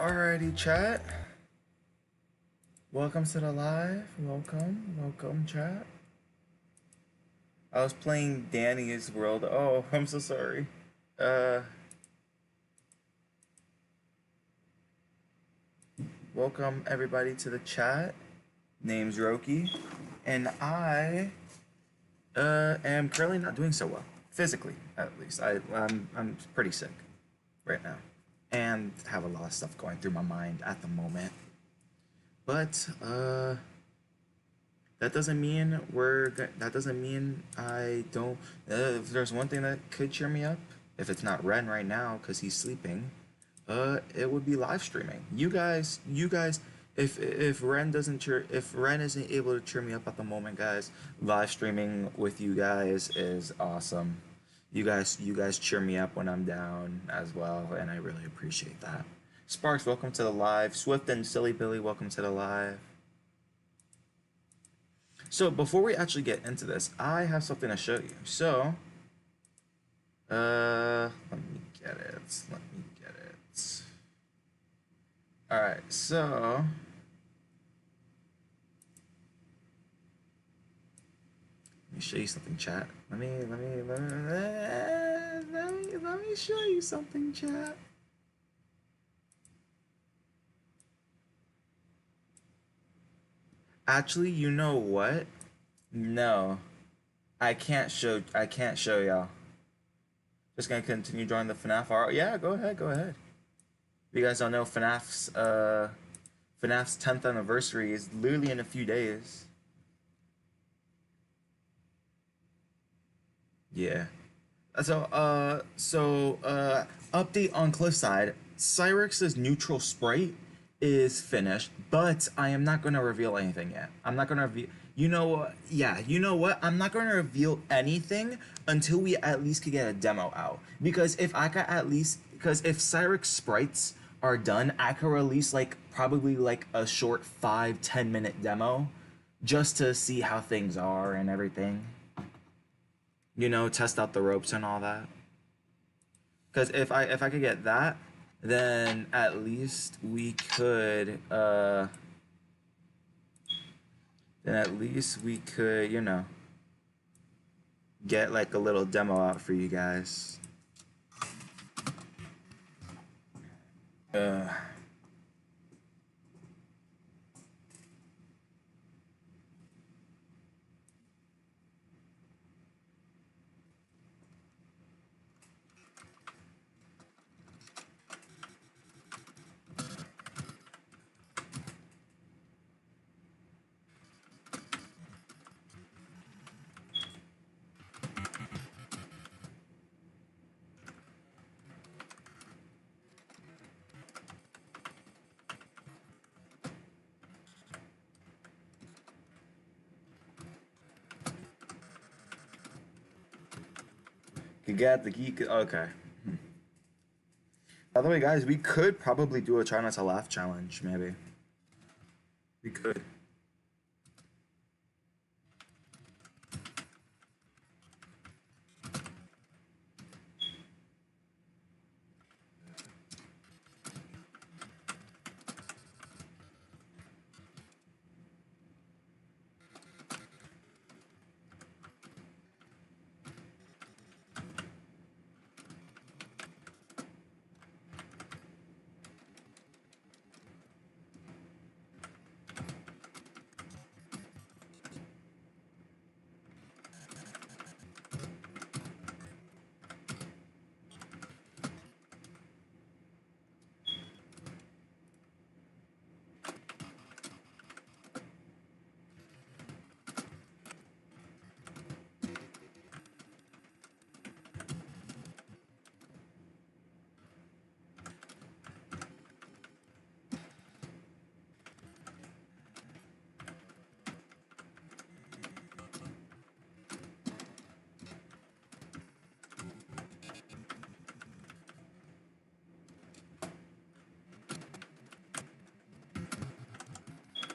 Alrighty, chat. Welcome to the live. Welcome, chat. I was playing Danny's World. Oh, I'm so sorry. Uh, Welcome everybody to the chat. Name's Roki, and I am currently not doing so well physically, at least. I'm pretty sick right now, and have a lot of stuff going through my mind at the moment. But that doesn't mean that doesn't mean I don't. If there's one thing that could cheer me up, if it's not Ren right now because he's sleeping, it would be live streaming. You guys, if Ren doesn't cheer, if Ren isn't able to cheer me up at the moment, guys, live streaming with you guys is awesome. You guys cheer me up when I'm down as well, and I really appreciate that. Sparks, welcome to the live. Swift and Silly Billy, welcome to the live. So before we actually get into this, I have something to show you. So, let me get it. Let me get it. All right. So, let me show you something, chat. Let me show you something, chat. Actually, you know what? No, I can't show y'all. Just gonna continue drawing the FNAF art. Yeah, go ahead, go ahead. If you guys don't know, FNAF's 10th anniversary is literally in a few days. Yeah. Update on Cliffside. Cyrix's neutral sprite is finished, but I am not going to reveal anything yet. I'm not going to reveal. You know what? Yeah, you know what? I'm not going to reveal anything until we at least could get a demo out. Because if I could at least, because if Cyrix sprites are done, I could release like probably like a short 5-10 minute demo just to see how things are and everything. Test out the ropes and all that. Because if I could get that, then at least we could get like a little demo out for you guys. Uh could get the geek. Okay. By the way, guys, we could probably do a try not to laugh challenge. Maybe we could.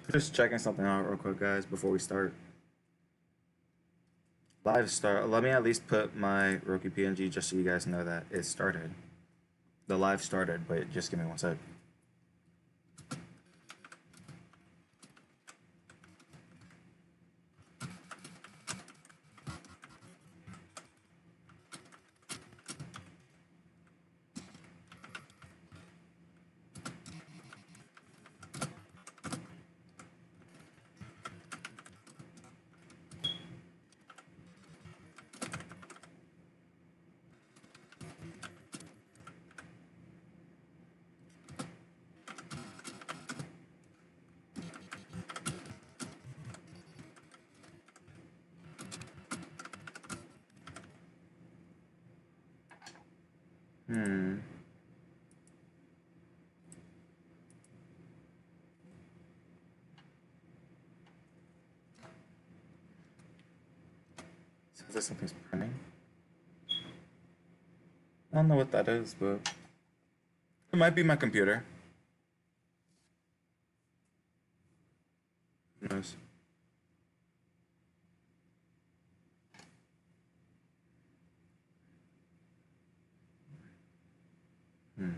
Just checking something out real quick, guys, before we start. Live start. Let me at least put my Roku PNG just so you guys know that it started. The live started, but just give me one sec. Hmm. Sounds like something's printing. I don't know what that is, but it might be my computer. Who knows? Hmm.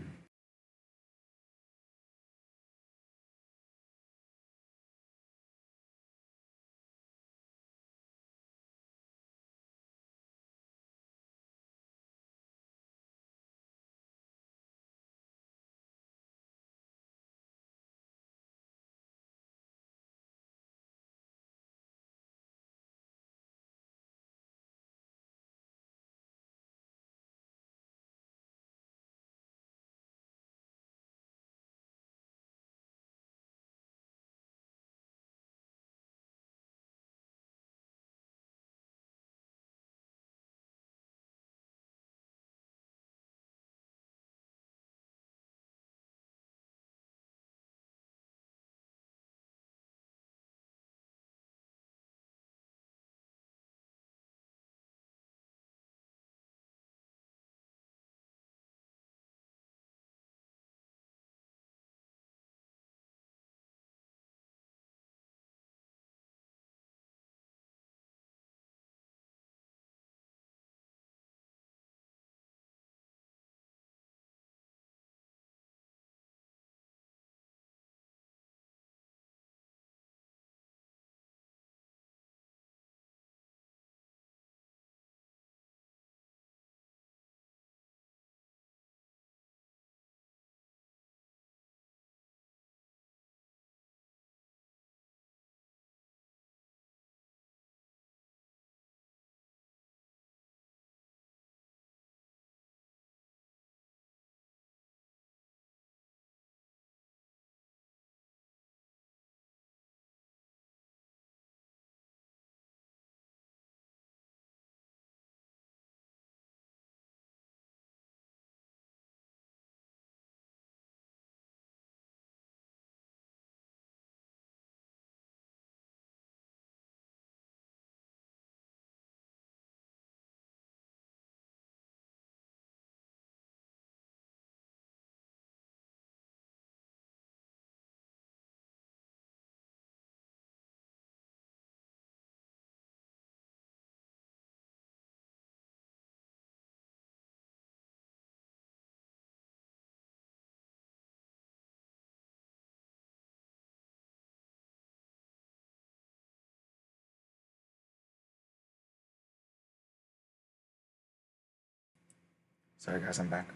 Sorry, guys, I'm back.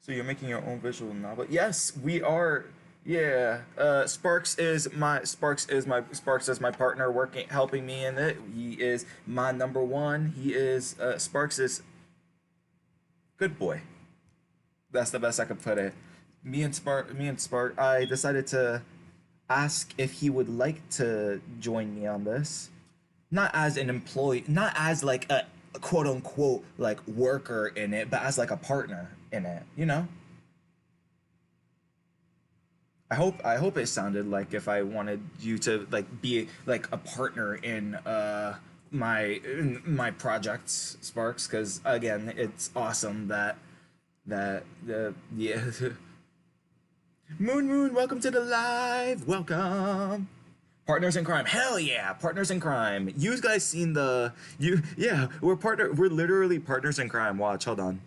So you're making your own visual novel? Yes, we are. Yeah. Sparks is my partner working helping me in it. He is my number one. He is Sparks is good boy. That's the best I could put it. Me and Spark I decided to ask if he would like to join me on this. Not as an employee, not as like a quote unquote like worker in it, but as like a partner in it, you know? I hope it sounded like if I wanted you to like be like a partner in my projects, Sparks, because again, it's awesome that the yeah. Moon, welcome to the live. Welcome. Partners in crime. Hell yeah, partners in crime. You guys seen the you yeah, we're literally partners in crime. Watch, hold on.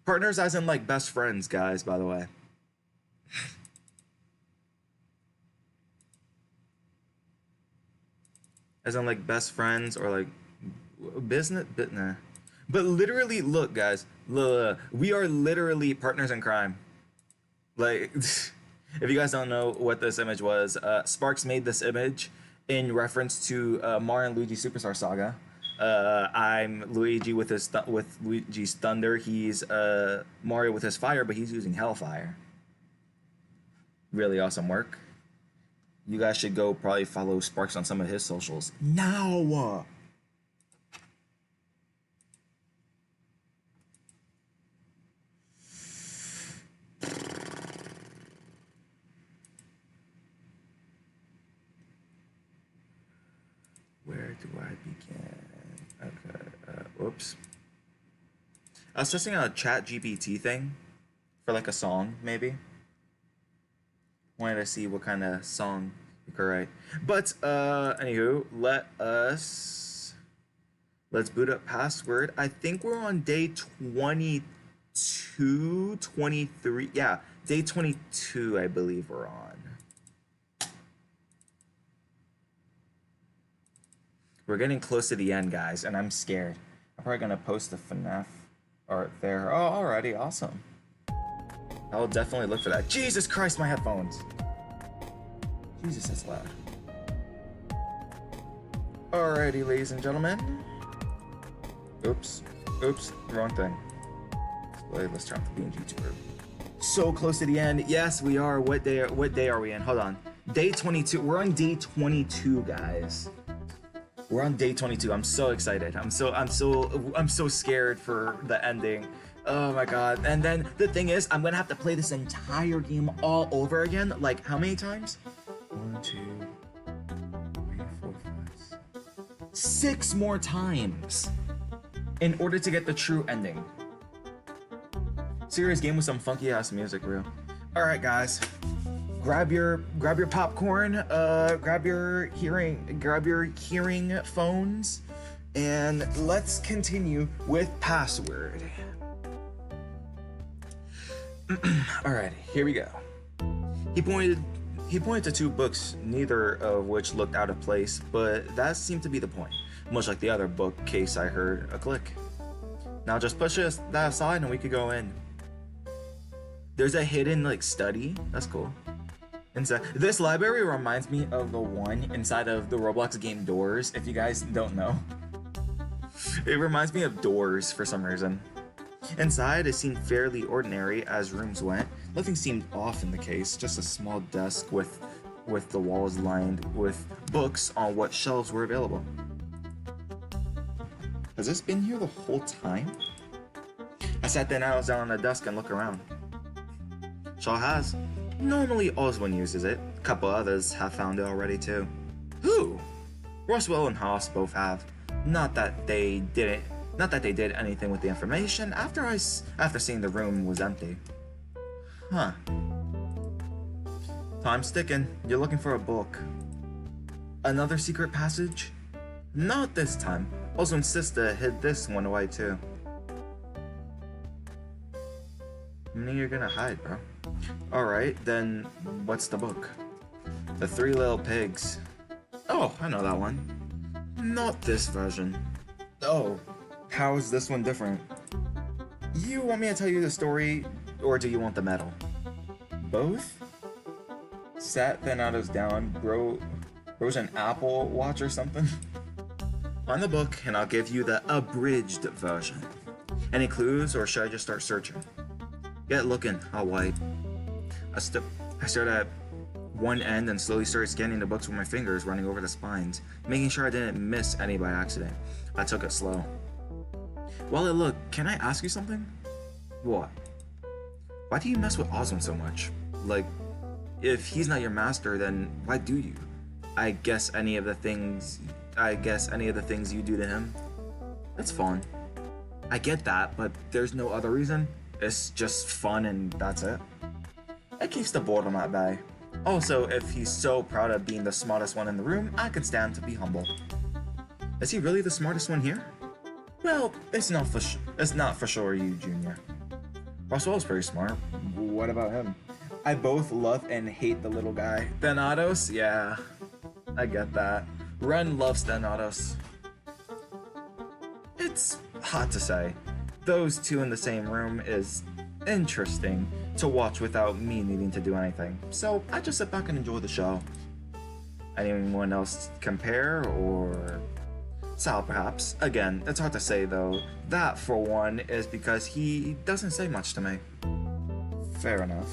Partners as in like best friends, guys, by the way. As in like best friends or like business but nah. But literally look, guys, look, we are literally partners in crime. Like if you guys don't know what this image was, Sparks made this image in reference to Mario and Luigi Superstar Saga. I'm Luigi with with Luigi's thunder. He's Mario with his fire, but he's using Hellfire. Really awesome work. You guys should go probably follow Sparks on some of his socials now. do I begin? Okay, whoops. I was testing out a chat GPT thing for like a song, maybe. Wanted to see what kind of song you could write. But, anywho, let's boot up password. I think we're on day 22, 23. Yeah, day 22, I believe we're on. We're getting close to the end, guys, and I'm scared. I'm probably gonna post the FNAF art there. Oh, alrighty, awesome. I'll definitely look for that. Jesus Christ, my headphones. Jesus, that's loud. Alrighty, ladies and gentlemen. Oops, wrong thing. Let's turn off the being YouTuber. So close to the end. Yes, we are. What day are we in? Hold on. Day 22. We're on day 22, guys. We're on day 22. I'm so excited. I'm so scared for the ending. Oh my god. And then the thing is, I'm gonna have to play this entire game all over again. Like, how many times? 1, 2, 3, 4, 5, 6 more times in order to get the true ending. Serious game with some funky ass music, real. Alright, guys. Grab your popcorn, grab your hearing phones, and let's continue with password. Alright, here we go. He pointed to 2 books, neither of which looked out of place, but that seemed to be the point. Much like the other bookcase, I heard a click. Now just push that aside and we could go in. There's a hidden like study. That's cool. Inside this library reminds me of the one inside of the Roblox game Doors, if you guys don't know. It reminds me of Doors for some reason. Inside, it seemed fairly ordinary as rooms went. Nothing seemed off in the case, just a small desk with the walls lined with books on what shelves were available. Has this been here the whole time? I sat down on the desk and looked around. Shaw has. Normally Oswin uses it. A couple others have found it already too. Who? Roswell and Haas both have. Not that they did anything with the information after seeing the room was empty. Huh. Time's ticking. You're looking for a book. Another secret passage? Not this time. Oswin's sister hid this one away too. How many you're gonna hide, bro? Alright, then what's the book? The Three Little Pigs. Oh, I know that one. Not this version. Oh, how is this one different? You want me to tell you the story, or do you want the medal? Both? Sat Thanatos down, grows an Apple Watch or something? Find the book, and I'll give you the abridged version. Any clues, or should I just start searching? Get looking, I'll wait. I started at one end and slowly started scanning the books with my fingers, running over the spines, making sure I didn't miss any by accident. I took it slow. While I look, can I ask you something? What? Why do you mess with Oswin so much? Like, if he's not your master, then why do you? I guess any of the things you do to him. That's fun. I get that, but there's no other reason. It's just fun and that's it. It keeps the boredom at bay. Also, if he's so proud of being the smartest one in the room, I can stand to be humble. Is he really the smartest one here? Well, it's not for sure you, Junior. Roswell's pretty smart. What about him? I both love and hate the little guy. Thanatos? Yeah, I get that. Ren loves Thanatos. It's hard to say. Those two in the same room is interesting to watch without me needing to do anything. So I just sit back and enjoy the show. Anyone else compare, or Sal perhaps? Again, it's hard to say though. That for one is because he doesn't say much to me. Fair enough.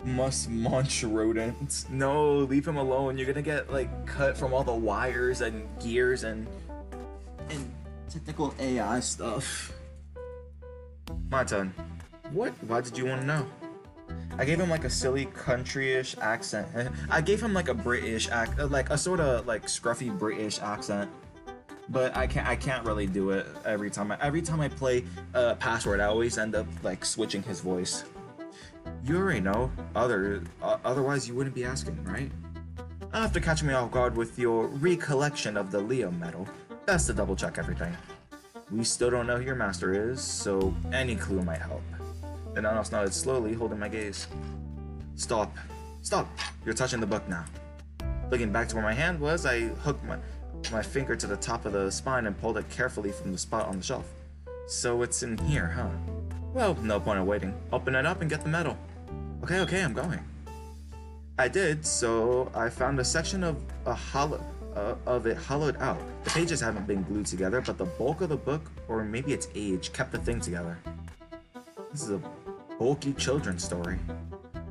Must munch rodents. No, leave him alone. You're gonna get like cut from all the wires and gears and technical AI stuff. My turn. Why did you want to know? I gave him like a silly country-ish accent. I gave him like a British like a sort of like scruffy British accent. But I can't really do it every time. Every time I play Password, I always end up like switching his voice. You already know. Otherwise you wouldn't be asking, right? After catching me off guard with your recollection of the Leo medal, best to double check everything. We still don't know who your master is, so any clue might help. The Nanos nodded slowly, holding my gaze. Stop. Stop! You're touching the book now. Looking back to where my hand was, I hooked my finger to the top of the spine and pulled it carefully from the spot on the shelf. So it's in here, huh? Well, no point in waiting. Open it up and get the medal. Okay, I'm going. I did, so I found a section of it hollowed out. The pages haven't been glued together, but the bulk of the book, or maybe its age, kept the thing together. This is a bulky children's story.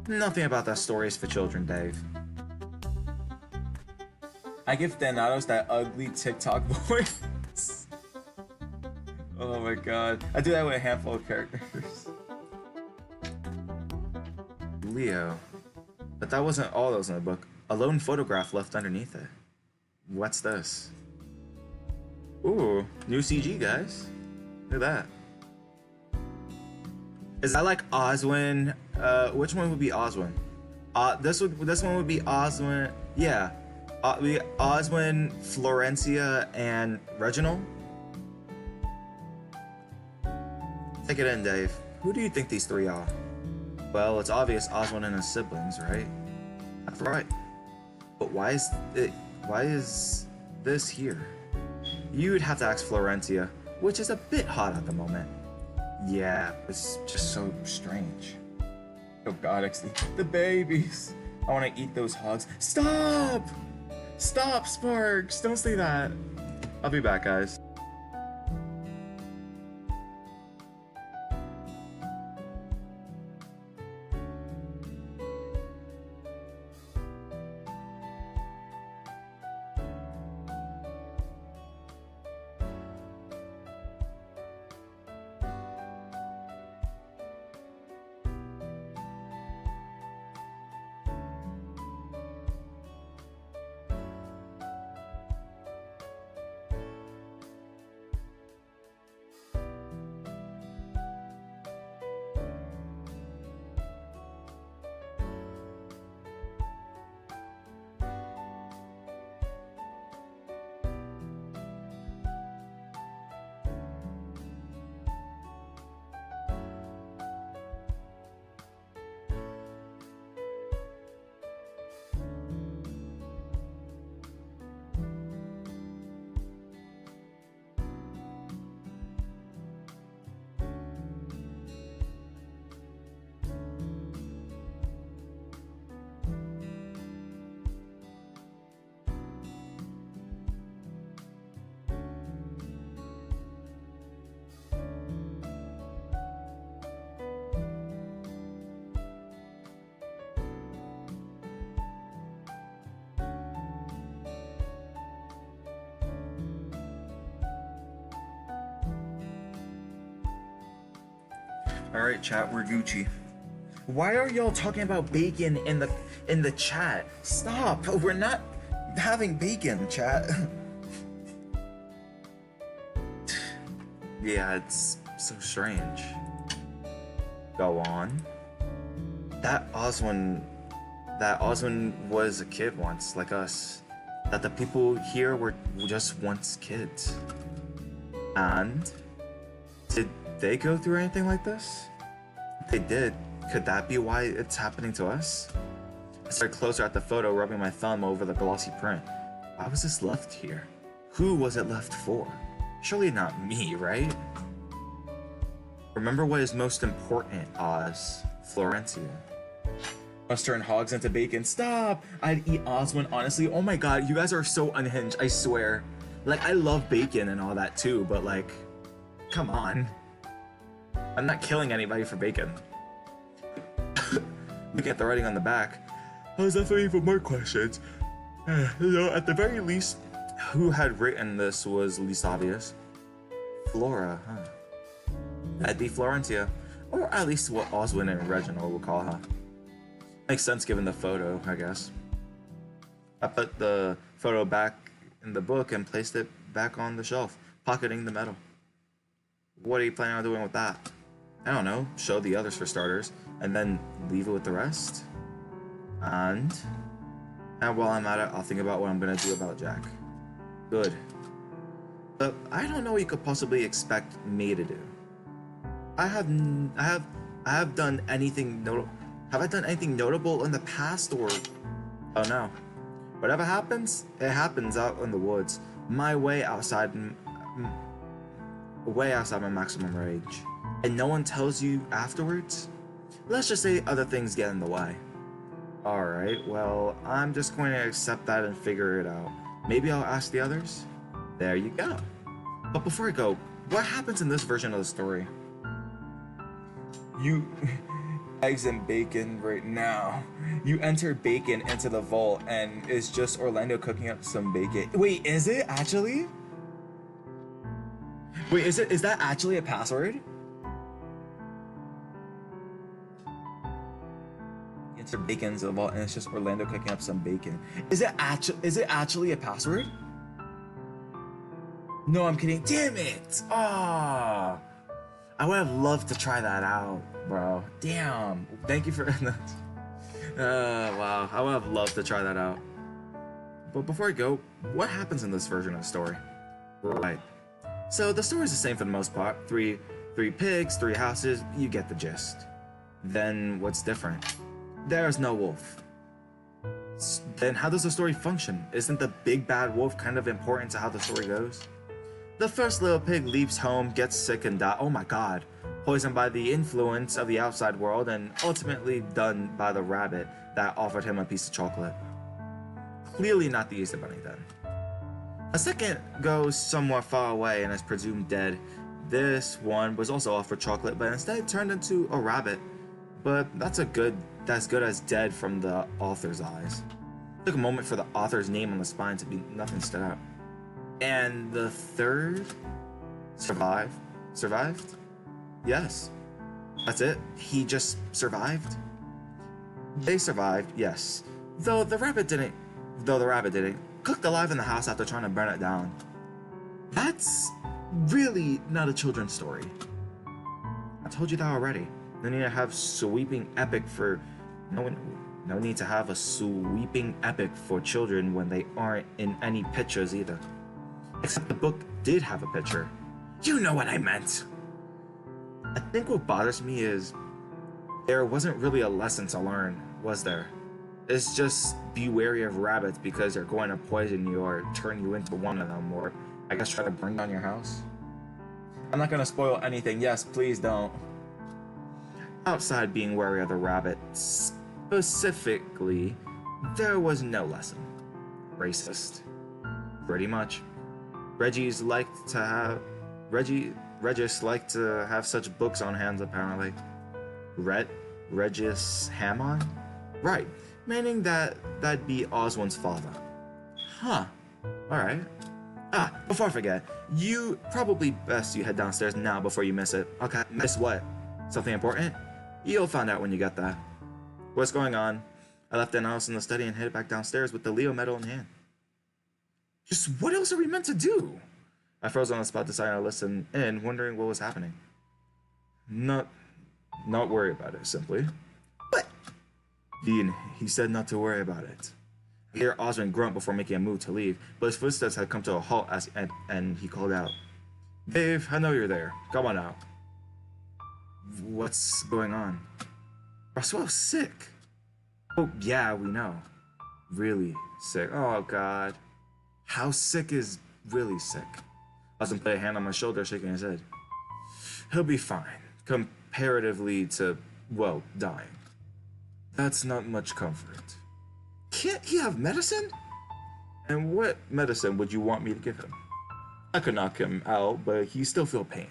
Nothing about that story is for children, Dave. I give Thanatos that ugly TikTok voice. Oh my god. I do that with a handful of characters. Leo. But that wasn't all that was in the book. A lone photograph left underneath it. What's this? Ooh, new CG, guys. Look at that. Is that like Oswin? Which one would be Oswin? This one would be Oswin. Yeah. Oswin, Florencia, and Reginald. Take it in, Dave. Who do you think these three are? Well, it's obvious Oswin and his siblings, right? That's right. But why is this here? You'd have to ask Florencia, which is a bit hot at the moment. Yeah, it's just so strange. Oh god, the babies. I want to eat those hogs. Stop! Stop, Sparks! Don't say that. I'll be back, guys. Alright, chat, we're Gucci. Why are y'all talking about bacon in the chat? Stop! We're not having bacon, chat. Yeah, it's so strange. Go on. That Oswin was a kid once, like us. That the people here were just once kids. And did they go through anything like this? If they did, could that be why it's happening to us? I started closer at the photo, rubbing my thumb over the glossy print. Why was this left here? Who was it left for? Surely not me, right? Remember what is most important, Oz. Florencia. Must turn hogs into bacon. Stop! I'd eat Oswin, honestly. Oh my god, you guys are so unhinged, I swear. Like, I love bacon and all that too, but like, come on. I'm not killing anybody for bacon. Look at the writing on the back. How's that for me for more questions? You know, at the very least, who had written this was least obvious. Flora, huh? That'd be Florencia. Or at least what Oswin and Reginald would call her. Makes sense given the photo, I guess. I put the photo back in the book and placed it back on the shelf, pocketing the medal. What are you planning on doing with that? I don't know, show the others for starters, and then leave it with the rest? And while I'm at it, I'll think about what I'm gonna do about Jack. Good. But I don't know what you could possibly expect me to do. I have done anything notable. Have I done anything notable in the past, or oh no? Whatever happens, it happens out in the woods. My way outside my maximum rage. And no one tells you afterwards? Let's just say other things get in the way. Alright, well, I'm just going to accept that and figure it out. Maybe I'll ask the others? There you go. But before I go, what happens in this version of the story? You... eggs and bacon right now. You enter bacon into the vault and it's just Orlando cooking up some bacon. Wait, is it actually? Wait, is that actually a password? You enter bacon into the vault and it's just Orlando cooking up some bacon. Is it actually a password? No, I'm kidding. Damn it! Ah. I would have loved to try that out, bro. Damn. Thank you for that. Wow. I would have loved to try that out. But before I go, what happens in this version of the story? Right. So the story is the same for the most part. Three pigs, 3 houses. You get the gist. Then what's different? There's no wolf. Then how does the story function? Isn't the big bad wolf kind of important to how the story goes? The first little pig leaves home, gets sick and dies. Oh my god. Poisoned by the influence of the outside world and ultimately done by the rabbit that offered him a piece of chocolate. Clearly not the Easter Bunny then. A second goes somewhat far away and is presumed dead. This one was also offered chocolate but instead turned into a rabbit. But that's good as dead from the author's eyes. It took a moment for the author's name on the spine to be nothing stood out. And the third survived? Yes. That's it? He just survived? They survived, yes. Though the rabbit didn't, cooked alive in the house after trying to burn it down. That's really not a children's story. I told you that already. No need to have sweeping epic for no need to have a sweeping epic for children when they aren't in any pictures either. Except the book did have a picture. You know what I meant. I think what bothers me is there wasn't really a lesson to learn, was there? It's just be wary of rabbits because they're going to poison you or turn you into one of them, or I guess try to burn down your house. I'm not gonna spoil anything. Yes, please don't. Outside being wary of the rabbit, specifically, there was no lesson. Racist. Pretty much. Regis liked to have such books on hand apparently. Regis Hammond? Right, meaning that'd be Oswald's father. Huh, alright. Before I forget, you probably best you head downstairs now before you miss it. Okay, miss what? Something important? You'll find out when you get there. What's going on? I left Annalise in the study and headed back downstairs with the Leo medal in hand. Just what else are we meant to do? I froze on the spot, deciding to listen in, wondering what was happening. Not worry about it, simply. What? He said not to worry about it. I hear Osmond grunt before making a move to leave, but his footsteps had come to a halt and he called out, Dave, I know you're there. Come on out. What's going on? Roswell's sick. Oh, yeah, we know. Really sick. Oh, God. How sick is really sick? Osmond put a hand on my shoulder, shaking his head. He'll be fine, comparatively to, well, dying. That's not much comfort. Can't he have medicine? And what medicine would you want me to give him? I could knock him out, but he'd still feel pain.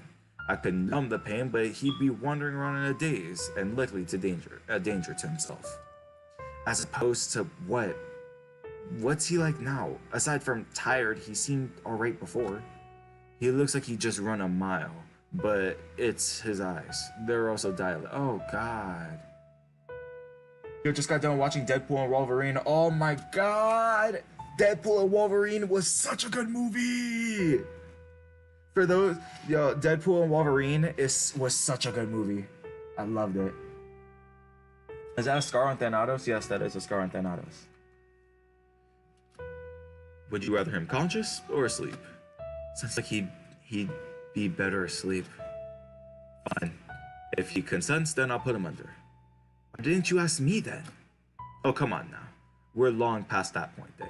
I could numb the pain, but he'd be wandering around in a daze and likely to danger to himself. As opposed to what? What's he like now? Aside from tired, he seemed alright before. He looks like he just run a mile, but it's his eyes. They're also dilated. Oh, God. You just got done watching Deadpool and Wolverine. Oh my god! Deadpool and Wolverine was such a good movie! For those, yo, Deadpool and Wolverine was such a good movie. I loved it. Is that a scar on Thanatos? Yes, that is a scar on Thanatos. Would you rather him conscious or asleep? Sounds like he'd be better asleep. Fine. If he consents, then I'll put him under. Why didn't you ask me then? Oh, come on now. We're long past that point, Dave.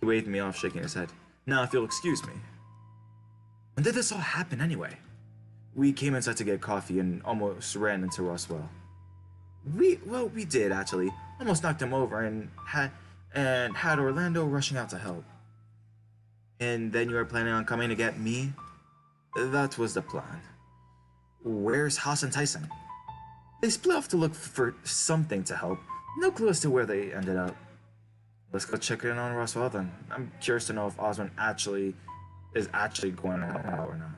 He waved me off, shaking his head. Now, if you'll excuse me. When did this all happen anyway? We came inside to get coffee and almost ran into Roswell. We did actually. Almost knocked him over and had Orlando rushing out to help. And then you were planning on coming to get me? That was the plan. Where's Haas and Tyson? They split off to look for something to help. No clue as to where they ended up. Let's go check in on Roswell then. I'm curious to know if Osmond is actually going to help out or not.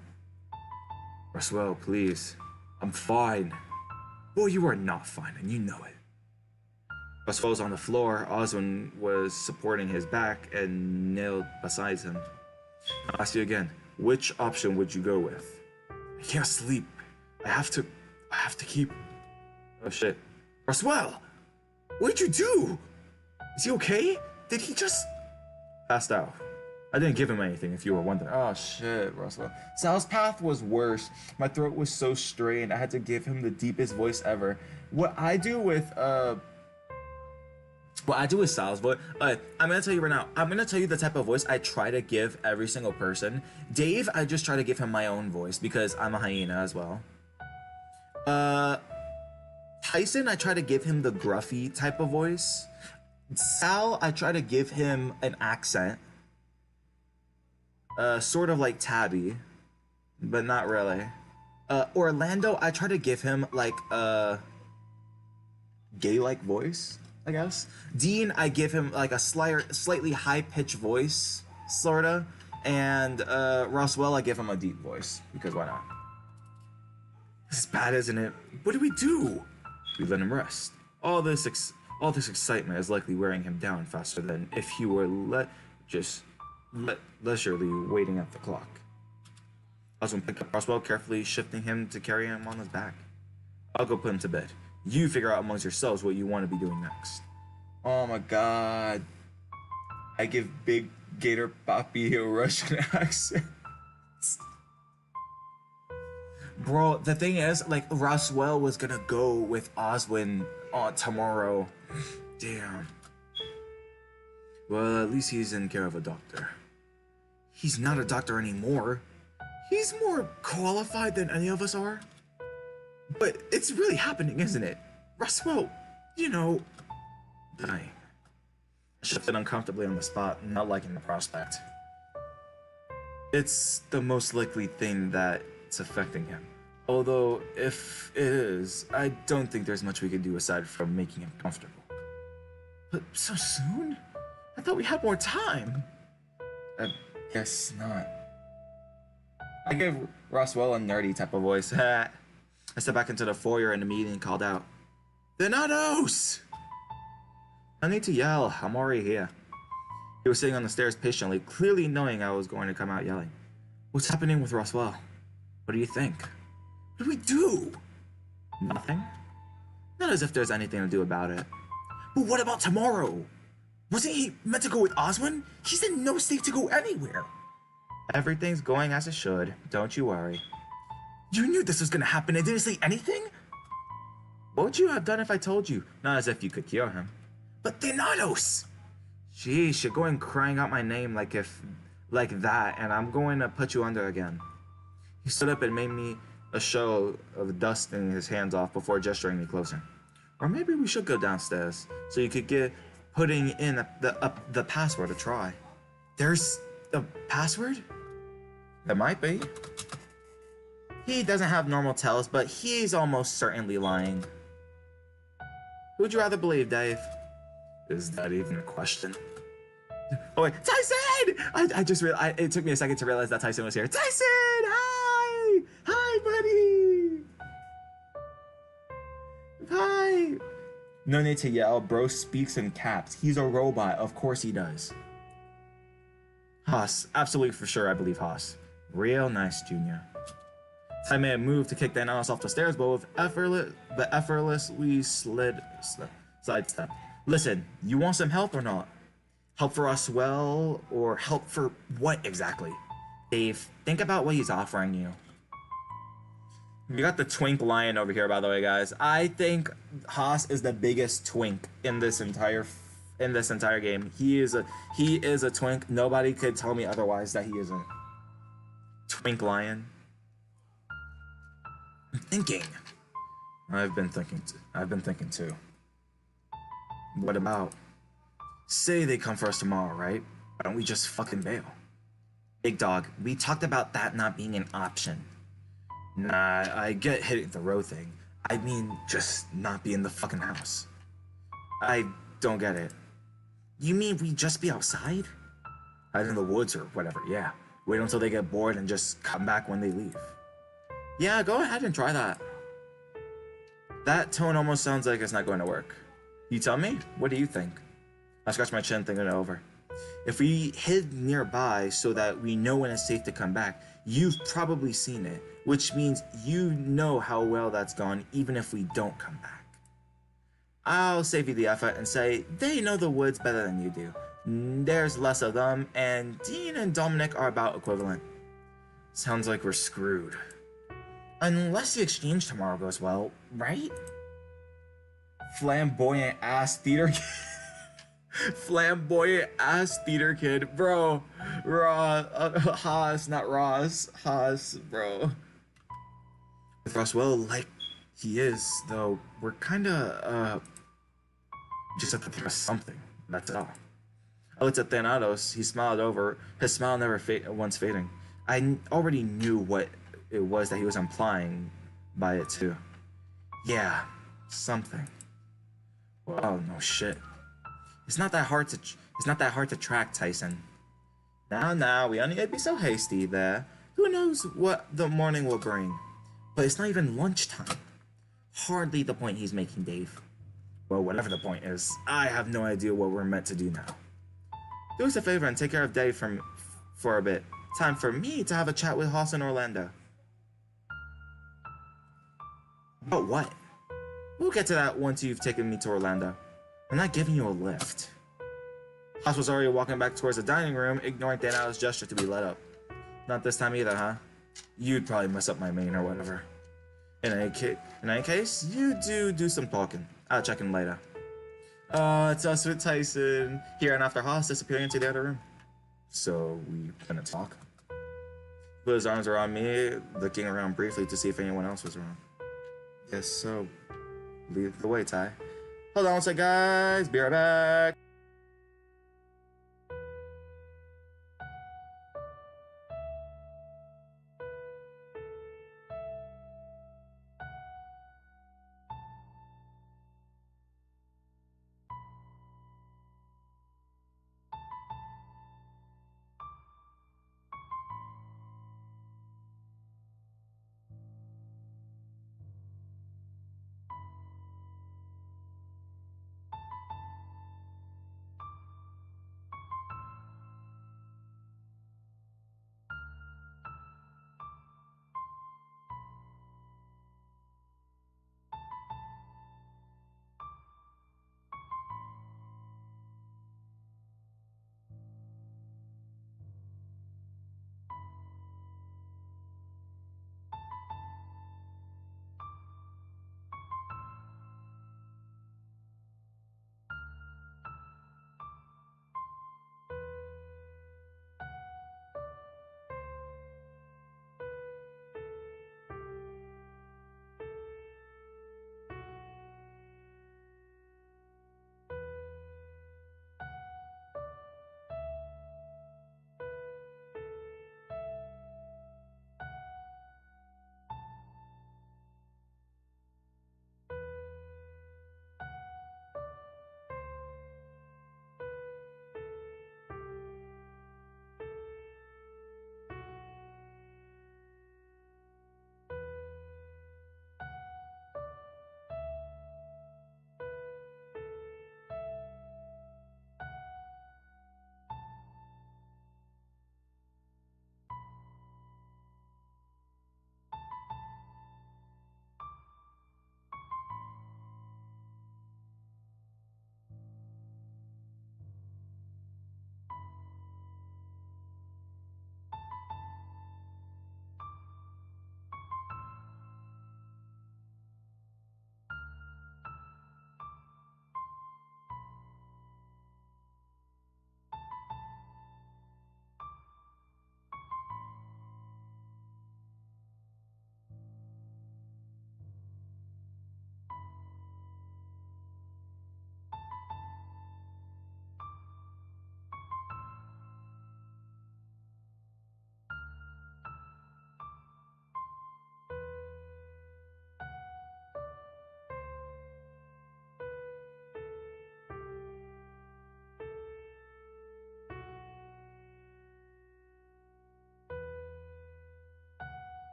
Roswell, please. I'm fine. Boy, you are not fine, and you know it. Roswell's on the floor. Osmond was supporting his back and nailed beside him. I'll ask you again. Which option would you go with? I can't sleep. I have to keep... Oh shit. Roswell! What did you do? Is he okay? Did he just... Passed out. I didn't give him anything if you were wondering. Oh shit, Roswell. Sal's path was worse. My throat was so strained. I had to give him the deepest voice ever. What I do with Sal's voice, I'm gonna tell you right now, I'm gonna tell you the type of voice I try to give every single person. Dave, I just try to give him my own voice because I'm a hyena as well. Tyson, I try to give him the gruffy type of voice. Sal, I try to give him an accent. Sort of like Tabby, but not really. Orlando, I try to give him like a gay-like voice, I guess. Dean, I give him like a slightly high-pitched voice, sorta. And Roswell, I give him a deep voice, because why not? This is bad, isn't it? What do we do? We let him rest. All this excitement is likely wearing him down faster than if he were leisurely waiting at the clock. Osmond picked up Roswell, carefully shifting him to carry him on his back. I'll go put him to bed. You figure out amongst yourselves what you want to be doing next. Oh my god. I give Big Gator Papi a Russian accent. Bro, the thing is, like, Roswell was gonna go with Oswin tomorrow. Damn. Well, at least he's in care of a doctor. He's not a doctor anymore. He's more qualified than any of us are. But it's really happening, isn't it? Roswell, you know, dying. I shifted uncomfortably on the spot, not liking the prospect. It's the most likely thing that's affecting him. Although, if it is, I don't think there's much we can do aside from making him comfortable. But so soon? I thought we had more time. I guess not. I gave Roswell a nerdy type of voice. I stepped back into the foyer and immediately called out, "Thanatos!" No need to yell, I'm already here. He was sitting on the stairs patiently, clearly knowing I was going to come out yelling. What's happening with Roswell? What do you think? What do we do? Nothing? Not as if there's anything to do about it. But what about tomorrow? Wasn't he meant to go with Oswin? He's in no state to go anywhere. Everything's going as it should. Don't you worry. You knew this was gonna happen and didn't say anything? What would you have done if I told you? Not as if you could cure him. But Thanatos! Sheesh, you're going crying out my name like that, and I'm going to put you under again. He stood up and made me a show of dusting his hands off before gesturing me closer. Or maybe we should go downstairs so you could get putting in the password to try. There's a password? There might be. He doesn't have normal tells, but he's almost certainly lying. Who would you rather believe, Dave? Is that even a question? Oh wait, Tyson! I just realized, it took me a second to realize that Tyson was here. Tyson! Hi! Hi, buddy! Hi! No need to yell. Bro speaks in caps. He's a robot. Of course he does. Haas. Absolutely for sure, I believe Haas. Real nice, Junior. I made a move to kick the analyst off the stairs, but effortlessly sidestep. Listen, you want some help or not? Help for us, well, or help for what exactly? Dave, think about what he's offering you. We got the twink lion over here, by the way, guys. I think Haas is the biggest twink in this entire game. He is a twink. Nobody could tell me otherwise that he isn't. Twink lion. I'm thinking. I've been thinking too. What about? Say they come for us tomorrow, right? Why don't we just fucking bail? Big dog, we talked about that not being an option. Nah, I get hitting the road thing. I mean, just not be in the fucking house. I don't get it. You mean we just be outside? Out in the woods or whatever, yeah. Wait until they get bored and just come back when they leave. Yeah, go ahead and try that. That tone almost sounds like it's not going to work. You tell me? What do you think? I scratch my chin thinking it over. If we hid nearby so that we know when it's safe to come back, you've probably seen it, which means you know how well that's gone even if we don't come back. I'll save you the effort and say they know the woods better than you do. There's less of them, and Dean and Dominic are about equivalent. Sounds like we're screwed. Unless the exchange tomorrow goes well, right? Flamboyant ass theater flamboyant ass theater kid, bro. Haas, not Ross. Haas, bro. With Roswell, like he is, though, we're kinda, just have to think of something. That's all. I looked at Thanatos. He smiled over. His smile never once fading. I already knew what it was that he was implying by it, too. Yeah, something. Well, no shit. It's not that hard to track, Tyson. Now, we don't need to be so hasty there. Who knows what the morning will bring? But it's not even lunchtime. Hardly the point he's making, Dave. Well, whatever the point is, I have no idea what we're meant to do now. Do us a favor and take care of Dave for a bit. Time for me to have a chat with Haas and Orlando. About what? We'll get to that once you've taken me to Orlando. I'm not giving you a lift. Haas was already walking back towards the dining room, ignoring Thanatos' gesture to be let up. Not this time either, huh? You'd probably mess up my main or whatever. In any case, you do some talking. I'll check in later. It's us with Tyson. Here and after Haas disappearing into the other room. So, we gonna talk? Put his arms around me, looking around briefly to see if anyone else was around. Yes, so lead the way, Ty. Hold on one sec, guys. Be right back.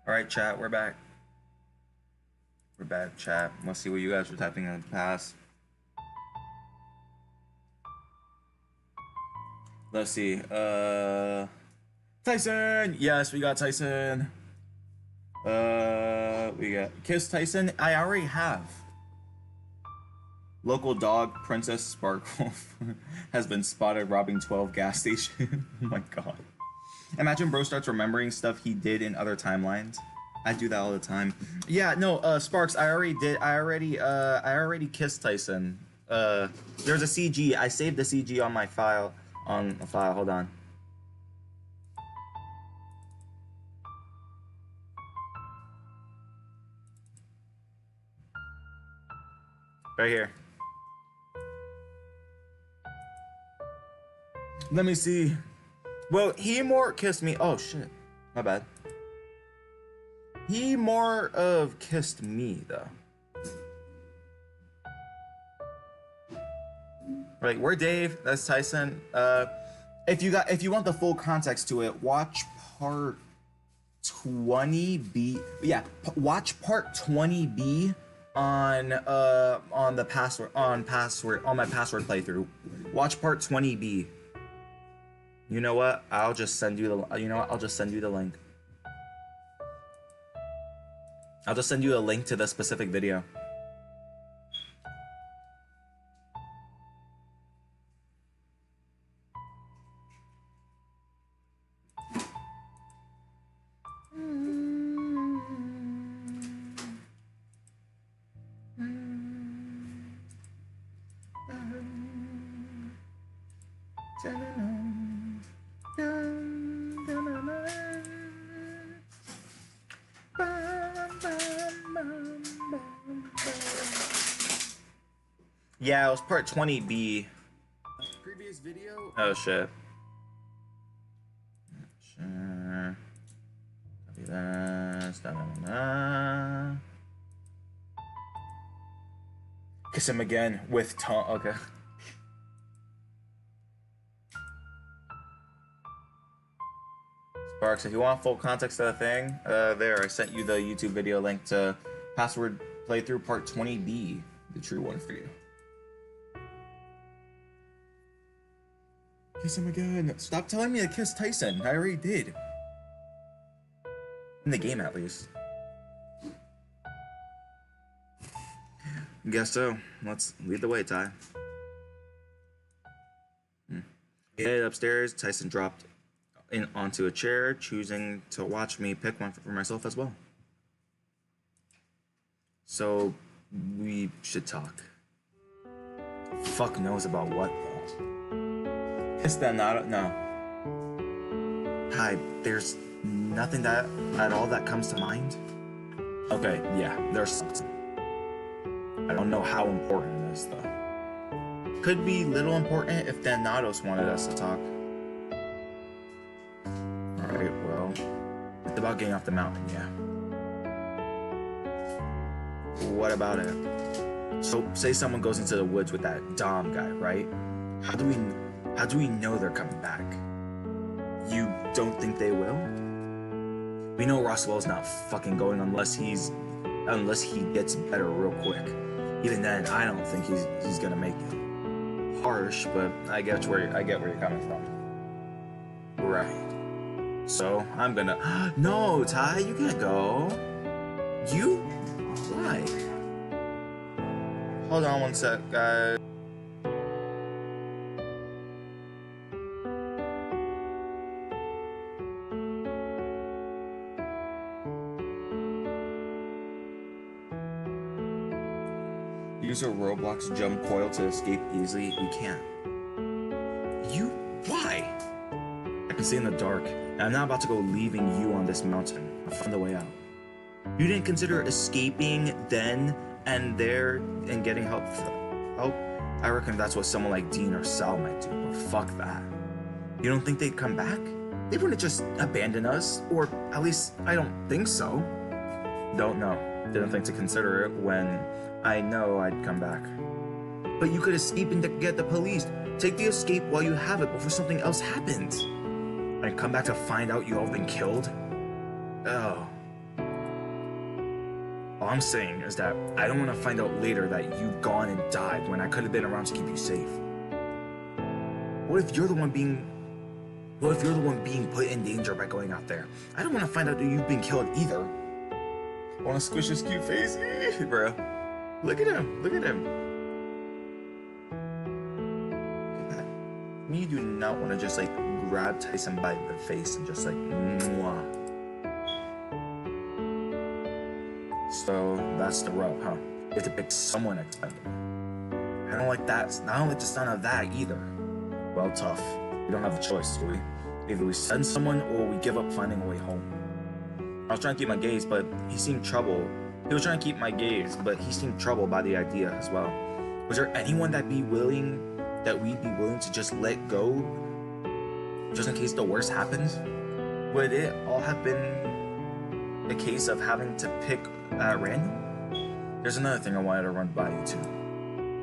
All right, chat, we're back. We're back, chat. Let's see what you guys were typing in the past. Let's see. Tyson. Yes, we got Tyson. We got Kiss Tyson. I already have. Local dog Princess Sparkle has been spotted robbing 12 gas stations. Oh my god. Imagine bro starts remembering stuff he did in other timelines. I do that all the time. Yeah, no, Sparks, I already kissed Tyson. There's a CG. I saved the CG on my file. Hold on. Right here. Let me see. Well, he more kissed me. Oh shit. My bad. He more of kissed me though. Right, we're Dave. That's Tyson. If you want the full context to it, watch part 20B. Yeah, watch part 20B on the password on my password playthrough. Watch part 20B. You know what? I'll just send you the. You know what? I'll just send you the link. I'll just send you a link to the specific video. Yeah, it was part 20B. Previous video. Oh shit. Sure. Copy this. Kiss him again with tongue. Okay. Sparks, if you want full context of the thing, there, I sent you the YouTube video link to password playthrough part 20B, the true one for you. Kiss him again. Stop telling me to kiss Tyson. I already did. In the game, at least. Guess so. Let's lead the way, Ty. Headed upstairs, Tyson dropped in onto a chair, choosing to watch me pick one for myself as well. So, we should talk. Fuck knows about what, though. Kiss them, no. Hi, there's nothing that at all that comes to mind? Okay, yeah, there's something. I don't know how important it is, though. Could be little important if Thanatos wanted us to talk. Alright, well, it's about getting off the mountain, yeah. What about it? So, say someone goes into the woods with that Dom guy, right? How do we know they're coming back? You don't think they will? We know Roswell's not fucking going unless he gets better real quick. Even then, I don't think he's gonna make it. Harsh, but I get where you're coming from. Right. So I'm gonna. No, Ty, you can't go. You? Why? Hold on one sec, guys. Use a Roblox jump coil to escape easily. We can't. You? Why? I can see in the dark, and I'm not about to go leaving you on this mountain. I'll find a way out. You didn't consider escaping then and there and getting help? I reckon that's what someone like Dean or Sal might do, but fuck that. You don't think they'd come back? They wouldn't just abandon us, or at least I don't think so. Don't know. Didn't think to consider it when I know I'd come back. But you could escape and get the police. Take the escape while you have it before something else happens. And come back to find out you all been killed? Oh. All I'm saying is that I don't want to find out later that you've gone and died when I could have been around to keep you safe. What if you're the one being put in danger by going out there? I don't want to find out that you've been killed either. I want to squish his cute face, bro. Look at him. Look at him. Look at that. You do not want to just like grab Tyson by the face and just like mwah. So that's the rub, huh? You have to pick someone expendable. I don't like that. I don't like the sound of that either. Well, tough. We don't have a choice, do we? Either we send someone or we give up finding a way home. I was trying to keep my gaze, but he seemed troubled. He was trying to keep my gaze, but he seemed troubled by the idea as well. Was there anyone that we'd be willing to just let go, just in case the worst happens? Would it all have been a case of having to pick at random? There's another thing I wanted to run by you too.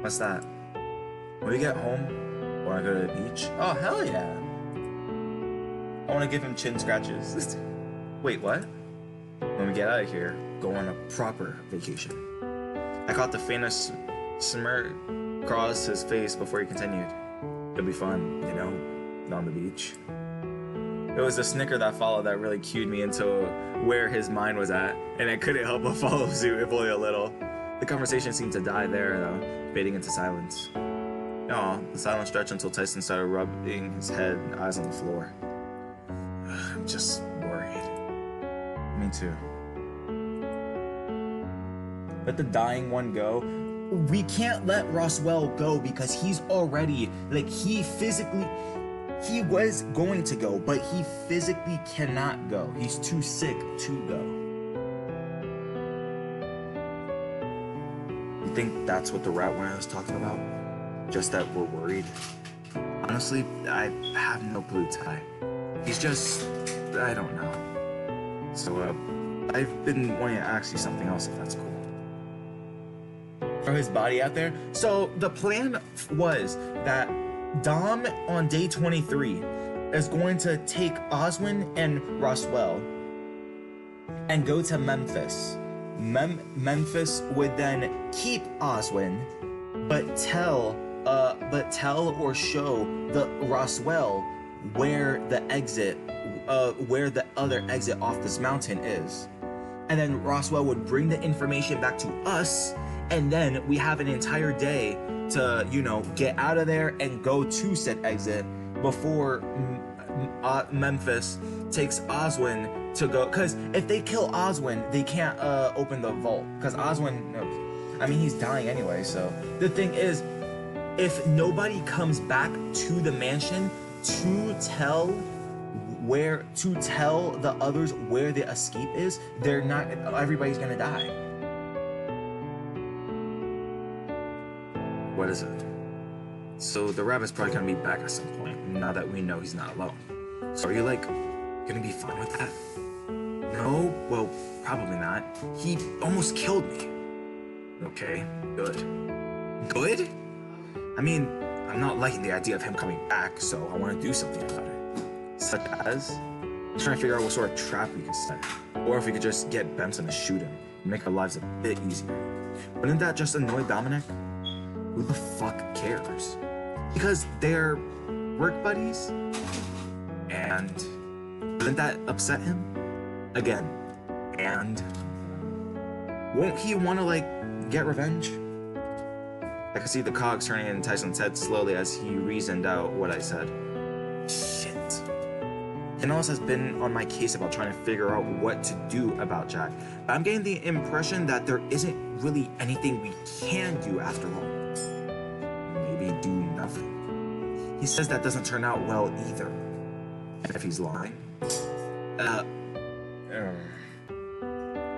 What's that? When we get home, wanna go to the beach? Oh hell yeah! I wanna give him chin scratches. Wait, what? When we get out of here, go on a proper vacation. I caught the faintest smirk cross his face before he continued. It'll be fun, you know, on the beach. It was the snicker that followed that really cued me into where his mind was at, and I couldn't help but follow suit, if only a little. The conversation seemed to die there, though, fading into silence. Aw, the silence stretched until Tyson started rubbing his head and eyes on the floor. I'm just worried. Me too. Let the dying one go. We can't let Roswell go because he's already, like, he was going to go, but he physically cannot go. He's too sick to go. You think that's what the rat one was talking about? Just that we're worried? Honestly, I have no clue, Ty. He's just, I don't know. So, I've been wanting to ask you something else, if that's cool. Throw his body out there? So, the plan was that Dom on day 23 is going to take Oswin and Roswell and go to Memphis. Memphis would then keep Oswin, but tell or show the Roswell where the other exit off this mountain is. And then Roswell would bring the information back to us, and then we have an entire day to, you know, get out of there and go to said exit before Memphis takes Oswin to go. Because if they kill Oswin, they can't open the vault. Because Oswin knows. I mean, he's dying anyway, so. The thing is, if nobody comes back to the mansion to tell the others where the escape is, everybody's gonna die. What is it? So the rabbit's probably gonna be back at some point, now that we know he's not alone. So are you, like, gonna be fine with that? No? Well, probably not. He almost killed me. Okay, good. Good? I mean, I'm not liking the idea of him coming back, so I want to do something about it. Such as? I'm trying to figure out what sort of trap we could set. Or if we could just get Benson to shoot him and make our lives a bit easier. Wouldn't that just annoy Dominic? Who the fuck cares? Because they're work buddies? And wouldn't that upset him? Again, and won't he want to, like, get revenge? I could see the cogs turning in Tyson's head slowly as he reasoned out what I said. Shit. Dennis has been on my case about trying to figure out what to do about Jack, but I'm getting the impression that there isn't really anything we can do after all. Maybe do nothing. He says that doesn't turn out well either. And if he's lying?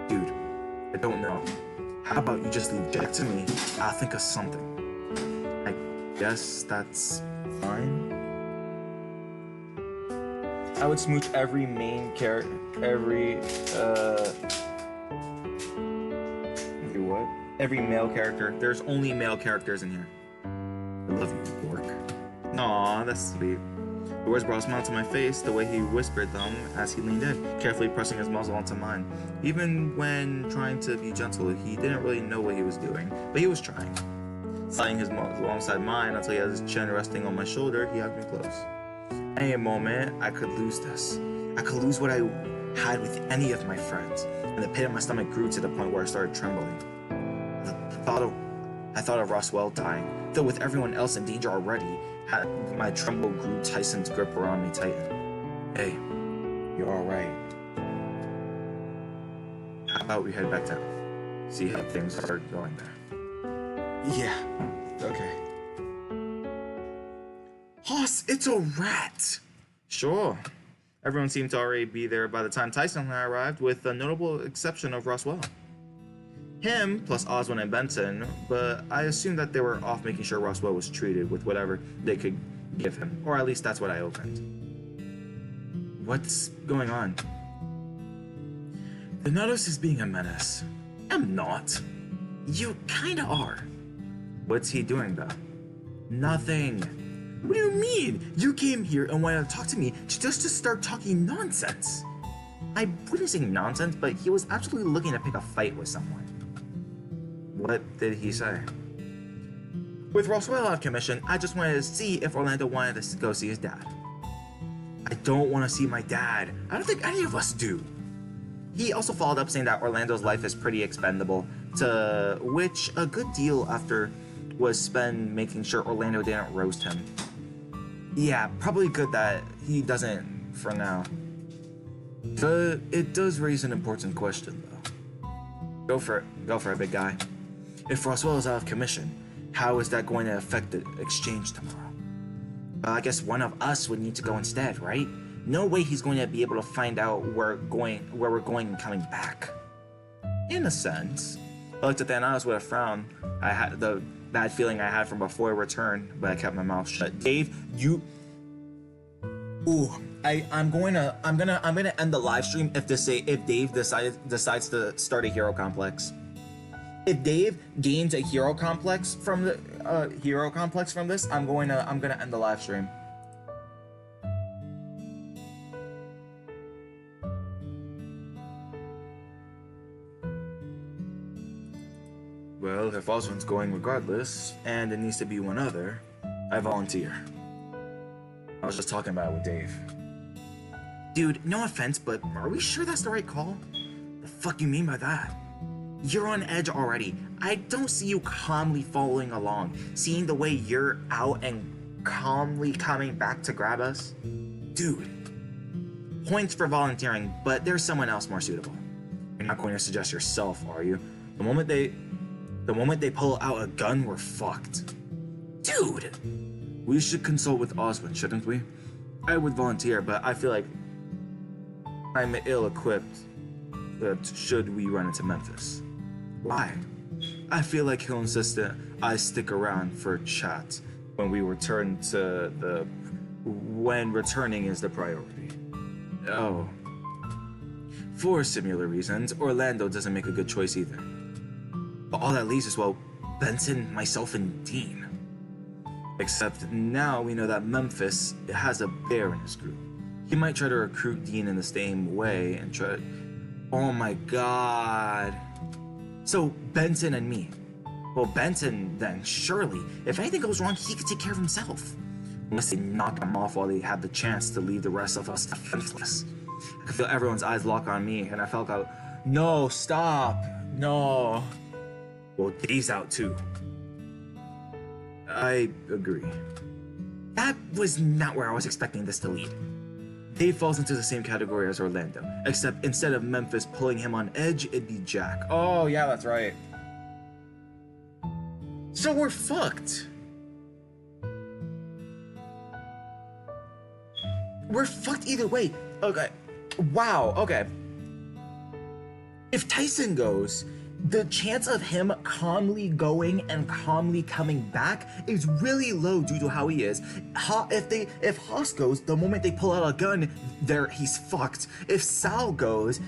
Dude, I don't know. How about you just leave Jack to me? I'll think of something. I guess that's fine. I would smooch every main character, every male character. There's only male characters in here. I love you, dork. Aw, that's sweet. The words brought a smile to my face, the way he whispered them as he leaned in, carefully pressing his muzzle onto mine. Even when trying to be gentle, he didn't really know what he was doing, but he was trying. Sliding his muzzle alongside mine until he had his chin resting on my shoulder, he hugged me close. Any moment, I could lose this. I could lose what I had with any of my friends, and the pit of my stomach grew to the point where I started trembling. I thought of Roswell dying, though with everyone else in danger already. My tremble grew. Tyson's grip around me tightened. Hey, you're alright. How about we head back down? See how things are going there. Yeah, okay. Hoss, it's a rat! Sure. Everyone seemed to already be there by the time Tyson and I arrived, with the notable exception of Roswell. Him, plus Oswin and Benson, but I assumed that they were off making sure Roswell was treated with whatever they could give him, or at least that's what I opened. What's going on? The Nautilus is being a menace. I'm not. You kinda are. What's he doing though? Nothing. What do you mean? You came here and wanted to talk to me just to start talking nonsense. I wouldn't say nonsense, but he was absolutely looking to pick a fight with someone. What did he say? With Roswell out of commission, I just wanted to see if Orlando wanted to go see his dad. I don't want to see my dad. I don't think any of us do. He also followed up saying that Orlando's life is pretty expendable, to which a good deal after was spent making sure Orlando didn't roast him. Yeah, probably good that he doesn't for now. But it does raise an important question though. Go for it, big guy. If Roswell is out of commission, how is that going to affect the exchange tomorrow? Well, I guess one of us would need to go instead, right? No way he's going to be able to find out where we're going and coming back. In a sense. I looked at Thanatos with a frown. I had the bad feeling I had from before I returned, but I kept my mouth shut. Dave, you... Ooh, I'm gonna end the live stream if Dave decides to start a hero complex. If Dave gains a hero complex from this, I'm gonna end the live stream. Well, if Oswald's going regardless, and it needs to be one other, I volunteer. I was just talking about it with Dave. Dude, no offense, but are we sure that's the right call? The fuck you mean by that? You're on edge already. I don't see you calmly following along, seeing the way you're out and calmly coming back to grab us. Dude, points for volunteering, but there's someone else more suitable. You're not going to suggest yourself, are you? The moment they pull out a gun, we're fucked. Dude! We should consult with Oswin, shouldn't we? I would volunteer, but I feel like I'm ill-equipped should we run into Memphis. Why? I feel like he'll insist that I stick around for a chat when returning is the priority. Oh. For similar reasons, Orlando doesn't make a good choice either. But all that leaves is, well, Benson, myself, and Dean. Except now we know that Memphis has a bear in his group. He might try to recruit Dean in the same way and try to... Oh my god. So, Benson and me. Well, Benson, then, surely, if anything goes wrong, he could take care of himself. Unless they knock him off while they have the chance to leave the rest of us defenseless. I could feel everyone's eyes lock on me, and I felt like, no, stop, no. Well, Dave's out too. I agree. That was not where I was expecting this to lead. Dave falls into the same category as Orlando, except instead of Memphis pulling him on edge, it'd be Jack. Oh, yeah, that's right. So we're fucked. We're fucked either way. Okay. Wow, okay. If Tyson goes, the chance of him calmly going and calmly coming back is really low due to how he is. If Haas goes, the moment they pull out a gun, he's fucked. If Sal goes,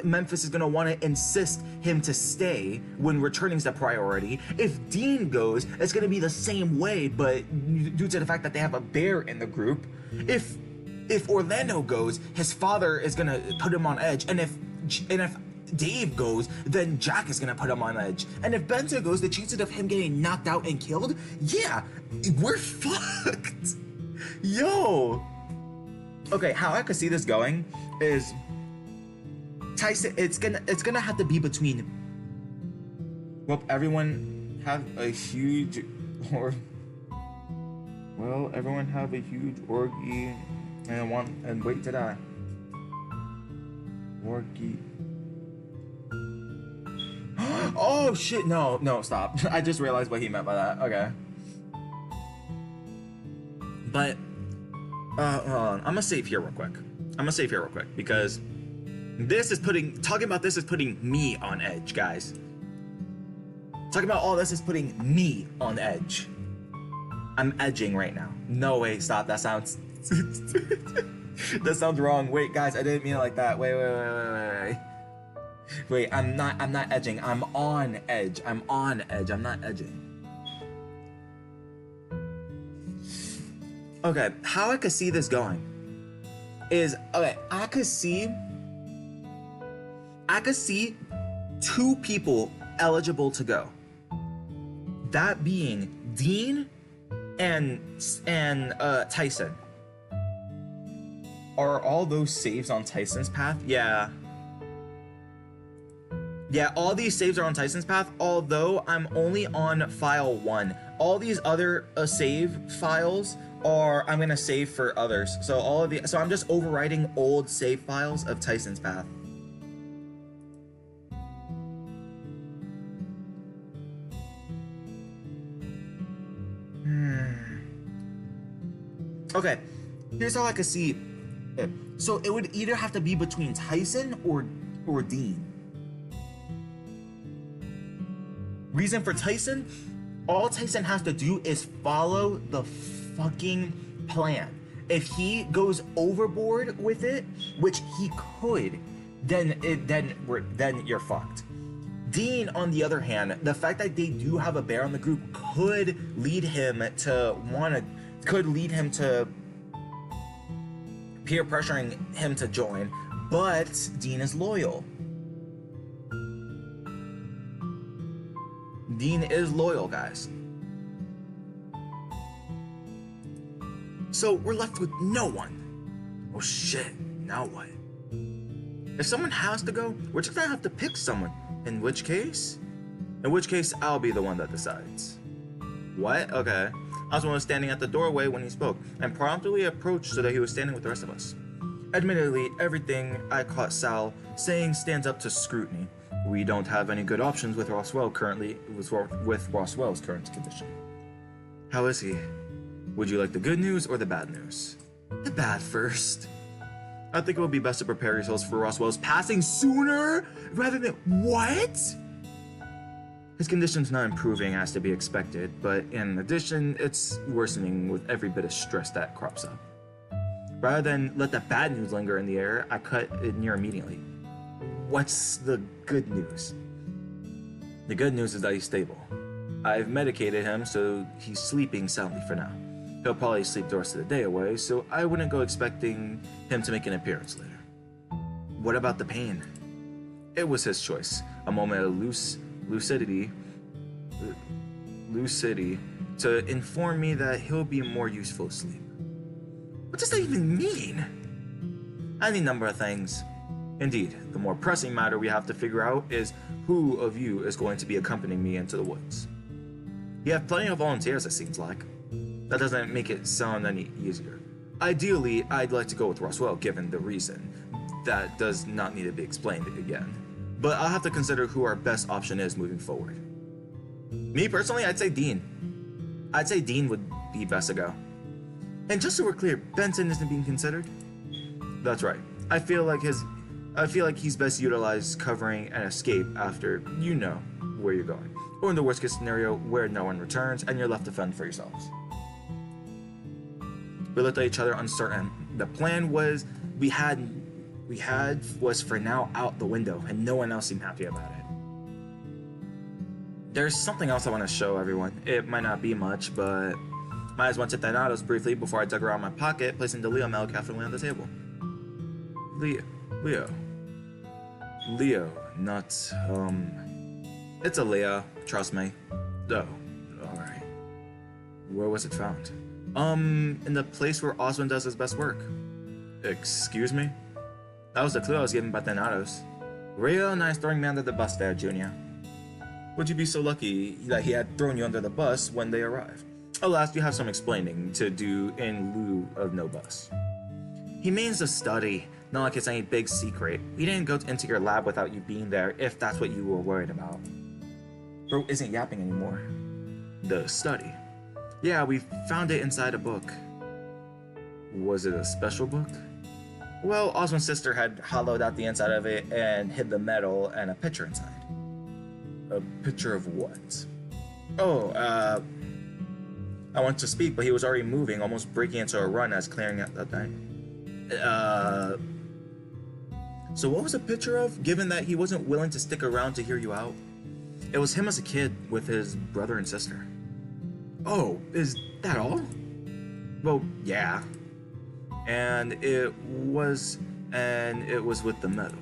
Memphis is gonna wanna insist him to stay when returning's the priority. If Dean goes, it's gonna be the same way, but due to the fact that they have a bear in the group. If Orlando goes, his father is gonna put him on edge, and if Dave goes, then Jack is gonna put him on edge. And if Benzo goes, the chances of him getting knocked out and killed, yeah, we're fucked. Yo. Okay, how I could see this going is Tyson. It's gonna have to be between. Well, everyone have a huge orgy and wait to die. Orgy. Oh shit, no, stop. I just realized what he meant by that. Okay. But, hold on. I'm gonna save here real quick. Because talking about this is putting me on edge, guys. Talking about all this is putting me on edge. I'm edging right now. No, wait, stop. That sounds, that sounds wrong. Wait, guys, I didn't mean it like that. Wait. Wait, I'm not edging. I'm on edge. I'm not edging. Okay, how I could see this going is, okay, I could see 2 people eligible to go. That being Dean and Tyson. Are all those saves on Tyson's path? Yeah, all these saves are on Tyson's path, although I'm only on file 1. All these other save files I'm gonna save for others. So I'm just overwriting old save files of Tyson's path. Okay, here's how I could see it. So it would either have to be between Tyson or Dean. Reason for Tyson? All Tyson has to do is follow the fucking plan. If he goes overboard with it, which he could, then you're fucked. Dean, on the other hand, the fact that they do have a bear on the group could lead him to peer pressuring him to join, but Dean is loyal. Dean is loyal, guys. So we're left with no one. Oh shit, now what? If someone has to go, we're just gonna have to pick someone. In which case, I'll be the one that decides. What? Okay. I was the one standing at the doorway when he spoke, and promptly approached so that he was standing with the rest of us. Admittedly, everything I caught Sal saying stands up to scrutiny. We don't have any good options with Roswell's current condition. How is he? Would you like the good news or the bad news? The bad first. I think it would be best to prepare yourselves for Roswell's passing sooner rather than what? His condition's not improving as to be expected, but in addition, it's worsening with every bit of stress that crops up. Rather than let the bad news linger in the air, I cut it near immediately. What's the good news? The good news is that he's stable. I've medicated him, so he's sleeping soundly for now. He'll probably sleep the rest of the day away, so I wouldn't go expecting him to make an appearance later. What about the pain? It was his choice. A moment of lucidity to inform me that he'll be more useful asleep. What does that even mean? Any number of things. Indeed, the more pressing matter we have to figure out is who of you is going to be accompanying me into the woods. You have plenty of volunteers, it seems like. That doesn't make it sound any easier. Ideally, I'd like to go with Roswell, given the reason. That does not need to be explained again. But I'll have to consider who our best option is moving forward. Me personally, I'd say Dean. I'd say Dean would be best to go. And just so we're clear, Benson isn't being considered? That's right. I feel like I feel like he's best utilized covering an escape after you know where you're going. Or in the worst case scenario, where no one returns and you're left to fend for yourselves. We looked at each other uncertain. The plan was we had was for now out the window, and no one else seemed happy about it. There's something else I want to show everyone. It might not be much, but might as well tip that out briefly before I dug around my pocket, placing the Leo mail carefully on the table. Leo, not, it's a Leo, trust me. Oh, alright. Where was it found? In the place where Oswin does his best work. Excuse me? That was the clue I was given by Thanatos. Real nice throwing me under the bus there, Junior. Would you be so lucky that he had thrown you under the bus when they arrived? Alas, you have some explaining to do in lieu of no bus. He means the study, not like it's any big secret. We didn't go into your lab without you being there, if that's what you were worried about. Bro isn't yapping anymore. The study. Yeah, we found it inside a book. Was it a special book? Well, Oswin's sister had hollowed out the inside of it and hid the metal and a picture inside. A picture of what? Oh, I wanted to speak, but he was already moving, almost breaking into a run as clearing out that night. So what was a picture of, given that he wasn't willing to stick around to hear you out? It was him as a kid with his brother and sister. Oh, is that all? Well, yeah. And it was with the medal.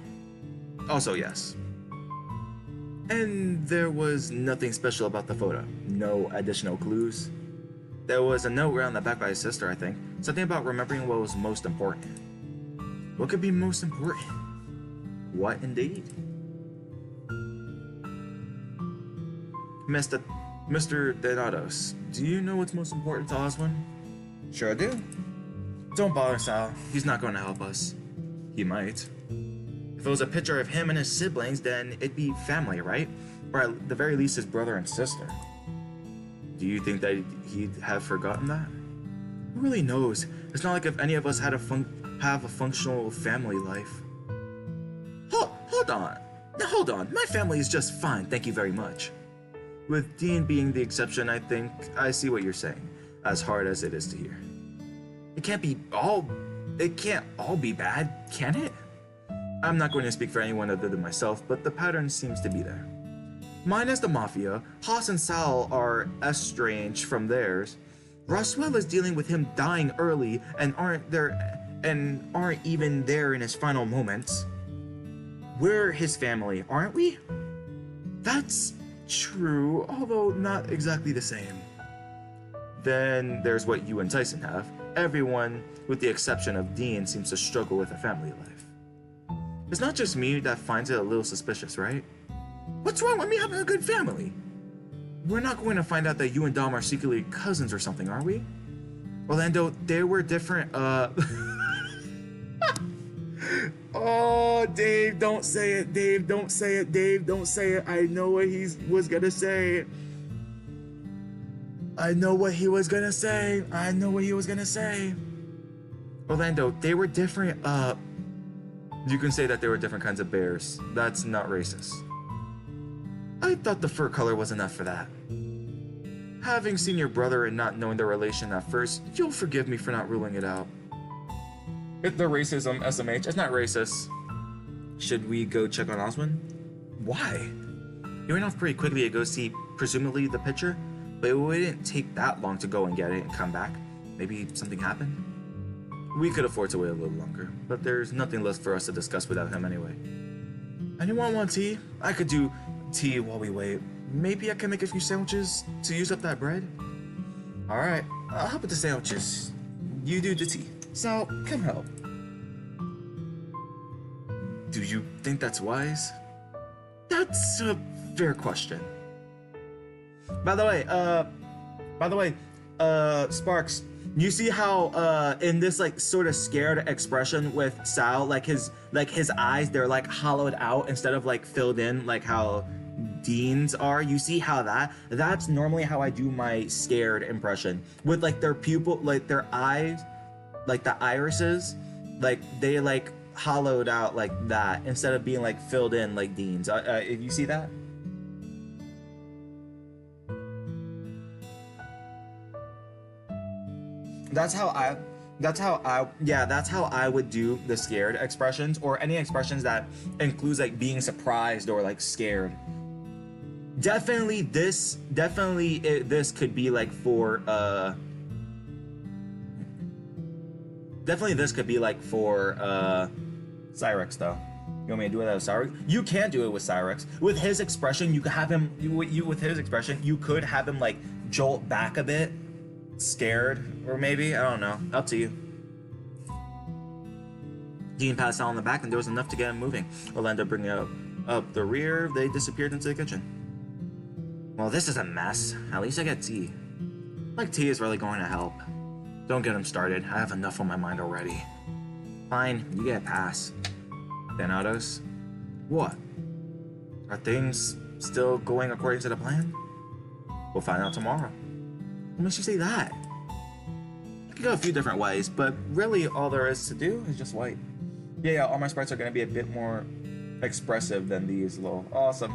Also, yes. And there was nothing special about the photo. No additional clues. There was a note around the back by his sister, I think. Something about remembering what was most important. What could be most important? What indeed? Mr. Thanatos, do you know what's most important to Oswin? Sure do. Don't bother, Sal. He's not going to help us. He might. If it was a picture of him and his siblings, then it'd be family, right? Or at the very least his brother and sister. Do you think that he'd have forgotten that? Who really knows? It's not like if any of us had have a functional family life. Hold on. Now hold on. My family is just fine, thank you very much. With Dean being the exception, I think I see what you're saying, as hard as it is to hear. It can't all be bad, can it? I'm not going to speak for anyone other than myself, but the pattern seems to be there. Mine is the Mafia, Haas and Sal are estranged from theirs. Roswell is dealing with him dying early and aren't even there in his final moments. We're his family, aren't we? That's true, although not exactly the same. Then there's what you and Tyson have. Everyone, with the exception of Dean, seems to struggle with a family life. It's not just me that finds it a little suspicious, right? What's wrong with me having a good family? We're not going to find out that you and Dom are secretly cousins or something, are we? Orlando, they were different, Oh, Dave, don't say it. Dave, don't say it. Dave, don't say it. I know what he was gonna say. Orlando, they were different, you can say that they were different kinds of bears. That's not racist. I thought the fur color was enough for that. Having seen your brother and not knowing their relation at first, you'll forgive me for not ruling it out. It's the racism, SMH. It's not racist. Should we go check on Oswin? Why? He went off pretty quickly to go see, presumably, the picture, but it wouldn't take that long to go and get it and come back. Maybe something happened? We could afford to wait a little longer, but there's nothing left for us to discuss without him anyway. Anyone want tea? I could do tea while we wait. Maybe I can make a few sandwiches to use up that bread? Alright, I'll help with the sandwiches. You do the tea. Sal, come help. Do you think that's wise? That's a fair question. By the way, Sparks, you see how in this like sort of scared expression with Sal, like his eyes, they're like hollowed out instead of like filled in like how Dean's are. You see how that's normally how I do my scared impression with like their pupil, like their eyes, like the irises, like they like hollowed out like that instead of being like filled in like Dean's. You see that? That's how I that's how I would do the scared expressions, or any expressions that includes like being surprised or like scared. This could be like for definitely this could be like for Cyrex though. You want me to do it with Cyrex? You can do it with Cyrex. With his expression, you could have him with his expression, you could have him like jolt back a bit, scared, or maybe, I don't know. Up to you. Dean passed out on the back and there was enough to get him moving. Orlando bringing up the rear, they disappeared into the kitchen. Well, this is a mess. At least I get tea. Like tea is really going to help. Don't get him started. I have enough on my mind already. Fine, you get a pass. Thanatos? What? Are things still going according to the plan? We'll find out tomorrow. What makes you say that? It could go a few different ways, but really all there is to do is just wait. Yeah, all my sprites are going to be a bit more expressive than these little. Awesome.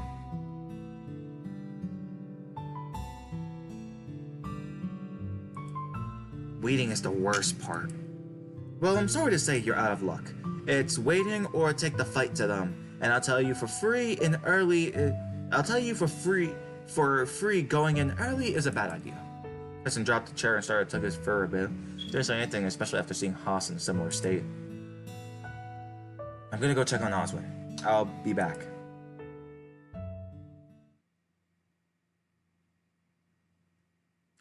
Waiting is the worst part. Well, I'm sorry to say you're out of luck. It's waiting or take the fight to them. And I'll tell you for free going in early is a bad idea. Preston dropped the chair and started to tug his fur a bit. Didn't say anything, especially after seeing Haas in a similar state. I'm gonna go check on Oswin. I'll be back.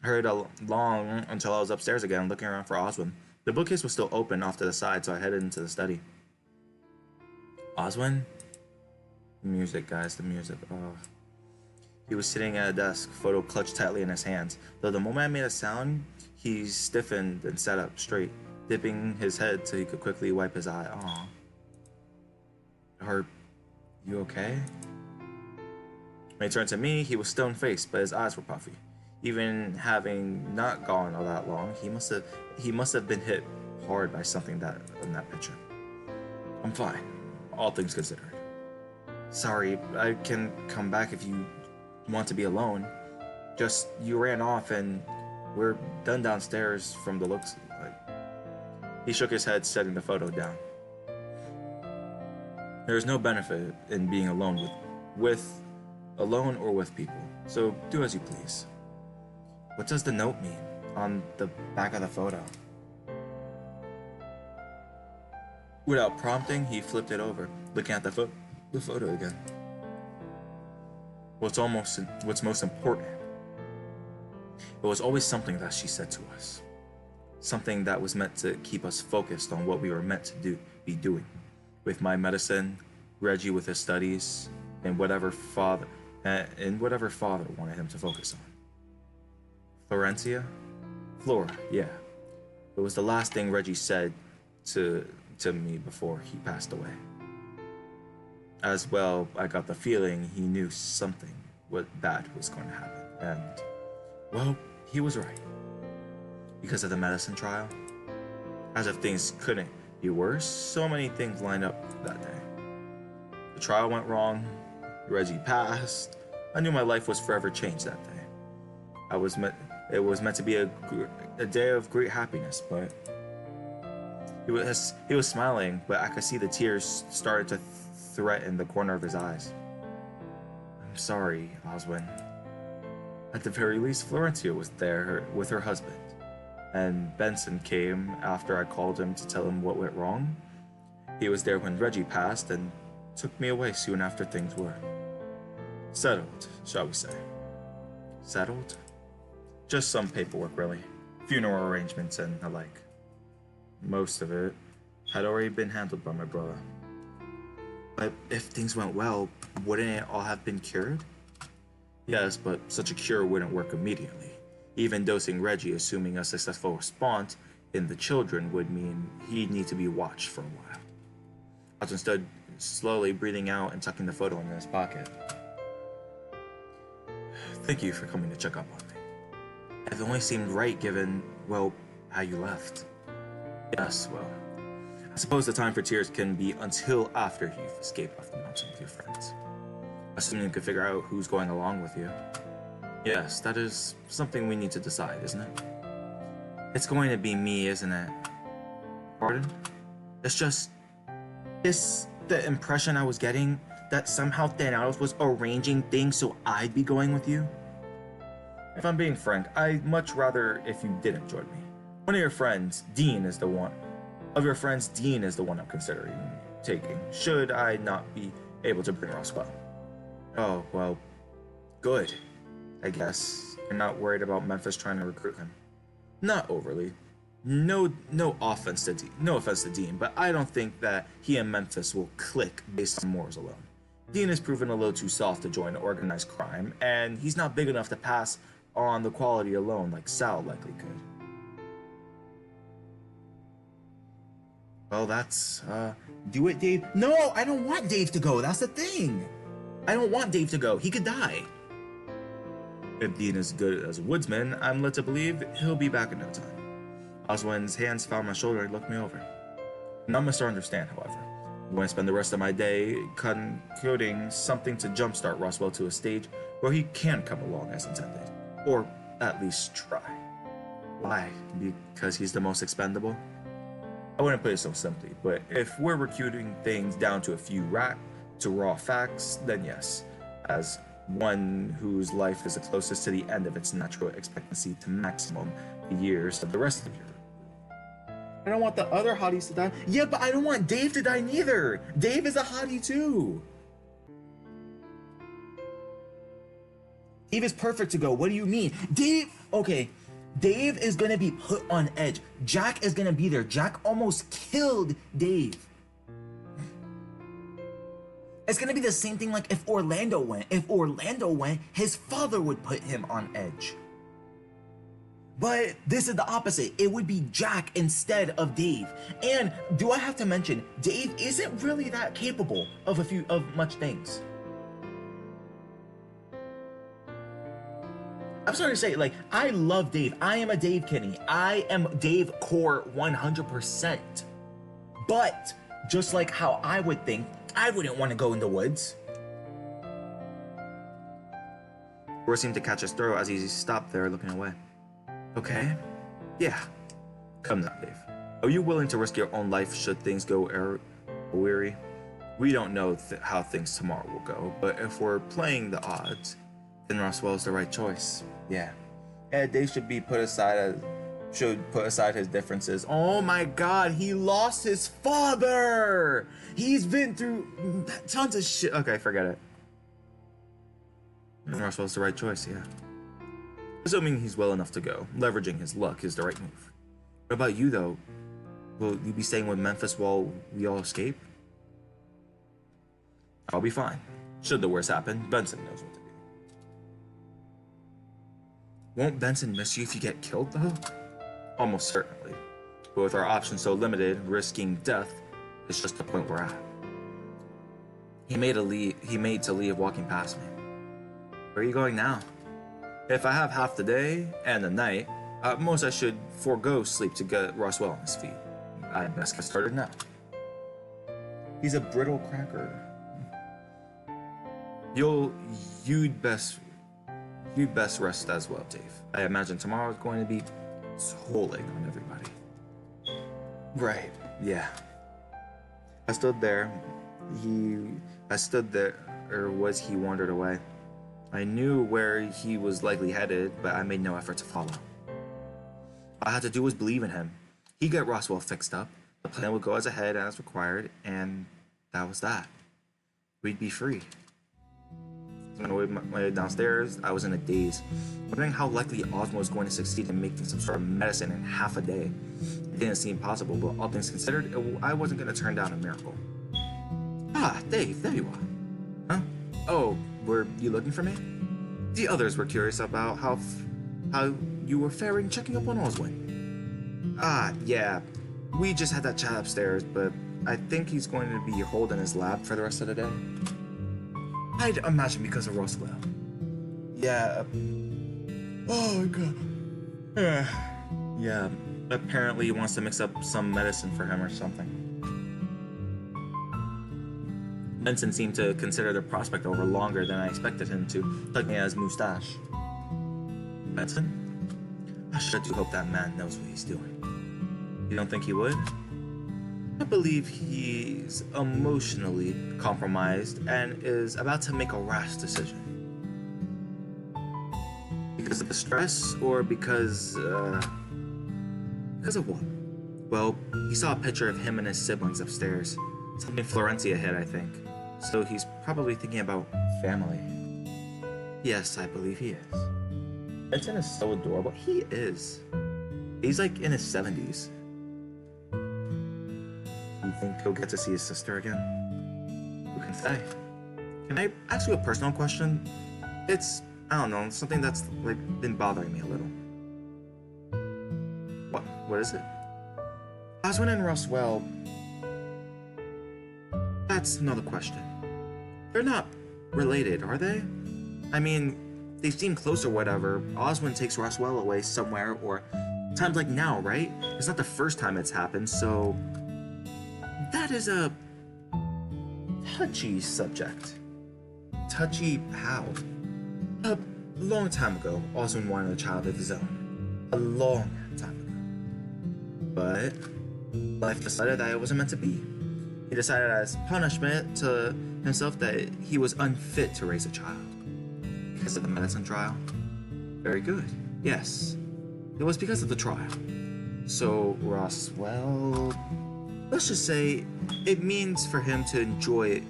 I heard long until I was upstairs again, looking around for Oswin. The bookcase was still open off to the side, so I headed into the study. Oswin? The music, guys, the music. Oh. He was sitting at a desk, photo clutched tightly in his hands. Though the moment I made a sound, he stiffened and sat up straight, dipping his head so he could quickly wipe his eye. Aw. Are you okay? When he turned to me, he was stone-faced, but his eyes were puffy. Even having not gone all that long, he must have been hit hard by something in that picture. I'm fine, all things considered. Sorry, I can come back if you want to be alone. Just you ran off and we're done downstairs from the looks like. He shook his head, setting the photo down. There is no benefit in being alone alone or with people, so do as you please. What does the note mean on the back of the photo? Without prompting, he flipped it over, looking at the photo again. What's most important? It was always something that she said to us. Something that was meant to keep us focused on what we were meant to be doing. With my medicine, Reggie with his studies, and whatever father wanted him to focus on. Florencia? Flora, yeah. It was the last thing Reggie said to me before he passed away. As well, I got the feeling he knew something bad was going to happen. And, well, he was right. Because of the medicine trial. As if things couldn't be worse, so many things lined up that day. The trial went wrong, Reggie passed. I knew my life was forever changed that day. It was meant to be a day of great happiness, but he was smiling, but I could see the tears started to threaten the corner of his eyes. I'm sorry, Oswin. At the very least, Florencia was there with her husband, and Benson came after I called him to tell him what went wrong. He was there when Reggie passed and took me away soon after things were settled, shall we say. Settled? Just some paperwork, really. Funeral arrangements and the like. Most of it had already been handled by my brother. But if things went well, wouldn't it all have been cured? Yes, but such a cure wouldn't work immediately. Even dosing Reggie, assuming a successful response in the children, would mean he'd need to be watched for a while. Hudson stood slowly, breathing out and tucking the photo in his pocket. Thank you for coming to check up on me. It only seemed right given, well, how you left. Yes, well, I suppose the time for tears can be until after you've escaped off the mountain with your friends. Assuming you can figure out who's going along with you. Yes, that is something we need to decide, isn't it? It's going to be me, isn't it? Pardon? It's just... It's the impression I was getting that somehow Thanatos was arranging things so I'd be going with you. If I'm being frank, I'd much rather if you didn't join me. One of your friends, Dean, is the one. Of your friends, Dean is the one I'm considering taking, should I not be able to bring Roswell. Oh, well, good. I guess you're not worried about Memphis trying to recruit him. Not overly. No offense to Dean, but I don't think that he and Memphis will click based on morals alone. Dean has proven a little too soft to join organized crime, and he's not big enough to pass on the quality alone like Sal likely could. Well, that's, do it, Dave. No, I don't want Dave to go. That's the thing. I don't want Dave to go. He could die. If Dean is good as a woodsman, I'm led to believe he'll be back in no time. Oswald's hands found my shoulder and looked me over. Not misunderstand, however. I'm going to spend the rest of my day coding something to jumpstart Roswell to a stage where he can come along as intended. Or at least try. Why? Because he's the most expendable? I wouldn't put it so simply, but if we're recruiting things down to a few raw facts, then yes. As one whose life is the closest to the end of its natural expectancy to maximum the years of the rest of your... I don't want the other hotties to die. Yeah, but I don't want Dave to die neither. Dave is a hottie too. Dave is perfect to go. What do you mean? Dave, okay. Dave is gonna be put on edge. Jack is gonna be there. Jack almost killed Dave. It's gonna be the same thing like if Orlando went. If Orlando went, his father would put him on edge. But this is the opposite. It would be Jack instead of Dave. And do I have to mention, Dave isn't really that capable of much things. I'm sorry to say, like, I love Dave. I am a Dave Kenny. I am Dave core 100%. But just like how I would think, I wouldn't want to go in the woods. Roar seemed to catch his throat as he stopped there looking away. Okay. Yeah. Come now, Dave. Are you willing to risk your own life should things go weary? We don't know how things tomorrow will go, but if we're playing the odds, then Roswell is the right choice. Yeah. Yeah, Dave should put aside his differences. Oh my god, he lost his father! He's been through tons of shit. Okay, forget it. Roswell's the right choice, yeah. Assuming he's well enough to go, leveraging his luck is the right move. What about you, though? Will you be staying with Memphis while we all escape? I'll be fine. Should the worst happen, Benson knows what to do. Won't Benson miss you if you get killed, though? Almost certainly. But with our options so limited, risking death is just the point we're at. He made to leave walking past me. Where are you going now? If I have half the day and the night, at most I should forego sleep to get Roswell on his feet. I best get started now. He's a brittle cracker. You'd best rest as well, Dave. I imagine tomorrow is going to be tolling on everybody. Right, yeah. I stood there, or was he wandered away? I knew where he was likely headed, but I made no effort to follow. All I had to do was believe in him. He'd get Roswell fixed up, the plan would go as ahead as required, and that was that. We'd be free. On my way downstairs, I was in a daze, wondering how likely Ozma was going to succeed in making some sort of medicine in half a day. It didn't seem possible, but all things considered, I wasn't going to turn down a miracle. Ah, Dave, there you are. Huh? Oh, were you looking for me? The others were curious about how you were faring checking up on Oswin. Ah, yeah. We just had that chat upstairs, but I think he's going to be holed in his lab for the rest of the day. I'd imagine because of Roswell. Yeah. Oh my god. Yeah. Apparently he wants to mix up some medicine for him or something. Benson seemed to consider the prospect over longer than I expected him to, tugging at his mustache. Benson? I sure do hope that man knows what he's doing. You don't think he would? I believe he's emotionally compromised and is about to make a rash decision. Because of the stress, or because of what? Well, he saw a picture of him and his siblings upstairs. Something Florencia hid, I think. So he's probably thinking about family. Yes, I believe he is. Benson is so adorable. He is. He's like in his 70s. You think he'll get to see his sister again? Who can say? Can I ask you a personal question? It's, I don't know, something that's like been bothering me a little. What is it? Oswin and Roswell. That's another question. They're not related, are they? I mean, they seem close or whatever. Oswin takes Roswell away somewhere, or times like now, right? It's not the first time it's happened, so that is a touchy subject. Touchy how? A long time ago, Oswin wanted a child of his own. A long time ago. But life decided that it wasn't meant to be. He decided as punishment to himself that he was unfit to raise a child. Because of the medicine trial? Very good. Yes. It was because of the trial. So, Roswell, let's just say it means for him to enjoy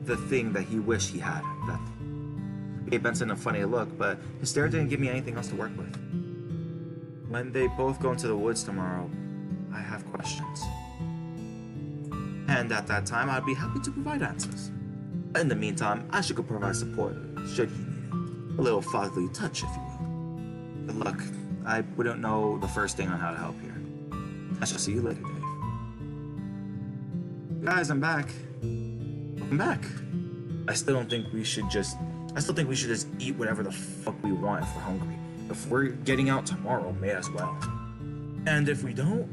the thing that he wished he had. That gave Benson a funny look, but his stare didn't give me anything else to work with. When they both go into the woods tomorrow, I have questions. And at that time, I'd be happy to provide answers. In the meantime, I should go provide support, should he need it. A little fatherly touch, if you will. Good luck. I wouldn't know the first thing on how to help here. I shall see you later, Dave. Guys, I'm back. Welcome back. I still think we should just eat whatever the fuck we want if we're hungry. If we're getting out tomorrow, may as well. And if we don't,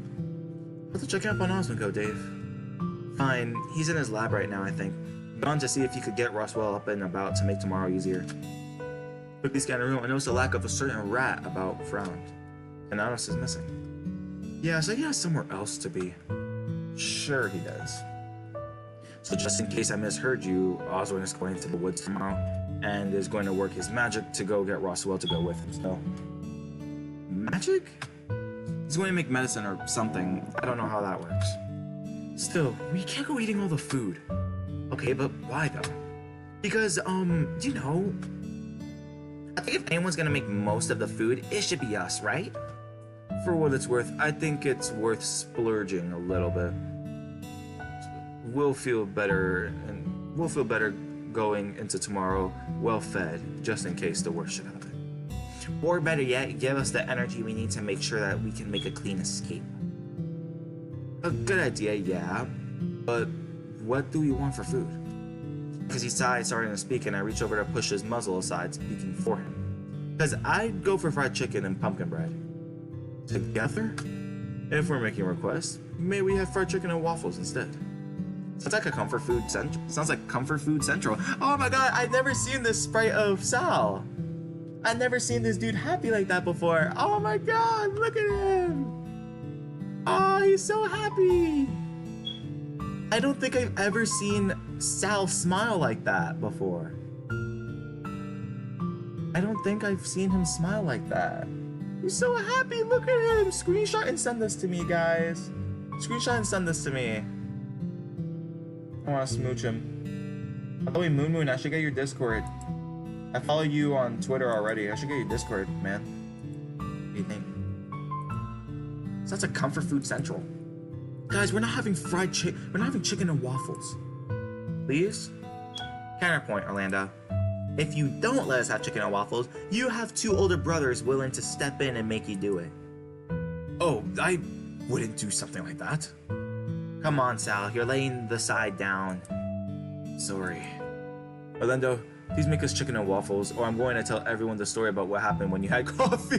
let's check up on Oswego, Dave. Fine, he's in his lab right now, I think. Gone to see if he could get Roswell up and about to make tomorrow easier. Quickly scan the room, I noticed a lack of a certain rat about frowned. And Anos is missing. Yeah, so he has somewhere else to be. Sure he does. So just in case I misheard you, Oswald is going to the woods tomorrow and is going to work his magic to go get Roswell to go with him. So, magic? He's going to make medicine or something. I don't know how that works. Still, we can't go eating all the food. Okay, but why though? Because, you know, I think if anyone's gonna make most of the food, it should be us, right? For what it's worth, I think it's worth splurging a little bit. We'll feel better going into tomorrow well-fed, just in case the worst should happen. Or better yet, give us the energy we need to make sure that we can make a clean escape. A good idea, yeah, but what do we want for food? Because he's starting to speak, and I reach over to push his muzzle aside, speaking for him. Because I'd go for fried chicken and pumpkin bread. Together? If we're making requests, may we have fried chicken and waffles instead? Sounds like a comfort food central. Sounds like comfort food central. Oh my god, I've never seen this sprite of Sal. I've never seen this dude happy like that before. Oh my god, look at him. Oh, he's so happy. I don't think I've ever seen Sal smile like that before. I don't think I've seen him smile like that. He's so happy, look at him. Screenshot and send this to me, guys. Screenshot and send this to me. I want to smooch him. By the way, Moon, I should get your Discord. I follow you on Twitter already. I should get your Discord, man. What do you think? So that's a comfort food central. Guys, we're not having fried chicken. We're not having chicken and waffles. Please? Counterpoint, Orlando. If you don't let us have chicken and waffles, you have two older brothers willing to step in and make you do it. Oh, I wouldn't do something like that. Come on, Sal. You're laying the side down. Sorry. Orlando, please make us chicken and waffles, or I'm going to tell everyone the story about what happened when you had coffee.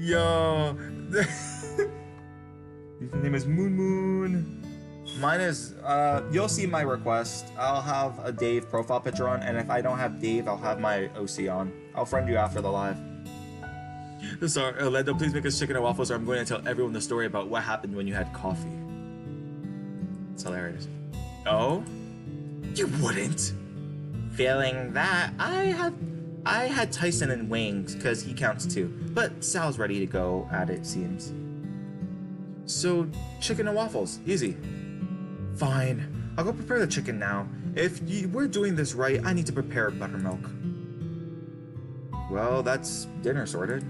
Yo. His name is Moon Moon. Mine is, you'll see my request. I'll have a Dave profile picture on, and if I don't have Dave, I'll have my OC on. I'll friend you after the live. Sorry, Orlando, please make us chicken and waffles, or I'm going to tell everyone the story about what happened when you had coffee. It's hilarious. Oh? You wouldn't? Failing that, I had Tyson and wings, because he counts too. But Sal's ready to go at it, seems. So, chicken and waffles. Easy. Fine. I'll go prepare the chicken now. If we're doing this right, I need to prepare buttermilk. Well, that's dinner sorted.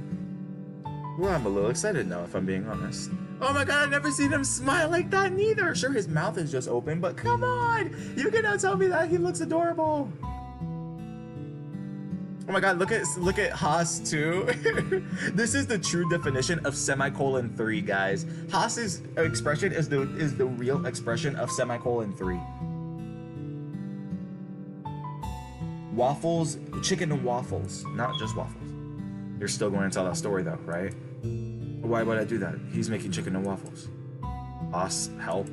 Well, I'm a little excited now, if I'm being honest. Oh my god, I've never seen him smile like that neither. Sure, his mouth is just open, but come on! You cannot tell me that he looks adorable. Oh my god, look at Haas too. This is the true definition of semicolon 3, guys. Haas's expression is the real expression of semicolon 3. Waffles, chicken and waffles, not just waffles. You're still going to tell that story though, right? Why would I do that? He's making chicken and waffles. Haas, help.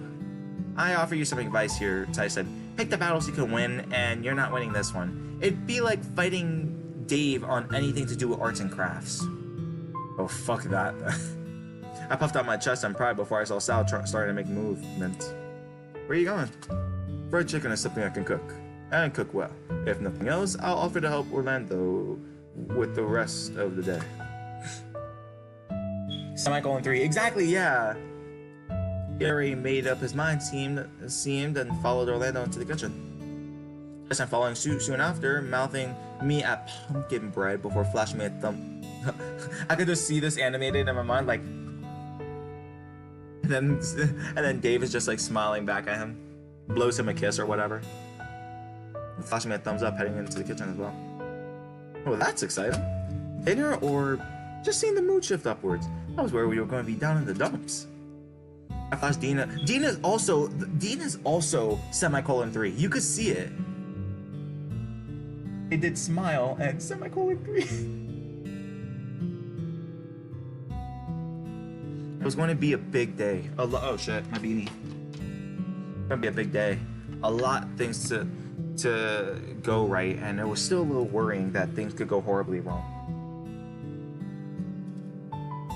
I offer you some advice here, Tyson. Pick the battles you can win, and you're not winning this one. It'd be like fighting Dave on anything to do with arts and crafts. Oh, fuck that. I puffed out my chest in pride before I saw Sal starting to make movement. Where are you going? Fried chicken is something I can cook, and cook well. If nothing else, I'll offer to help Orlando with the rest of the day. Semicolon 3, exactly, yeah. Gary made up his mind, seemed, and followed Orlando into the kitchen. Yes, I'm following suit soon after, mouthing me at pumpkin bread before flashing me a thumb. I could just see this animated in my mind, like. And then Dave is just like smiling back at him, blows him a kiss or whatever, and flashing me a thumbs up, heading into the kitchen as well. Oh, that's exciting. Dinner or just seeing the mood shift upwards. I was worried we were going to be down in the dumps. I flashed Dina. Dina's also semicolon 3. You could see it. It did smile and semicolon 3. It was going to be a big day. Oh shit, my beanie. It's gonna be a big day. A lot of things to go right, and it was still a little worrying that things could go horribly wrong.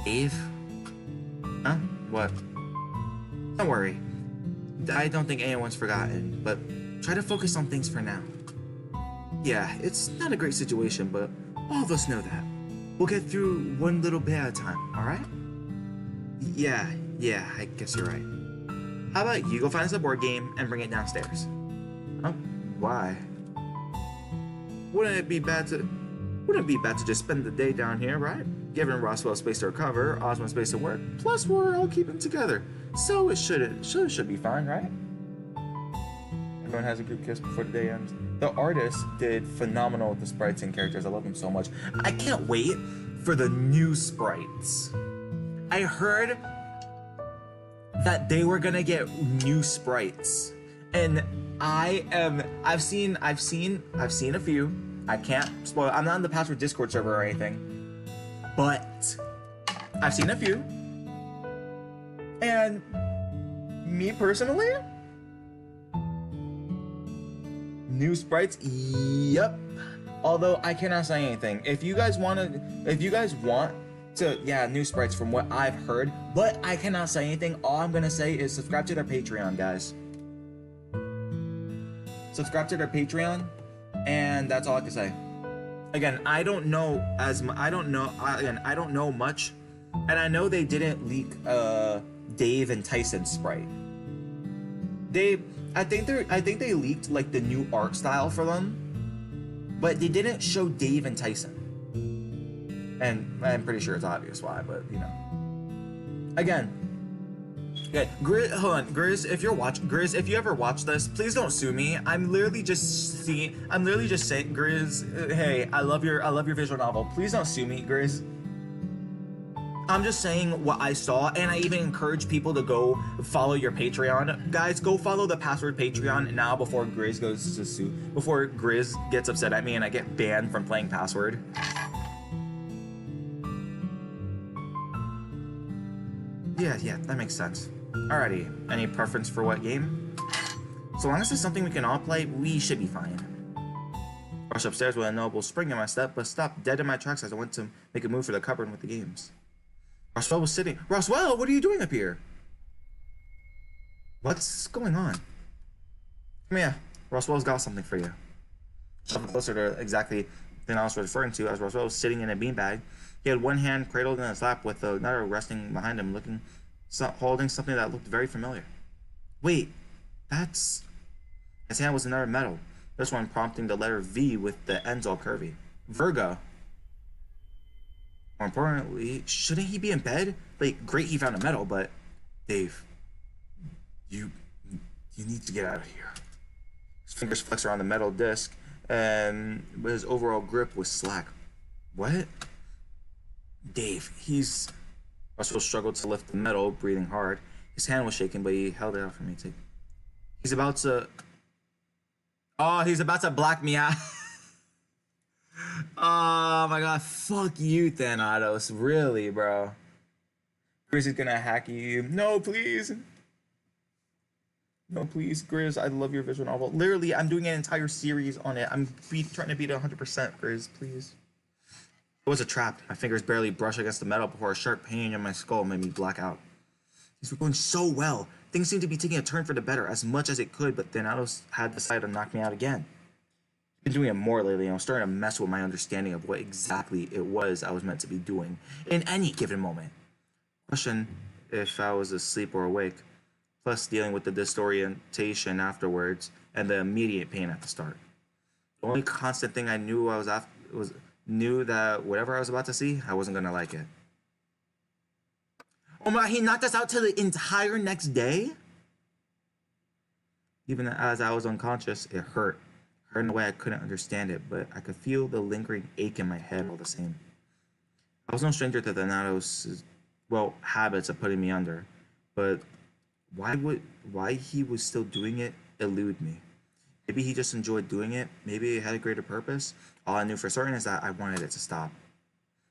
Dave? Huh? What? Don't worry. I don't think anyone's forgotten, but try to focus on things for now. Yeah, it's not a great situation, but all of us know that. We'll get through one little bit at a time, alright? Yeah, I guess you're right. How about you go find us a board game and bring it downstairs? Oh, why? Wouldn't it be bad to just spend the day down here, right? Giving Roswell space to recover, Osmond space to work, plus we're all keeping together. So it should be fine, right? Everyone has a group kiss before the day ends. The artist did phenomenal with the sprites and characters. I love them so much. I can't wait for the new sprites. I heard that they were gonna get new sprites, and I've seen a few. I can't spoil. I'm not in the Password Discord server or anything, but I've seen a few, and me personally, new sprites, yep. Although I cannot say anything. If you guys want to, yeah, new sprites from what I've heard, but I cannot say anything. All I'm gonna say is subscribe to their Patreon, guys. Subscribe to their Patreon, and that's all I can say. Again, I don't know much, and I know they didn't leak Dave and Tyson's sprite. I think they leaked like the new art style for them, but they didn't show Dave and Tyson. And I'm pretty sure it's obvious why, but you know. Again, okay, Grizz, hold on, Grizz, if you ever watch this, please don't sue me. I'm literally just saying, Grizz, hey, I love your visual novel. Please don't sue me, Grizz. I'm just saying what I saw, and I even encourage people to go follow your Patreon. Guys, go follow the Password Patreon now before Grizz goes to sue. Before Grizz gets upset at me and I get banned from playing Password. Yeah, that makes sense. Alrighty, any preference for what game? So long as it's something we can all play, we should be fine. Rush upstairs with a noble spring in my step, but stopped dead in my tracks as I went to make a move for the cupboard with the games. Roswell was sitting. Roswell, what are you doing up here? What's going on? Come here. Roswell's got something for you. Shoving closer to exactly the thing I was referring to, as Roswell was sitting in a beanbag. He had one hand cradled in his lap with another resting behind him, holding something that looked very familiar. Wait, that's... His hand was another metal, this one prompting the letter V with the ends all curvy. Virgo. More importantly, shouldn't he be in bed? Like, great he found a metal, but... Dave, you need to get out of here. His fingers flexed around the metal disc, and his overall grip was slack. What? Dave, he's... Russell struggled to lift the metal, breathing hard. His hand was shaking, but he held it out for me to... He's about to... Oh, he's about to black me out. Oh my god, fuck you, Thanatos. Really, bro. Grizz is gonna hack you. No, please. No, please, Grizz, I love your visual novel. Literally, I'm doing an entire series on it. I'm trying to beat it 100%, Grizz, please. It was a trap. My fingers barely brushed against the metal before a sharp pain in my skull made me black out. Things were going so well. Things seemed to be taking a turn for the better as much as it could, but Thanatos had decided to knock me out again. I've been doing it more lately, and I was starting to mess with my understanding of what exactly it was I was meant to be doing in any given moment. Question if I was asleep or awake, plus dealing with the disorientation afterwards and the immediate pain at the start. The only constant thing I knew knew that whatever I was about to see, I wasn't gonna like it. Oh my, he knocked us out to the entire next day? Even as I was unconscious, it hurt. Hurt in a way I couldn't understand it, but I could feel the lingering ache in my head all the same. I was no stranger to Thanatos' habits of putting me under, but why he was still doing it eluded me. Maybe he just enjoyed doing it, maybe it had a greater purpose. All I knew for certain is that I wanted it to stop.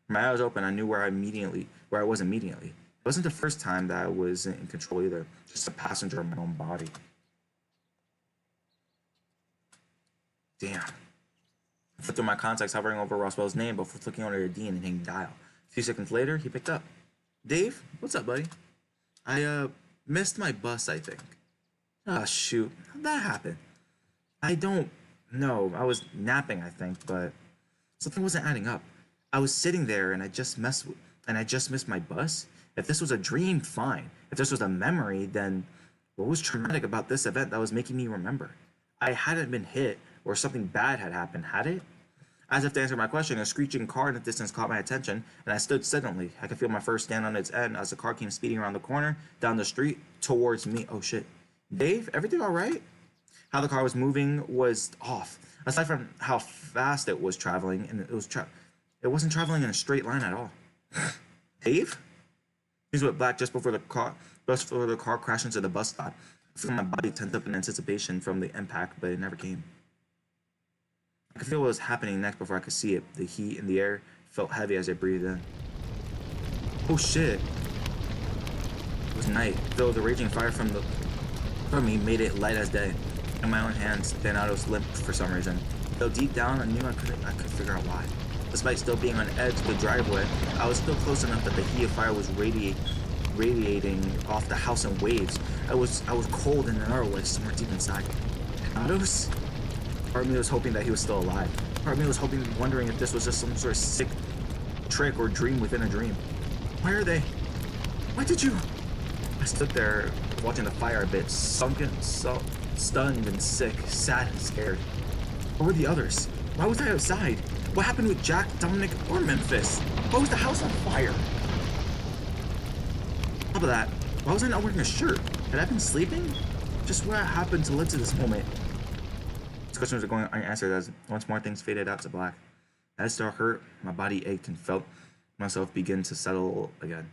When my eyes open, I knew where I was immediately. It wasn't the first time that I was in control either, just a passenger of my own body. Damn. I flipped through my contacts, hovering over Roswell's name before flicking on a Dean and hitting dial. A few seconds later, he picked up. Dave, what's up, buddy? I missed my bus, I think. Ah, shoot. How'd that happen? I don't know. I was napping, I think, but something wasn't adding up. I was sitting there and I just missed my bus. If this was a dream, fine. If this was a memory, then what was traumatic about this event that was making me remember? I hadn't been hit or something bad had happened, had it? As if to answer my question, a screeching car in the distance caught my attention, and I stood suddenly. I could feel my first stand on its end as the car came speeding around the corner, down the street, towards me. Oh shit. Dave, everything alright? How the car was moving was off. Aside from how fast it was traveling, and it wasn't traveling in a straight line at all. Dave? Things went black just before the car crashed into the bus stop. I felt my body tense up in anticipation from the impact, but it never came. I could feel what was happening next before I could see it. The heat in the air felt heavy as I breathed in. Oh shit. It was night, though the raging fire from me made it light as day. In my own hands, Thanatos limped for some reason. Though deep down I knew I could figure out why. Despite still being on edge of the driveway, I was still close enough that the heat of fire was radiating off the house in waves. I was cold in another way, somewhere deep inside. Thanatos? Part of me was hoping that he was still alive. Part of me was wondering if this was just some sort of sick trick or dream within a dream. Where are they? Why did you? I stood there watching the fire a bit, stunned and sick, sad and scared. Where were the others? Why was I outside? What happened with Jack, Dominic, or Memphis? Why was the house on fire? On top of that, why was I not wearing a shirt? Had I been sleeping? Just what happened to lead to this moment? These questions were going unanswered as once more things faded out to black. My head still hurt, my body ached and felt myself begin to settle again.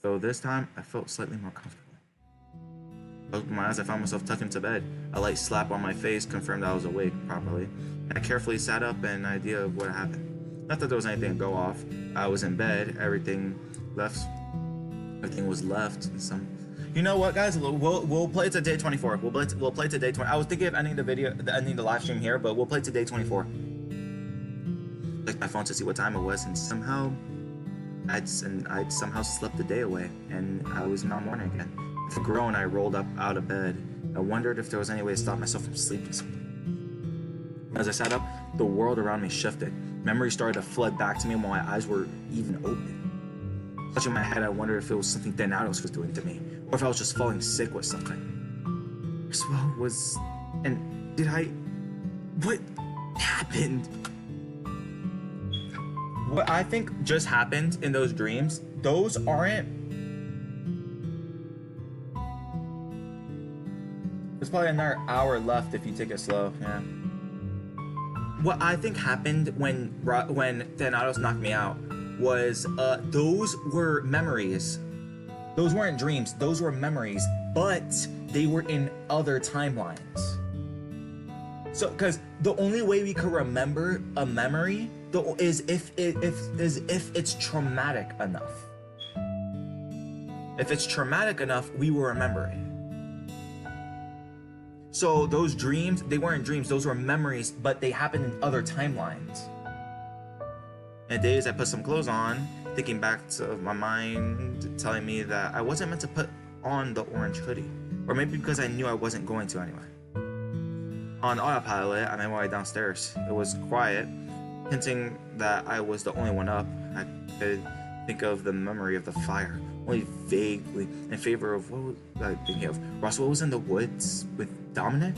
Though this time, I felt slightly more comfortable. I opened my eyes, I found myself tucked into bed. A light slap on my face confirmed I was awake properly, and I carefully sat up an idea of what happened. Not that there was anything to go off. I was in bed, everything left Everything was left. Some. You know what, guys? We'll play to day 24. We'll play to day 20. I was thinking of ending ending the live stream here, but we'll play to day 24. Checked my phone to see what time it was, and somehow I'd somehow slept the day away, and I was not morning again. With a groan, I rolled up out of bed. I wondered if there was any way to stop myself from sleeping. As I sat up, the world around me shifted. Memories started to flood back to me while my eyes were even open. Touching my head, I wondered if it was something Thanatos was doing to me, or if I was just falling sick with something. Well, was... and did I... what happened? What I think just happened in those dreams, those aren't... There's probably another hour left if you take it slow, yeah. What I think happened when Thanatos knocked me out was those were memories. Those weren't dreams, those were memories, but they were in other timelines. So, because the only way we could remember a memory is if it's traumatic enough. If it's traumatic enough, we will remember it. So those dreams, they weren't dreams, those were memories, but they happened in other timelines. And days I put some clothes on, thinking back to my mind telling me that I wasn't meant to put on the orange hoodie. Or maybe because I knew I wasn't going to anyway. On autopilot, I made my way downstairs. It was quiet, hinting that I was the only one up. I could think of the memory of the fire, only vaguely, in favor of what was I thinking of? Roswell was in the woods with Dominic?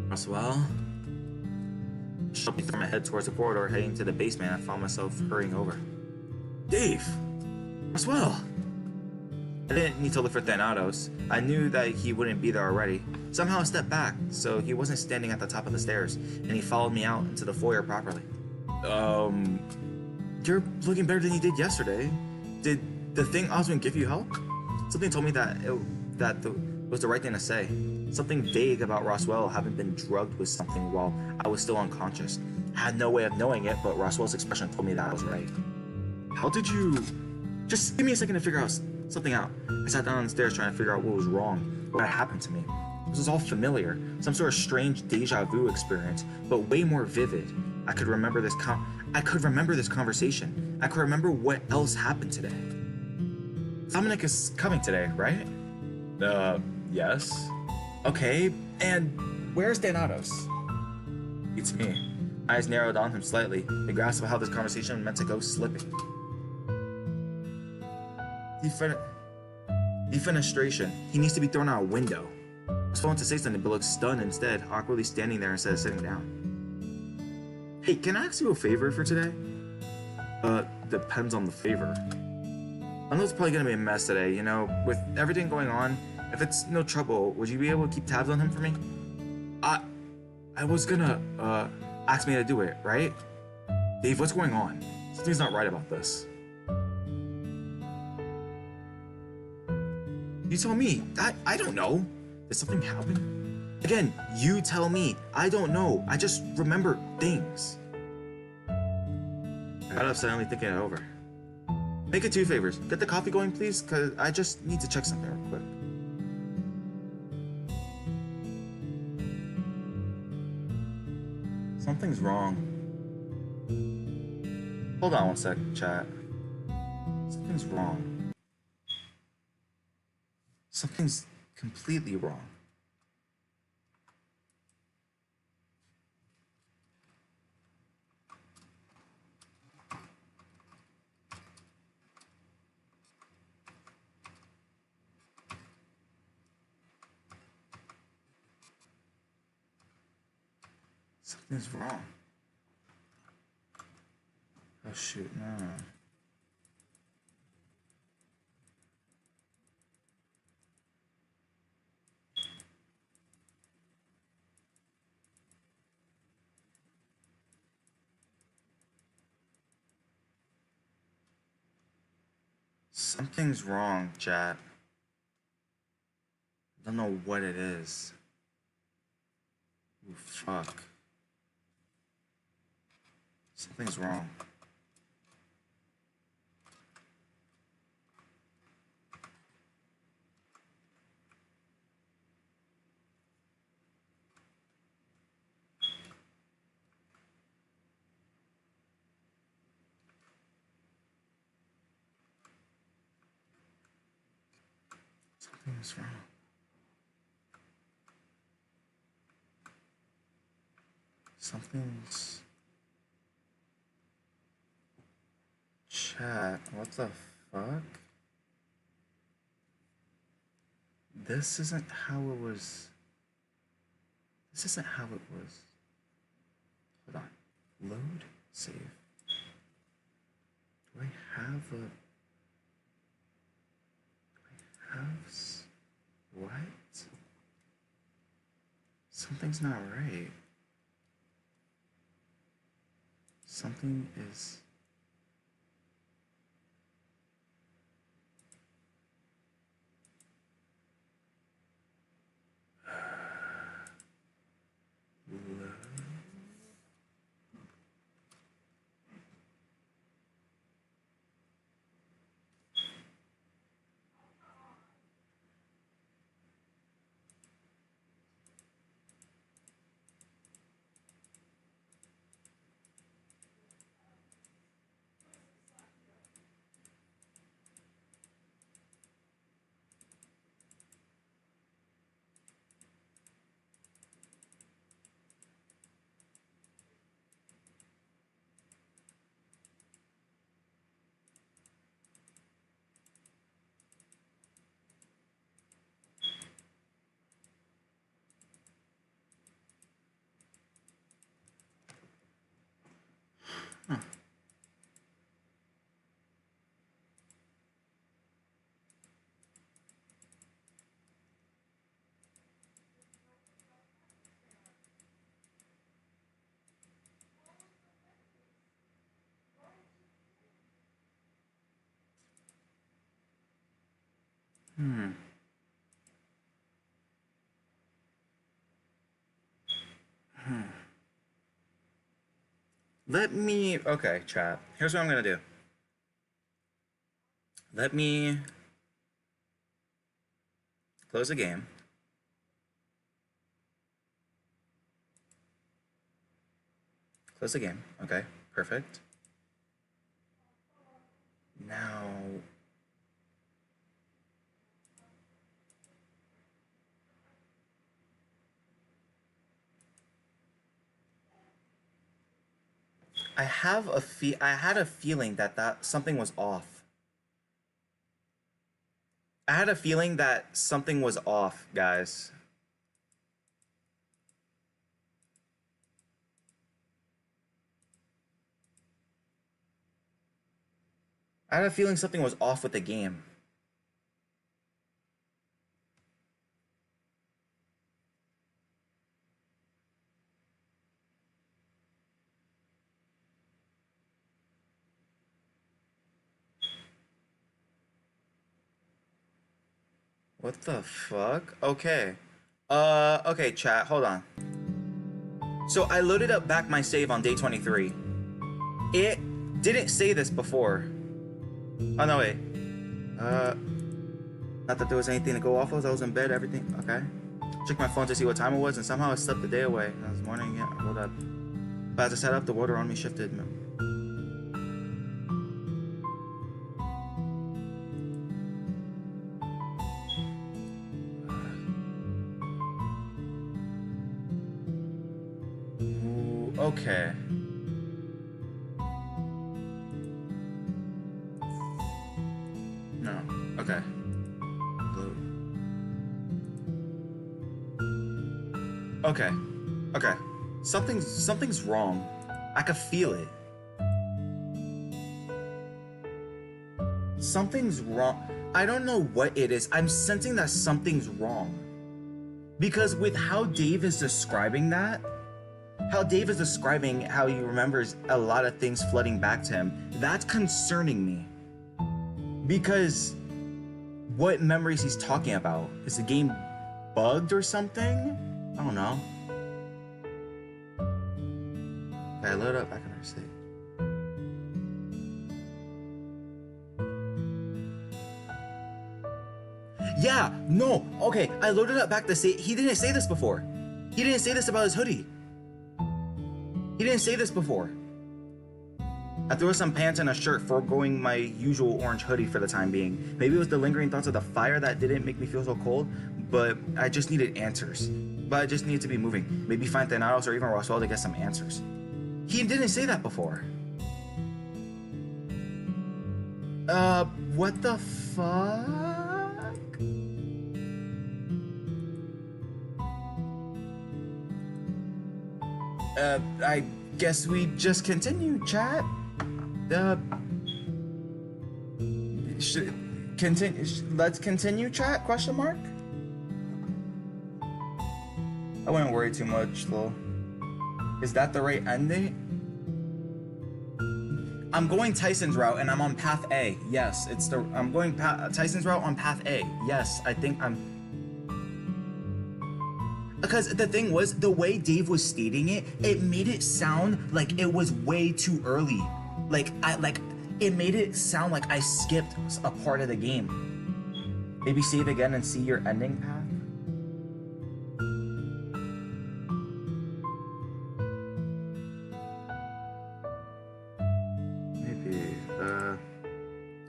Roswell? Shoved me through my head towards the corridor, heading to the basement. I found myself hurrying over. Dave! Roswell! I didn't need to look for Thanatos. I knew that he wouldn't be there already. Somehow I stepped back, so he wasn't standing at the top of the stairs, and he followed me out into the foyer properly. You're looking better than you did yesterday. Did the thing Osmond give you help? Something told me that it was the right thing to say. Something vague about Roswell having been drugged with something while I was still unconscious. I had no way of knowing it, but Roswell's expression told me that I was right. How did you... Just give me a second to figure something out. I sat down on the stairs trying to figure out what was wrong, what had happened to me. This was all familiar, some sort of strange deja vu experience, but way more vivid. I could remember this conversation. I could remember what else happened today. Dominic is coming today, right? Yes. Okay, and where's Thanatos? It's me. Eyes narrowed on him slightly, the grasp of how this conversation meant to go slipping. Defenestration. He needs to be thrown out a window. I was going to say something, but looked stunned instead, awkwardly standing there instead of sitting down. Hey, can I ask you a favor for today? Depends on the favor. I know it's probably gonna be a mess today, you know, with everything going on. If it's no trouble, would you be able to keep tabs on him for me? I was gonna, ask me to do it, right? Dave, what's going on? Something's not right about this. You tell me. I don't know. Did something happen? Again, you tell me. I don't know. I just remember things. I got up suddenly thinking it over. Make it 2 favors. Get the coffee going, please, because I just need to check something real quick. Something's wrong. Hold on one sec, chat. Something's wrong. Something's completely wrong. Something's wrong. Oh shoot, no. Something's wrong, chat. I don't know what it is. Ooh, fuck. Something's wrong. What's wrong? Something's... Chat, what the fuck? This isn't how it was. This isn't how it was. Hold on. Load, save. Do I have a... Do I have... What? Something's not right. Something is... Huh. Hmm. Let me... Okay, chat. Here's what I'm gonna do. Let me... close the game. Close the game. Okay, perfect. Now... I had a feeling that something was off. I had a feeling that something was off, guys. I had a feeling something was off with the game. What the fuck? Okay. Okay, chat, hold on. So I loaded up back my save on day 23. It didn't say this before. Oh, no, wait. Not that there was anything to go off of. I was in bed, everything. Okay. Checked my phone to see what time it was, and somehow I slept the day away. This morning, yeah, I woke up. But as I sat up, the water on me shifted. Okay. No. Okay. Okay. Okay. Something's wrong. I can feel it. Something's wrong. I don't know what it is. I'm sensing that something's wrong. Because with how Dave is describing that, how Dave is describing how he remembers a lot of things flooding back to him, that's concerning me. Because what memories he's talking about? Is the game bugged or something? I don't know. Okay, I load up back in our state. Yeah, no, okay, I loaded up back to say he didn't say this before. He didn't say this about his hoodie. He didn't say this before. I threw some pants and a shirt, foregoing my usual orange hoodie for the time being. Maybe it was the lingering thoughts of the fire that didn't make me feel so cold, but I just needed answers. But I just needed to be moving. Maybe find Thanatos or even Roswell to get some answers. He didn't say that before. What the fuck? I guess we just continue, chat. Let's continue, chat? Question mark? I wouldn't worry too much, though. Is that the right ending? I'm going Tyson's route, and I'm on path A. Yes, I'm going Tyson's route on path A. Yes, I think I'm. Because the thing was, the way Dave was stating it, it made it sound like it was way too early. It made it sound like I skipped a part of the game. Maybe save again and see your ending path.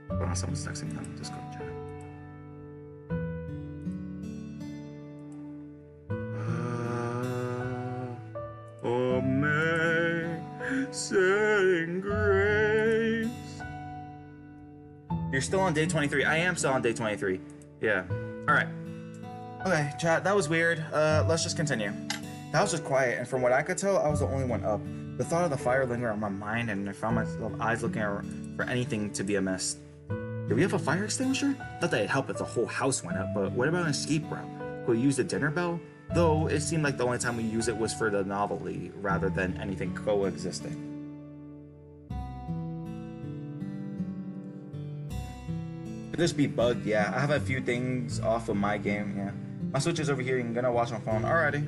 Hold on, someone's texting me on the Discord chat. Amazing grace. You're still on day 23. I am still on day 23. Yeah. Alright. Okay, chat, that was weird. Let's just continue. That was just quiet, and from what I could tell, I was the only one up. The thought of the fire lingered on my mind, and I found myself eyes looking for anything to be amiss. Do we have a fire extinguisher? Thought that'd help if the whole house went up, but what about an escape route? Could we use the dinner bell? Though it seemed like the only time we used it was for the novelty, rather than anything coexisting. Could this be bugged? Yeah, I have a few things off of my game, yeah. My Switch is over here, I'm gonna watch my phone, alrighty.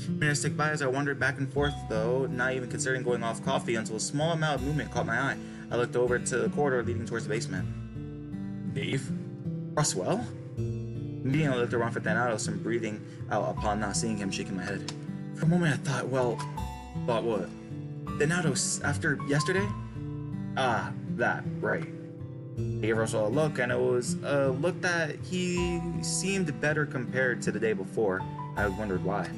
Minutes ticked by as I wandered back and forth, though, not even considering going off coffee until a small amount of movement caught my eye. I looked over to the corridor leading towards the basement. Dave? Roswell? Immediately I looked around for Thanatos and breathing out upon not seeing him, shaking my head. For a moment I thought, thought what? Thanatos after yesterday? Ah, that, right. I gave Roswell a look, and it was a look that he seemed better compared to the day before. I wondered why.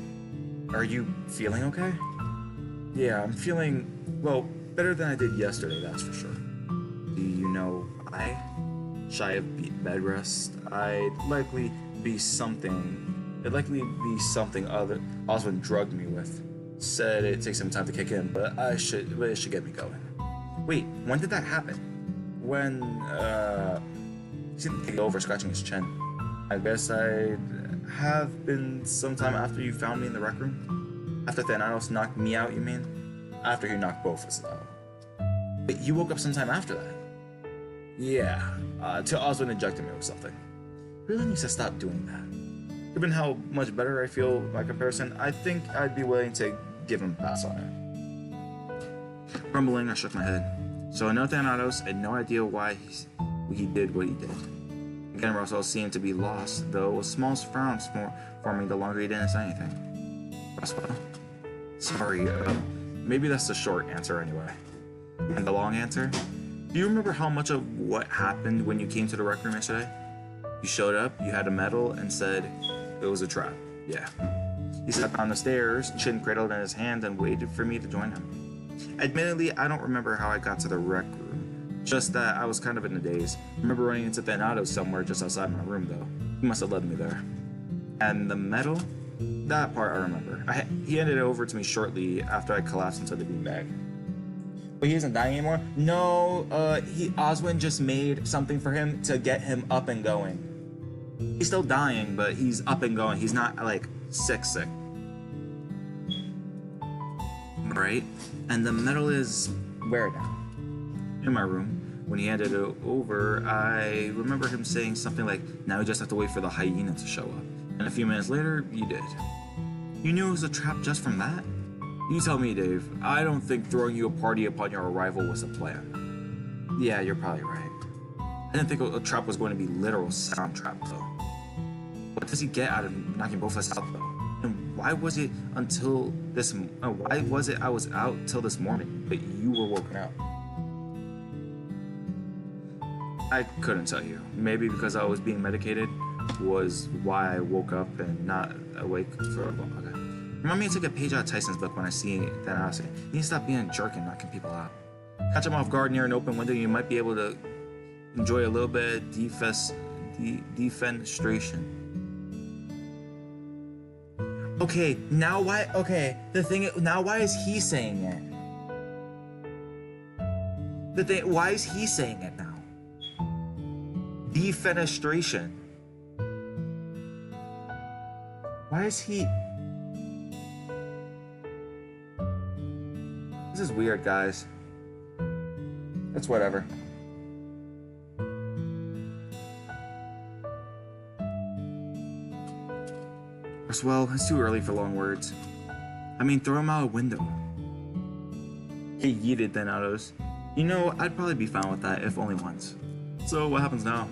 Are you feeling okay? Yeah, I'm feeling, better than I did yesterday, that's for sure. Do you know why? Shy of bed rest, It'd likely be something other Oswald drugged me with. Said it takes some time to kick in, but it should get me going. Wait, when did that happen? When, he seemed to take over, scratching his chin. I guess I'd have been sometime after you found me in the rec room? After Thanatos knocked me out, you mean? After he knocked both of us out. But you woke up sometime after that? Yeah, till Oswald injected me with something. Really needs to stop doing that. Given how much better I feel by comparison, I think I'd be willing to give him a pass on it. Grumbling, I shook my head. So I know Thanatos had no idea why he did what he did. Again, Roswell seemed to be lost, though a small frown forming the longer he didn't say anything. Roswell? Sorry, maybe that's the short answer anyway. And the long answer? Do you remember how much of what happened when you came to the rec room yesterday? You showed up, you had a medal, and said it was a trap. Yeah. He sat on the stairs, chin cradled in his hand, and waited for me to join him. Admittedly, I don't remember how I got to the rec room. Just that I was kind of in a daze. I remember running into Thanatos somewhere just outside my room, though. He must have led me there. And the medal? That part I remember. He handed it over to me shortly after I collapsed into the beanbag. But he isn't dying anymore? No, Oswin just made something for him to get him up and going. He's still dying, but he's up and going. He's not, sick. Right? And the medal is where now? In my room. When he handed it over, I remember him saying something like, now we just have to wait for the hyena to show up. And a few minutes later, you did. You knew it was a trap just from that? You tell me, Dave. I don't think throwing you a party upon your arrival was a plan. Yeah, you're probably right. I didn't think a trap was going to be literal sound trap, though. What does he get out of knocking both of us out, though? And why was it I was out till this morning, but you were woken up? I couldn't tell you. Maybe because I was being medicated was why I woke up and not awake for a while. Okay. Remind me to take a page out of Tyson's book when I see that I say, you need to stop being a jerk and knocking people out. Catch him off guard near an open window, you might be able to enjoy a little bit of defenestration. Okay, now why? Okay, now why is he saying it? Why is he saying it now? Defenestration. Why is he? This is weird, guys. It's whatever. Well, it's too early for long words. I mean, throw him out a window. He yeeted Thanatos. You know, I'd probably be fine with that, if only once. So, what happens now?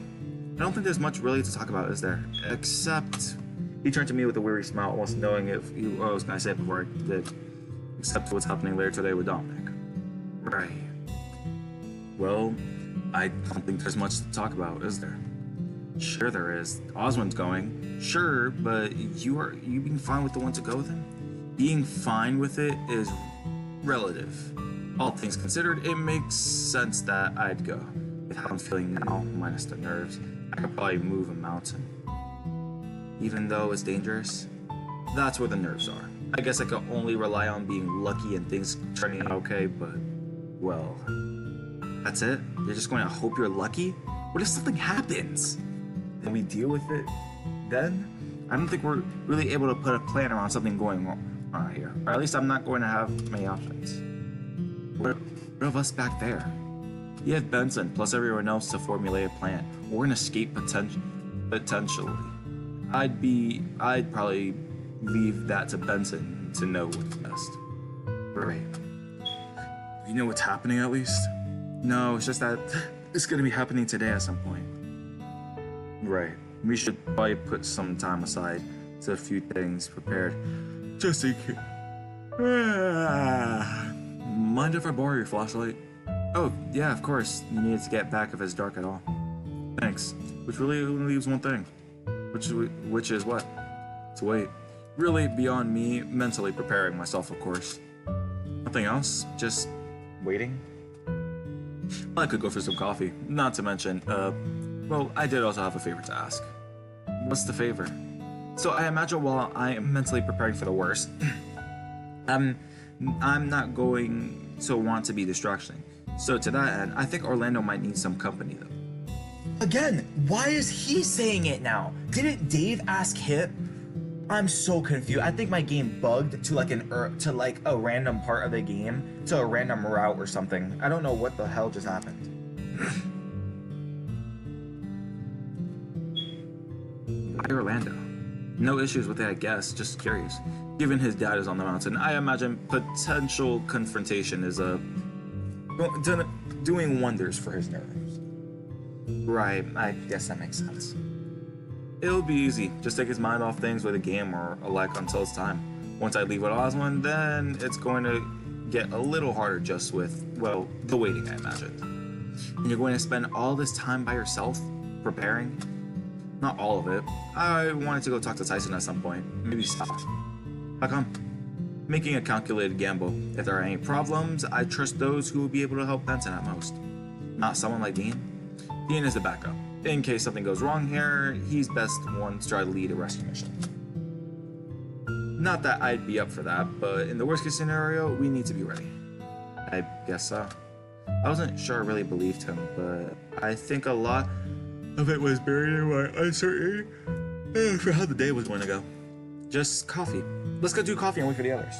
I don't think there's much really to talk about, is there? Except... He turned to me with a weary smile, almost knowing what I was going to say before I did. Except what's happening later today with Dominic. Right. Well, I don't think there's much to talk about, is there? Sure there is. Oswald's going. Sure, but you being fine with the one to go with him? Being fine with it is relative. All things considered, it makes sense that I'd go. With how I'm feeling now, minus the nerves, I could probably move a mountain. Even though it's dangerous, that's where the nerves are. I guess I could only rely on being lucky and things turning out okay, but, well, that's it? You're just going to hope you're lucky? What if something happens? And we deal with it then? I don't think we're really able to put a plan around something going on here. Or at least I'm not going to have many options. What of us back there? You have Benson plus everyone else to formulate a plan. We're an escape potentially. I'd probably leave that to Benson to know what's best. Right. You know what's happening at least? No, it's just that it's gonna be happening today at some point. Right. We should probably put some time aside to a few things prepared. Just in case. Mind if I borrow your flashlight? Oh, yeah, of course. You needed to get back if it's dark at all. Thanks. Which really only leaves one thing. Which is what? To wait. Really beyond me mentally preparing myself, of course. Nothing else? Just waiting? I could go for some coffee. Not to mention, well, I did also have a favor to ask. What's the favor? So I imagine while I am mentally preparing for the worst, I'm not going to want to be distraction. So to that end, I think Orlando might need some company though. Again, why is he saying it now? Didn't Dave ask him? I'm so confused. I think my game bugged to like a random part of the game, to a random route or something. I don't know what the hell just happened. Why Orlando? No issues with it, I guess. Just curious. Given his dad is on the mountain, I imagine potential confrontation is doing wonders for his nerves. Right, I guess that makes sense. It'll be easy. Just take his mind off things with a game or a like until it's time. Once I leave with Oswald, then it's going to get a little harder just with, well, the waiting, I imagine. And you're going to spend all this time by yourself, preparing? Not all of it. I wanted to go talk to Tyson at some point. Maybe stop. How come? Making a calculated gamble. If there are any problems, I trust those who will be able to help Benson at most. Not someone like Dean. Dean is the backup. In case something goes wrong here, he's best one to try to lead a rescue mission. Not that I'd be up for that, but in the worst case scenario, we need to be ready. I guess so. I wasn't sure I really believed him, but I think a lot of it was buried in my uncertainty for how the day was going to go. Just coffee. Let's go do coffee and wait for the others.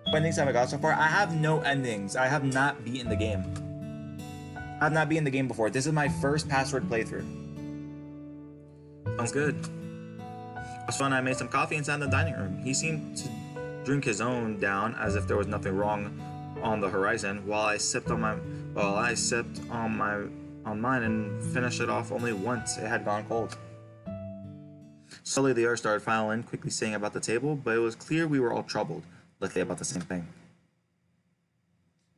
What endings have I got so far? I have no endings. I have not beaten the game. I have not beaten the game before. This is my first password playthrough. Sounds good. It was fun. I made some coffee and sat in the dining room. He seemed to drink his own down as if there was nothing wrong on the horizon, while I sipped on mine and finished it off only once it had gone cold. Slowly the others started filing in, quickly saying about the table, but it was clear we were all troubled, luckily about the same thing.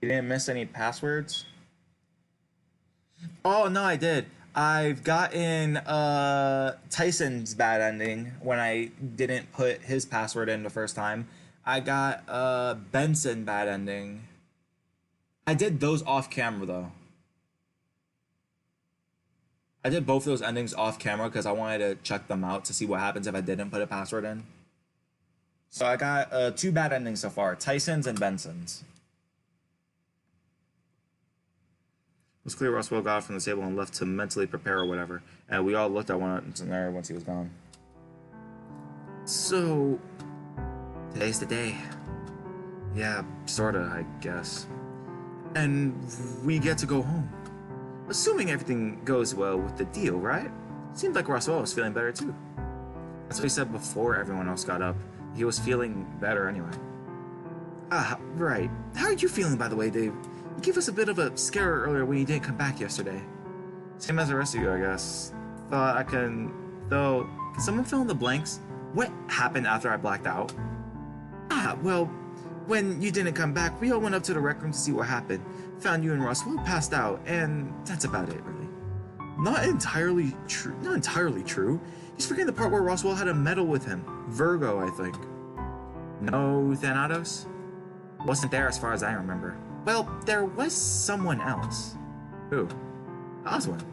You didn't miss any passwords? Oh no, I did. I've gotten Tyson's bad ending when I didn't put his password in the first time. I got Benson bad ending. I did those off camera though. I did both those endings off camera because I wanted to check them out to see what happens if I didn't put a password in. So I got two bad endings so far, Tyson's and Benson's. It was clear Roswell got up from the table and left to mentally prepare or whatever, and we all looked at one another once he was gone. So, today's the day. Yeah, sorta, I guess. And we get to go home. Assuming everything goes well with the deal, right? Seemed like Roswell was feeling better too. That's what he said before everyone else got up. He was feeling better anyway. Ah, right. How are you feeling, by the way, Dave? You gave us a bit of a scare earlier when you didn't come back yesterday. Same as the rest of you, I guess. Thought I can... Though, can someone fill in the blanks? What happened after I blacked out? Ah, well, when you didn't come back, we all went up to the rec room to see what happened. Found you and Roswell passed out, and that's about it, really. Not entirely true. Not entirely true. He's forgetting the part where Roswell had a medal with him. Virgo, I think. No Thanatos? Wasn't there as far as I remember. Well, there was someone else. Who? Oswin.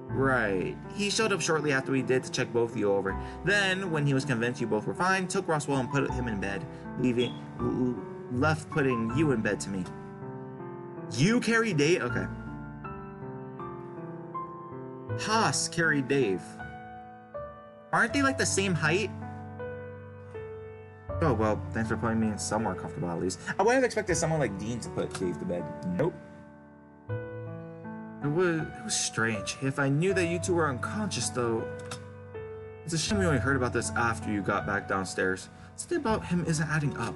Right. He showed up shortly after we did to check both of you over. Then, when he was convinced you both were fine, took Roswell and put him in bed, left putting you in bed to me. You carried Dave? Okay. Haas carried Dave. Aren't they like the same height? Oh, well, thanks for putting me in somewhere comfortable at least. I would have expected someone like Dean to put Dave to bed. Nope. It was strange. If I knew that you two were unconscious, though... It's a shame we only heard about this after you got back downstairs. Something about him isn't adding up.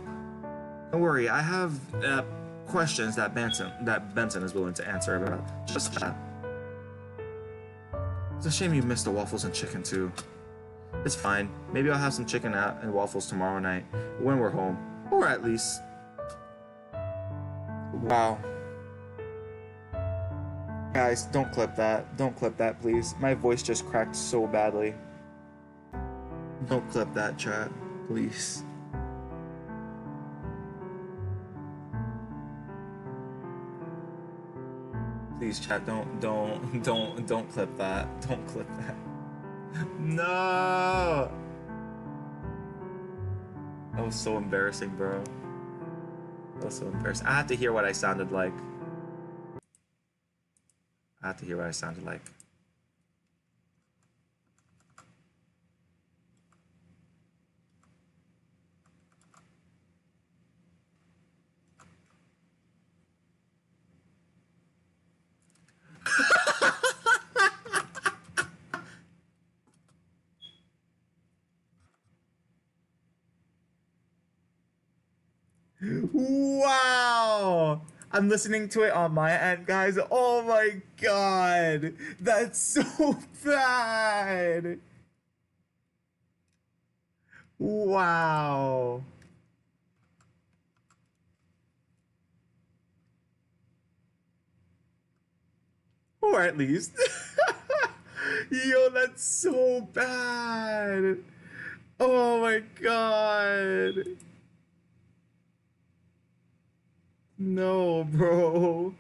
Don't worry, I have questions that Benson is willing to answer about just that. It's a shame you missed the waffles and chicken, too. It's fine. Maybe I'll have some chicken and waffles tomorrow night when we're home. Or at least... Wow. Guys, don't clip that. Don't clip that, please. My voice just cracked so badly. Don't clip that, chat. Please. Please, chat, don't clip that. Don't clip that. No! That was so embarrassing, bro. That was so embarrassing. I have to hear what I sounded like. I have to hear what I sounded like. Wow! I'm listening to it on my end, guys. Oh my god! That's so bad! Wow! Or at least. Yo, that's so bad! Oh my god! No, bro.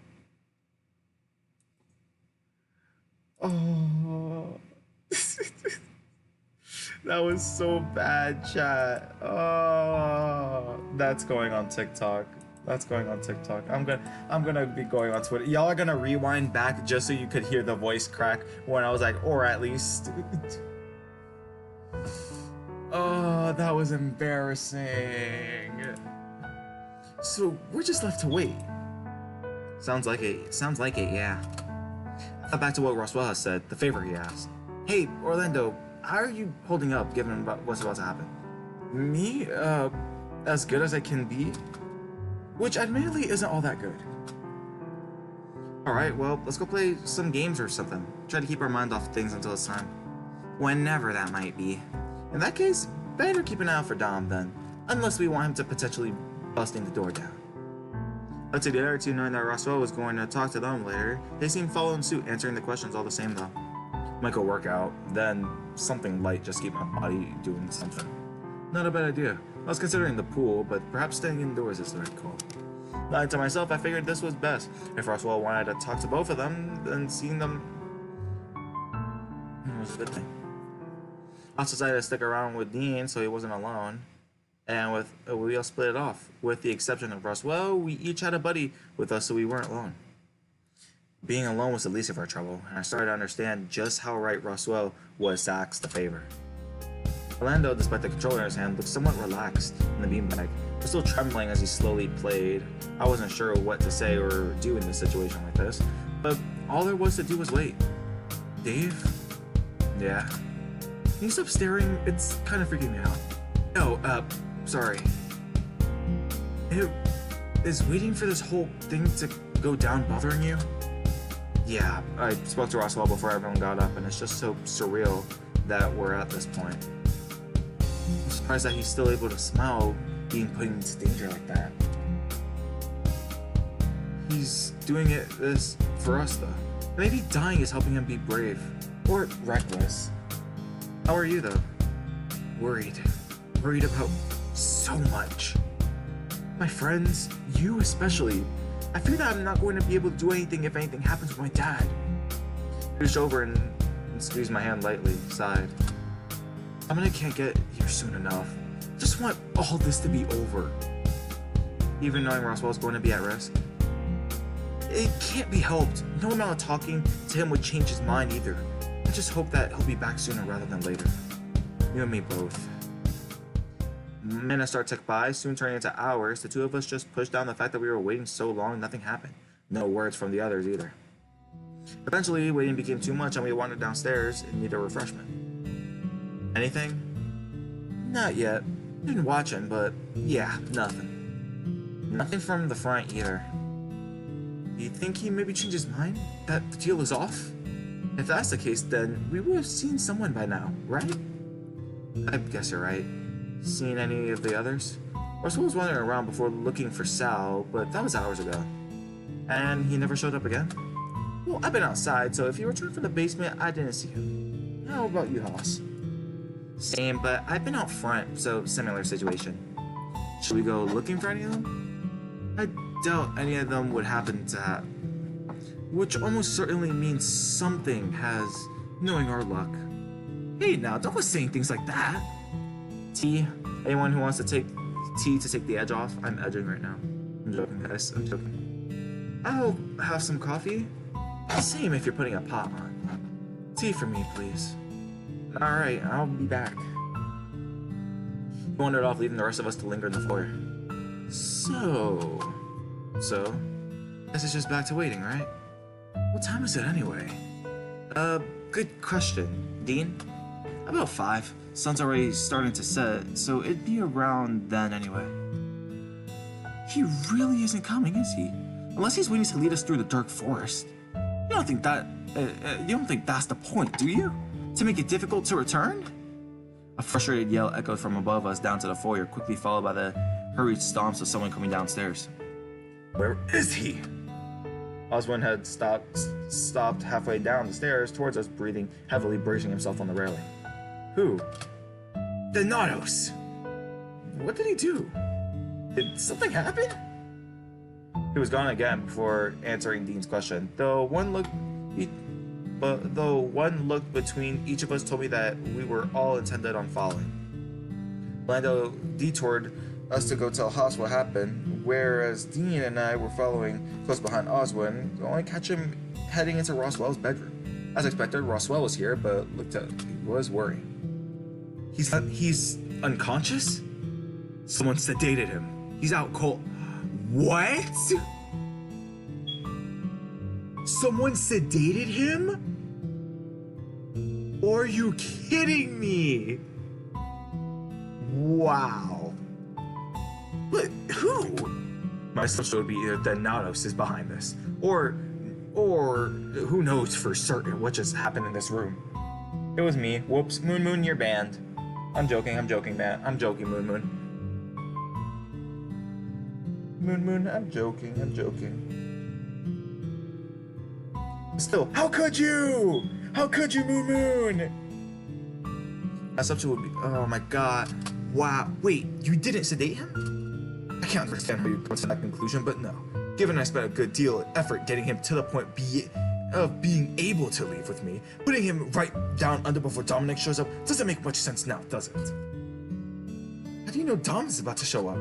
Oh. That was so bad, chat. Oh. That's going on TikTok. That's going on TikTok. I'm gonna be going on Twitter. Y'all are gonna rewind back just so you could hear the voice crack when I was like, or at least. Oh, that was embarrassing. So we're just left to wait. Sounds like it. Sounds like it, yeah. Back to what Roswell has said, the favor he asked. Hey, Orlando, how are you holding up given what's about to happen? Me? As good as I can be? Which admittedly isn't all that good. Alright, well, let's go play some games or something. Try to keep our mind off things until it's time. Whenever that might be. In that case, better keep an eye out for Dom then. Unless we want him to potentially busting the door down. But to the other two, knowing that Roswell was going to talk to them later, they seemed following suit, answering the questions all the same though. Might go work out, then something light just keep my body doing something. Not a bad idea. I was considering the pool, but perhaps staying indoors is the right call. Lying to myself, I figured this was best. If Roswell wanted to talk to both of them, then seeing them was a good thing. I decided to stick around with Dean so he wasn't alone, and we all split it off. With the exception of Roswell, we each had a buddy with us so we weren't alone. Being alone was the least of our trouble, and I started to understand just how right Roswell was to ask the favor. Orlando, despite the controller in his hand, looked somewhat relaxed in the beanbag, but still trembling as he slowly played. I wasn't sure what to say or do in a situation like this, but all there was to do was wait. Dave? Yeah. Can you stop staring? It's kind of freaking me out. No, sorry. Is waiting for this whole thing to go down bothering you? Yeah, I spoke to Roswell before everyone got up, and it's just so surreal that we're at this point. I'm surprised that he's still able to smile being put into danger like that. He's doing this for us, though. Maybe dying is helping him be brave. Or reckless. How are you, though? Worried. Worried about so much. My friends, you especially. I fear that I'm not going to be able to do anything if anything happens with my dad. He reached over and squeezed my hand lightly, sighed. I can't get here soon enough. Just want all this to be over. Even knowing Roswell's going to be at risk. It can't be helped. No amount of talking to him would change his mind either. I just hope that he'll be back sooner rather than later. You and me both. Minutes ticked by, soon turning into hours. The two of us just pushed down the fact that we were waiting so long nothing happened. No words from the others either. Eventually, waiting became too much and we wandered downstairs and needed a refreshment. Anything? Not yet. Been watching, but yeah, nothing. Nothing from the front either. Do you think he maybe changed his mind? That the deal is off? If that's the case, then we would have seen someone by now, right? I guess you're right. Seen any of the others? Russell was wandering around before looking for Sal, but that was hours ago. And he never showed up again? Well, I've been outside, so if he returned from the basement, I didn't see him. How about you, Hoss? Same, but I've been out front, so similar situation. Should we go looking for any of them? I doubt any of them would happen to have. Which almost certainly means something has, knowing our luck. Hey now, don't go saying things like that. Tea? Anyone who wants to take tea to take the edge off? I'm edging right now. I'm joking, guys. I'm joking. I'll have some coffee. Same if you're putting a pot on. Tea for me, please. Alright, I'll be back. He wandered off, leaving the rest of us to linger in the foyer. So, guess it's just back to waiting, right? What time is it anyway? Good question. Dean? About 5. Sun's already starting to set, so it'd be around then anyway. He really isn't coming, is he? Unless he's waiting to lead us through the dark forest. You don't think that's the point, do you? To make it difficult to return? A frustrated yell echoed from above us down to the foyer, quickly followed by the hurried stomps of someone coming downstairs. Where is he? Oswin had stopped halfway down the stairs towards us, breathing heavily, bracing himself on the railing. Who? Donatos! What did he do? Did something happen? He was gone again before answering Dean's question, though one look between each of us told me that we were all intended on following. Orlando detoured us to go tell Haas what happened, whereas Dean and I were following close behind Oswin, only catch him heading into Roswell's bedroom. As expected, Roswell was here, but he was worrying. He's unconscious? Someone sedated him. He's out cold. What? Someone sedated him? Are you kidding me? Wow. But who? My assumption would be either Donatos is behind this, or who knows for certain what just happened in this room. It was me. Whoops. Moon, you're banned. I'm joking, man. I'm joking, Moon. Moon, I'm joking. Still, how could you? How could you, Moon? Assumption would be, oh my god. Wow, wait, you didn't sedate him? I can't understand how you come to that conclusion, but no. Given I spent a good deal of effort getting him to the point of being able to leave with me, putting him right down under before Dominic shows up doesn't make much sense now, does it? How do you know Dom is about to show up?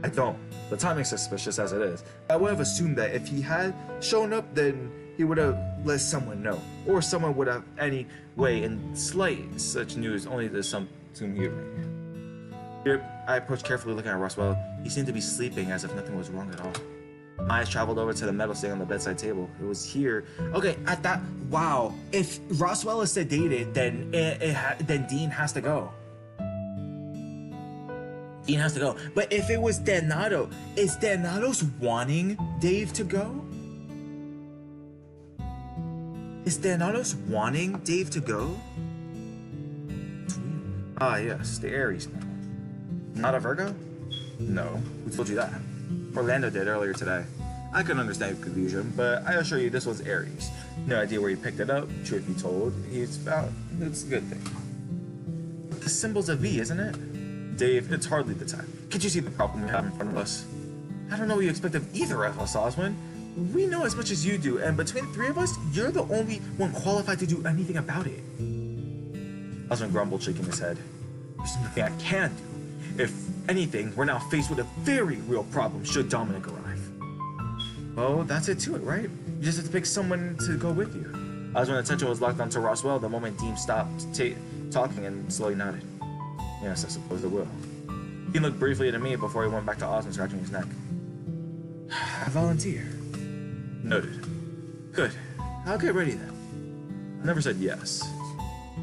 I don't. The timing's suspicious as it is. I would have assumed that if he had shown up, then he would have let someone know. Or someone would have any way in slight such news only to some to hearing. Here, I approached carefully looking at Roswell. He seemed to be sleeping as if nothing was wrong at all. My eyes traveled over to the metal stand on the bedside table. It was here. Okay, at that. Wow. If Roswell is sedated, then then Dean has to go. Dean has to go. But if it was Donato, is Donato's wanting Dave to go? Is Donato's wanting Dave to go? Ah, yes, the Aries now. Not a Virgo? No. Who told you that? Orlando did earlier today. I couldn't understand your confusion, but I assure you this was Aries. No idea where he picked it up, truth be told. It's a good thing. The symbol's a V, isn't it? Dave, it's hardly the time. Could you see the problem we have in front of us? I don't know what you expect of either of us, Oswin. We know as much as you do, and between the three of us, you're the only one qualified to do anything about it. Oswin grumbled, shaking his head. There's nothing I can do. If anything, we're now faced with a very real problem should Dominic arrive. Well, that's it to it, right? You just have to pick someone to go with you. Oswin's attention was locked onto Roswell the moment Dean stopped talking and slowly nodded. Yes, I suppose it will. Dean looked briefly at me before he went back to Oswin, scratching his neck. I volunteer. Noted. Good. I'll get ready then. I never said yes.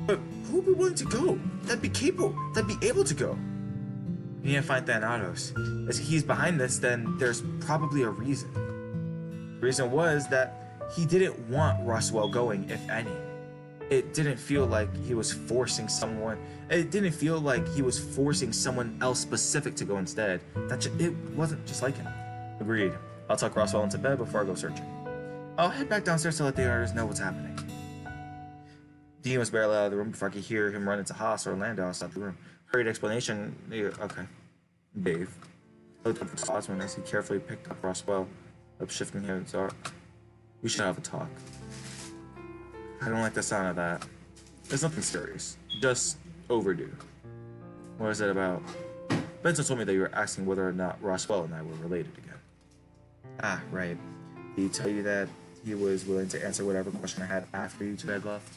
But who would be willing to go? That'd be capable. That'd be able to go. We need to find Thanatos. If he's behind this, then there's probably a reason. The reason was that he didn't want Roswell going, if any. It didn't feel like he was forcing someone. It didn't feel like he was forcing someone else specific to go instead. It wasn't just like him. Agreed. I'll tuck Roswell into bed before I go searching. I'll head back downstairs to let the others know what's happening. Dean was barely out of the room before I could hear him run into Haas or Orlando outside the room. Hurried explanation. Okay. Dave. I looked up at Oswin as he carefully picked up Roswell, shifting his arm. We should have a talk. I don't like the sound of that. It's nothing serious. Just overdue. What is it about? Benson told me that you were asking whether or not Roswell and I were related again. Ah, right. Did he tell you that he was willing to answer whatever question I had after you two had left?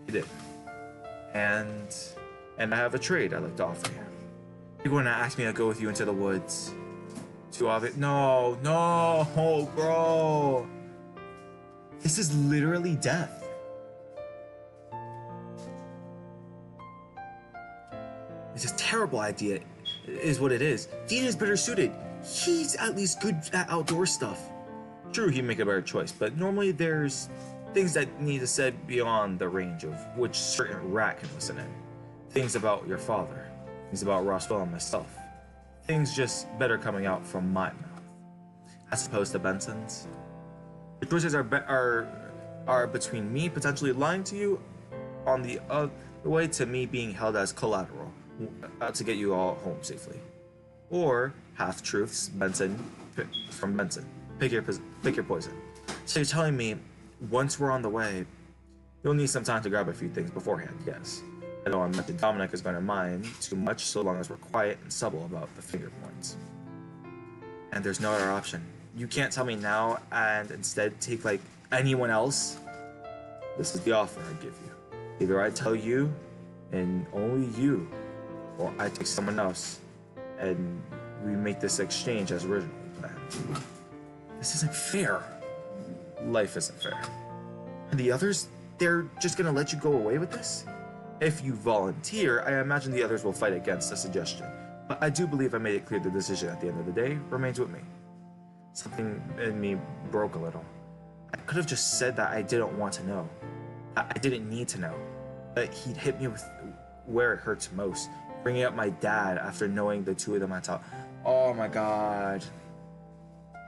He did. And I have a trade I'd like to offer you. You're going to ask me to go with you into the woods. Too obvious. No, bro. This is literally death. It's a terrible idea, is what it is. Dean is better suited. He's at least good at outdoor stuff. True, he'd make a better choice, but normally there's things that need to said beyond the range of which certain rat can listen in. Things about your father. Things about Roswell and myself. Things just better coming out from my mouth, as opposed to Benson's. The choices are between me potentially lying to you, on the other way to me being held as collateral to get you all home safely, or half truths. From Benson. Pick your poison. So you're telling me once we're on the way, you'll need some time to grab a few things beforehand? Yes. I know I'm not that Dominic is going to mind too much so long as we're quiet and subtle about the finger points. And there's no other option. You can't tell me now and instead take like anyone else. This is the offer I give you. Either I tell you and only you, or I take someone else and we make this exchange as originally planned. This isn't fair. Life isn't fair. And the others, they're just gonna let you go away with this? If you volunteer, I imagine the others will fight against the suggestion. But I do believe I made it clear the decision at the end of the day remains with me. Something in me broke a little. I could have just said that I didn't want to know. I didn't need to know. But he'd hit me with where it hurts most. Bringing up my dad after knowing the two of them had talked. Oh my god.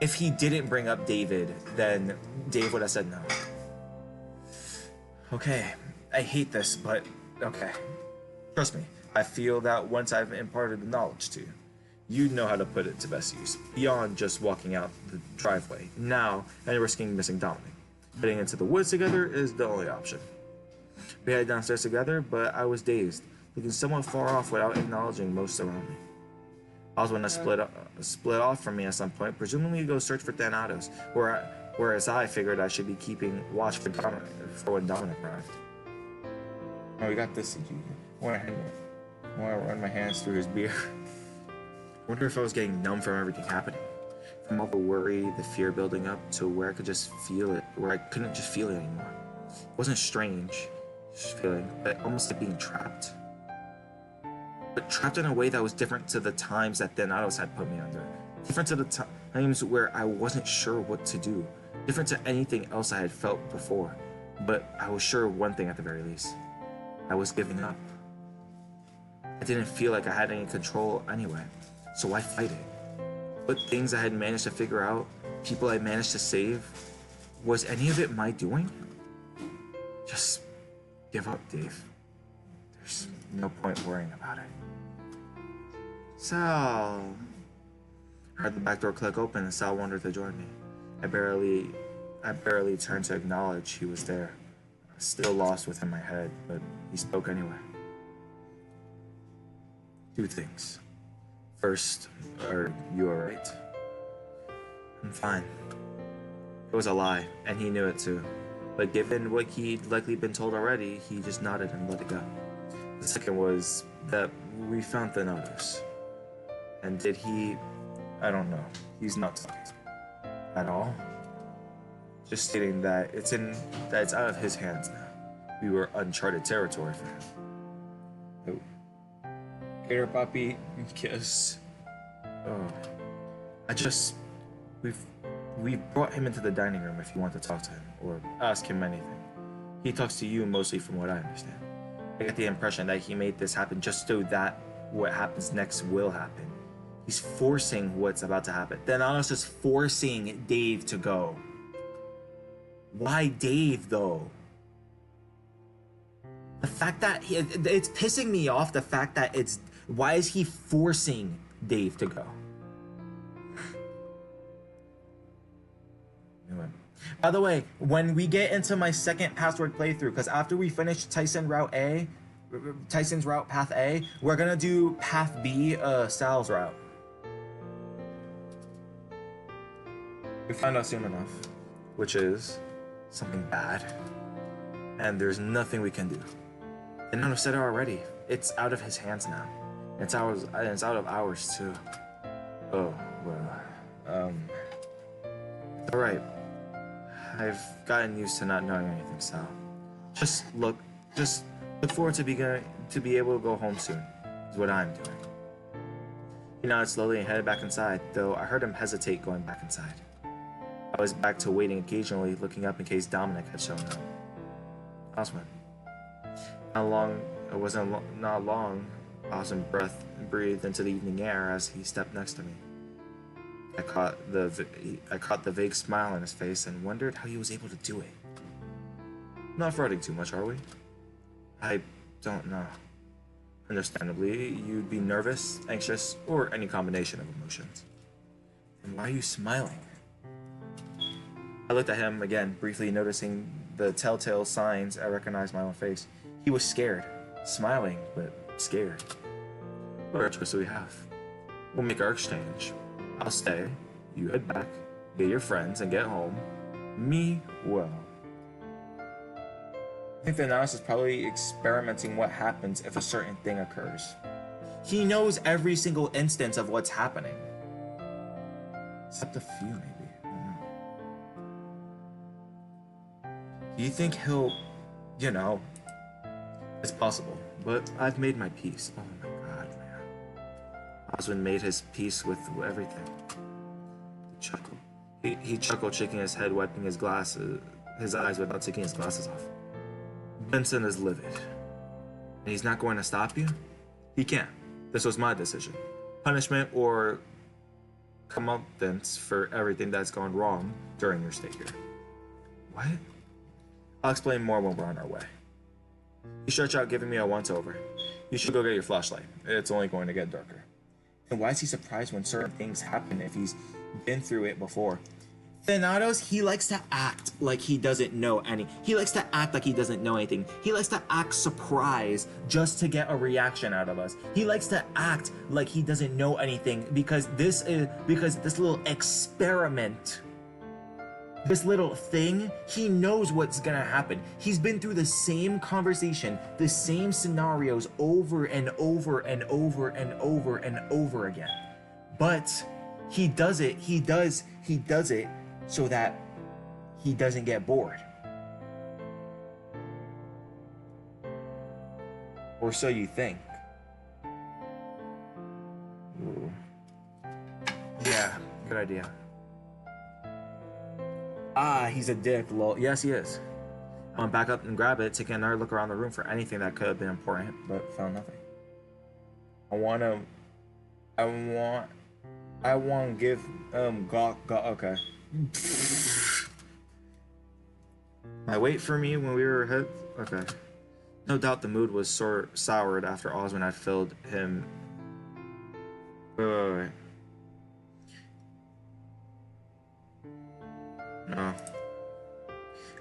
If he didn't bring up David, then Dave would have said no. Okay, I hate this, but okay. Trust me, I feel that once I've imparted the knowledge to you, you know how to put it to best use, beyond just walking out the driveway now and risking missing Dominic. Heading into the woods together is the only option. We headed downstairs together, but I was dazed, looking somewhat far off without acknowledging most around me. Oswald split off from me at some point, presumably to go search for Thanatos, whereas I figured I should be keeping watch for when Dominic arrived. Oh, we got this. I want to run my hands through his beard. I wonder if I was getting numb from everything happening. From all the worry, the fear building up, to where I could just feel it, where I couldn't just feel it anymore. It wasn't strange, just feeling, but almost like being trapped. But trapped in a way that was different to the times that Thanatos had put me under. Different to the times where I wasn't sure what to do. Different to anything else I had felt before. But I was sure of one thing at the very least. I was giving up. I didn't feel like I had any control anyway, so why fight it? But things I had managed to figure out, people I managed to save, was any of it my doing? Just give up, Dave. There's no point worrying about it. Sal. I heard the back door click open and Sal wandered to join me. I barely turned to acknowledge he was there. Still lost within my head, but he spoke anyway. 2 things. First, are you alright? I'm fine. It was a lie, and he knew it too. But given what he'd likely been told already, he just nodded and let it go. The second was that we found Thanatos. And did he... I don't know. He's not talking to me. At all. Just stating that it's out of his hands now. We were uncharted territory for him. Oh. Gator Puppy, kiss. Oh. We've brought him into the dining room if you want to talk to him, or ask him anything. He talks to you mostly from what I understand. I get the impression that he made this happen just so that what happens next will happen. He's forcing what's about to happen. Thanatos is forcing Dave to go. Why Dave, though? The fact that it's pissing me off, the fact that why is he forcing Dave to go? Anyway. By the way, when we get into my second password playthrough, because after we finish Tyson's Route Path A, we're gonna do Path B, Sal's route. We find out soon enough, which is something bad, and there's nothing we can do. And I've said it already. It's out of his hands now. It's out of ours too. Oh well. All right. I've gotten used to not knowing anything, Sal. Just look forward to be able to go home soon. Is what I'm doing. He nodded slowly and headed back inside, though I heard him hesitate going back inside. I was back to waiting occasionally, looking up in case Dominic had shown up. Osmond. Not long, Osmond breathed into the evening air as he stepped next to me. I caught the vague smile on his face and wondered how he was able to do it. Not fretting too much, are we? I don't know. Understandably, you'd be nervous, anxious, or any combination of emotions. Then why are you smiling? I looked at him again, briefly noticing the telltale signs. I recognized my own face. He was scared. Smiling, but scared. What choice do we have? We'll make our exchange. I'll stay, you head back, get your friends, and get home. Me, well. I think Thanatos is probably experimenting what happens if a certain thing occurs. He knows every single instance of what's happening. Except a few, maybe. I don't know. Do you think he'll, it's possible, but I've made my peace. Oh my god, man. Osmond made his peace with everything. He chuckled. He chuckled, shaking his head, wiping his eyes without taking his glasses off. Benson is livid. And he's not going to stop you? He can't. This was my decision. Punishment or comeuppance for everything that's gone wrong during your stay here. What? I'll explain more when we're on our way. He stretched out, giving me a once-over. You should go get your flashlight. It's only going to get darker. And why is he surprised when certain things happen if he's been through it before? Thanatos, he likes to act like he doesn't know any. He likes to act like he doesn't know anything. He likes to act surprised just to get a reaction out of us. He likes to act like he doesn't know anything because this little experiment, this little thing, he knows what's gonna happen. He's been through the same conversation, the same scenarios over and over and over and over and over again. But he does it so that he doesn't get bored. Or so you think. Ooh. Yeah, good idea. Ah, he's a dick, lol. Yes, he is. I went back up and grab it, taking another look around the room for anything that could have been important, but found nothing. I want to give, okay. I wait for me when we were hit. Okay. No doubt the mood was soured after Osmond had filled him. Wait. No.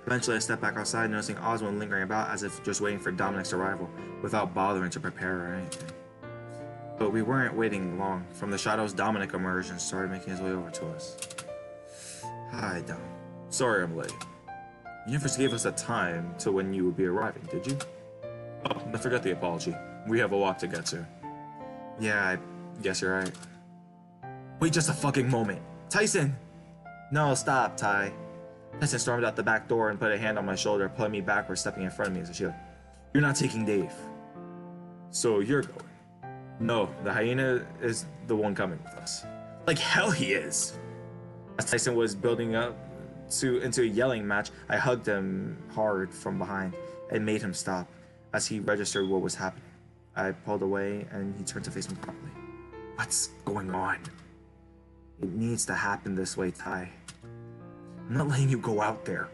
Eventually, I stepped back outside, noticing Osmond lingering about as if just waiting for Dominic's arrival, without bothering to prepare or anything. But we weren't waiting long. From the shadows, Dominic emerged and started making his way over to us. Hi, Dom. Sorry I'm late. You never gave us a time to when you would be arriving, did you? Oh, I forgot the apology. We have a walk to get to. Yeah, I guess you're right. Wait just a fucking moment. Tyson! No, stop, Ty. Tyson stormed out the back door and put a hand on my shoulder, pulling me backwards, stepping in front of me as a shield. You're not taking Dave. So you're going. No, the hyena is the one coming with us. Like hell he is! As Tyson was building up into a yelling match, I hugged him hard from behind and made him stop as he registered what was happening. I pulled away and he turned to face me properly. What's going on? It needs to happen this way, Ty. I'm not letting you go out there.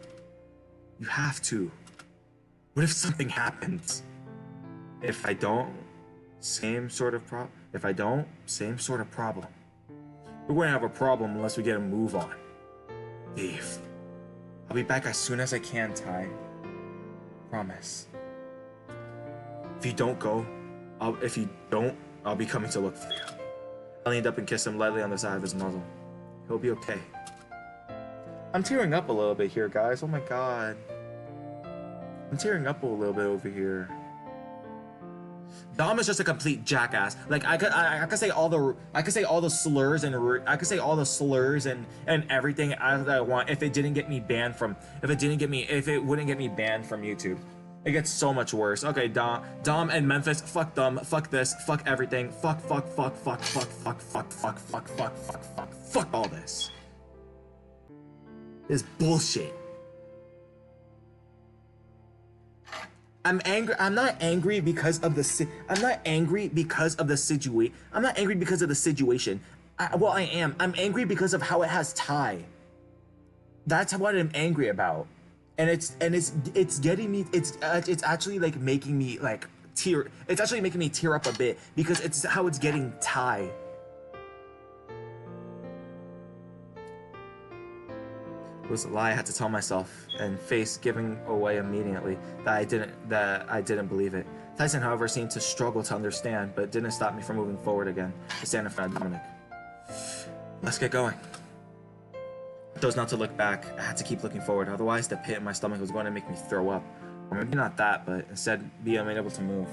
You have to. What if something happens? If I don't, same sort of problem. If I don't, same sort of problem. We're going to have a problem unless we get a move on. Dave, I'll be back as soon as I can, Ty. Promise. If you don't go, I'll be coming to look for you. I leaned up and kissed him lightly on the side of his muzzle. He'll be okay. I'm tearing up a little bit here, guys. Oh my god. I'm tearing up a little bit over here. Dom is just a complete jackass. Like I could say all the slurs and everything as I want if it wouldn't get me banned from YouTube. It gets so much worse. Okay, Dom and Memphis, fuck them, fuck this, fuck everything, fuck all this. This bullshit. I'm angry. I'm not angry because of the situation. I'm not angry because of the situation. I am. I'm angry because of how it has Ty. That's what I'm angry about. And it's getting me. It's actually like making me like tear. It's actually making me tear up a bit because it's how it's getting Ty. It was a lie I had to tell myself and face giving away immediately that I didn't believe it. Tyson, however, seemed to struggle to understand, but didn't stop me from moving forward again to stand in front of Dominic. Let's get going. I chose not to look back. I had to keep looking forward, otherwise the pit in my stomach was going to make me throw up. Or maybe not that, but instead be unable to move.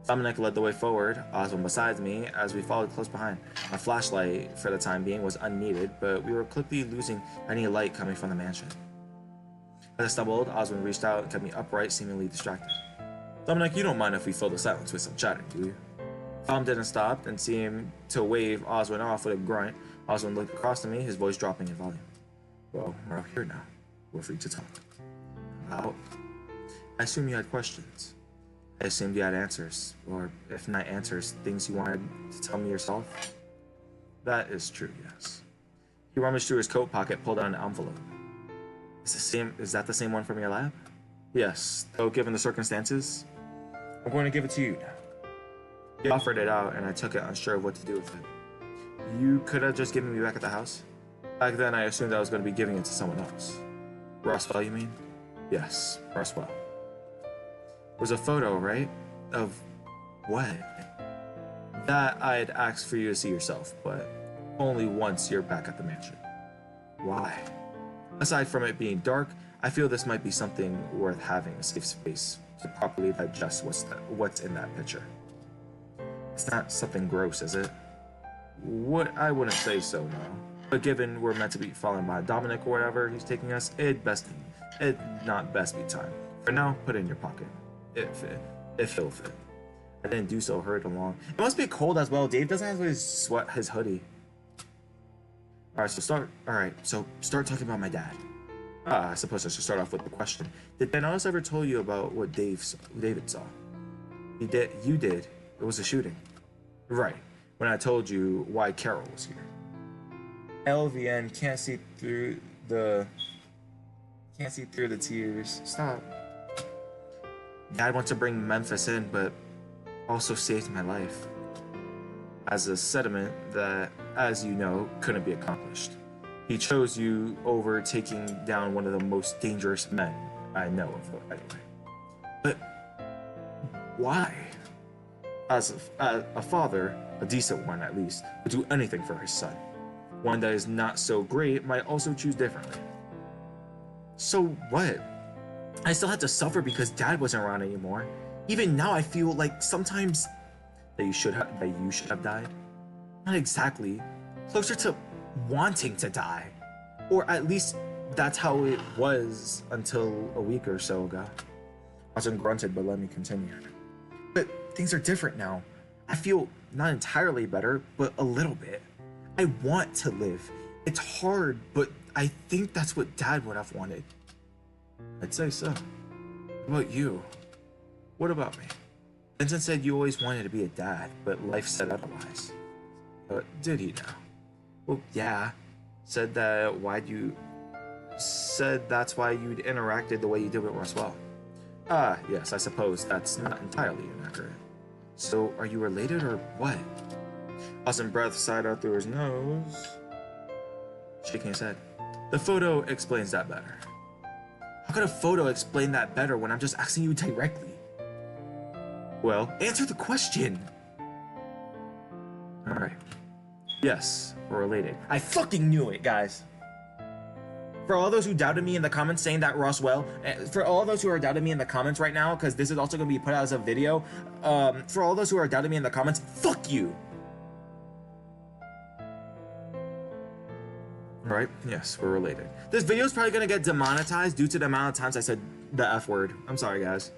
Dominic led the way forward, Oswald beside me, as we followed close behind. My flashlight, for the time being, was unneeded, but we were quickly losing any light coming from the mansion. As I stumbled, Oswald reached out and kept me upright, seemingly distracted. Dominic, you don't mind if we fill the silence with some chatting, do you? Tom didn't stop and seemed to wave Oswald off with a grunt. Oswald looked across to me, his voice dropping in volume. Well, we're out here now. We're free to talk. About? I assume you had questions. I assumed you had answers, or if not answers, things you wanted to tell me yourself. That is true, yes. He rummaged through his coat pocket, pulled out an envelope. Is that the same one from your lab? Yes, though given the circumstances, I'm going to give it to you now. He offered it out, and I took it, unsure of what to do with it. You could have just given me back at the house? Back then, I assumed I was going to be giving it to someone else. Roswell, you mean? Yes, Roswell. It was a photo, right? Of what? That I'd asked for you to see yourself, but only once you're back at the mansion. Why? Aside from it being dark, I feel this might be something worth having a safe space to properly digest what's in that picture. It's not something gross, is it? I wouldn't say so, no. But given we're meant to be following by Dominic or whatever he's taking us, it'd not best be time. For now, put it in your pocket. If it'll fit. I didn't do so, hurried along. It must be cold as well. Dave doesn't have his hoodie. Alright, so start talking about my dad. I suppose I should start off with the question. Did Ben Ellis ever tell you about what David saw? You did. It was a shooting. Right. When I told you why Carol was here. LVN can't see through the tears. Stop. Dad wants to bring Memphis in, but also saved my life. As a sediment that, as you know, couldn't be accomplished. He chose you over taking down one of the most dangerous men I know of, anyway. But why? As a father, a decent one at least, would do anything for his son. One that is not so great might also choose differently. So what? I still had to suffer because Dad wasn't around anymore. Even now I feel like sometimes that you should have died. Not exactly. Closer to wanting to die. Or at least that's how it was until a week or so ago. Austin grunted, but let me continue. But things are different now. I feel not entirely better, but a little bit. I want to live. It's hard, but I think that's what Dad would have wanted. I'd say so. What about you? What about me? Vincent said you always wanted to be a dad, but life said otherwise. Did he now? Well, yeah. Said that's why you'd interacted the way you did with Roswell. Yes, I suppose that's not entirely inaccurate. So, are you related or what? Austin breath sighed out through his nose, shaking his head. The photo explains that better. How could a photo explain that better when I'm just asking you directly? Well, answer the question! Alright. Yes, we're related. I fucking knew it, guys! For all those who doubted me in the comments saying that Roswell, for all those who are doubting me in the comments right now, because this is also going to be put out as a video, for all those who are doubting me in the comments, fuck you! Alright, yes, we're related. This video is probably going to get demonetized due to the amount of times I said the F word. I'm sorry, guys.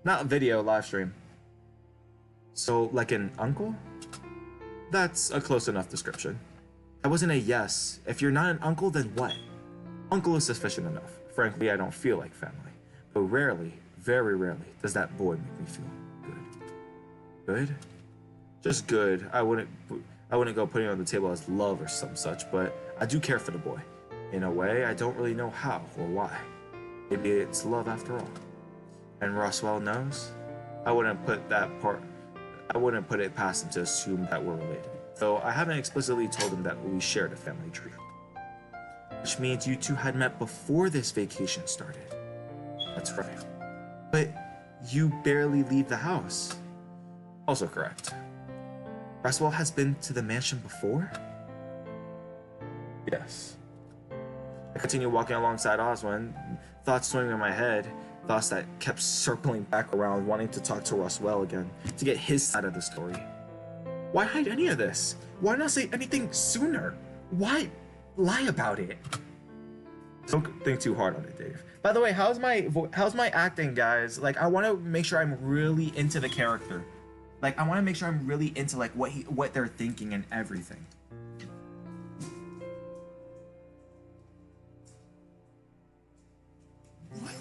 Not a video, live stream. So, like an uncle? That's a close enough description. That wasn't a yes. If you're not an uncle, then what? Uncle is sufficient enough. Frankly, I don't feel like family. But rarely, very rarely, does that boy make me feel good. Good? Just good. I wouldn't go putting it on the table as love or some such, but I do care for the boy. In a way, I don't really know how or why. Maybe it's love after all. And Roswell knows? I wouldn't put it past him to assume that we're related. Though I haven't explicitly told him that we shared a family tree. Which means you two had met before this vacation started. That's right. But you barely leave the house. Also correct. Roswell has been to the mansion before? Yes. I continued walking alongside Oswin, thoughts swimming in my head, thoughts that kept circling back around, wanting to talk to Roswell again, to get his side of the story. Why hide any of this? Why not say anything sooner? Why lie about it? Don't think too hard on it, Dave. By the way, how's my acting, guys? Like, I want to make sure I'm really into the character. Like, I want to make sure I'm really into like what they're thinking and everything. What?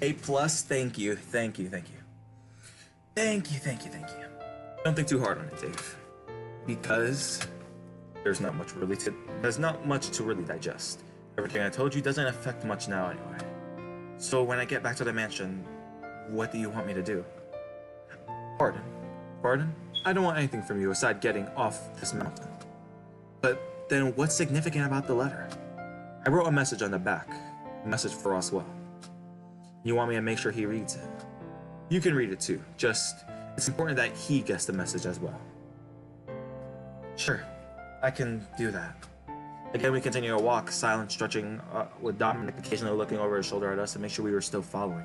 A+, thank you. Thank you. Don't think too hard on it, Dave. Because there's not much really to there's not much to really digest. Everything I told you doesn't affect much now anyway. So when I get back to the mansion, what do you want me to do? Pardon. Pardon? I don't want anything from you aside getting off this mountain. But then what's significant about the letter? I wrote a message on the back. A message for Oswell. You want me to make sure he reads it? You can read it too. Just, it's important that he gets the message as well. Sure, I can do that. Again, we continue our walk, silent, stretching, with Dominic occasionally looking over his shoulder at us to make sure we were still following.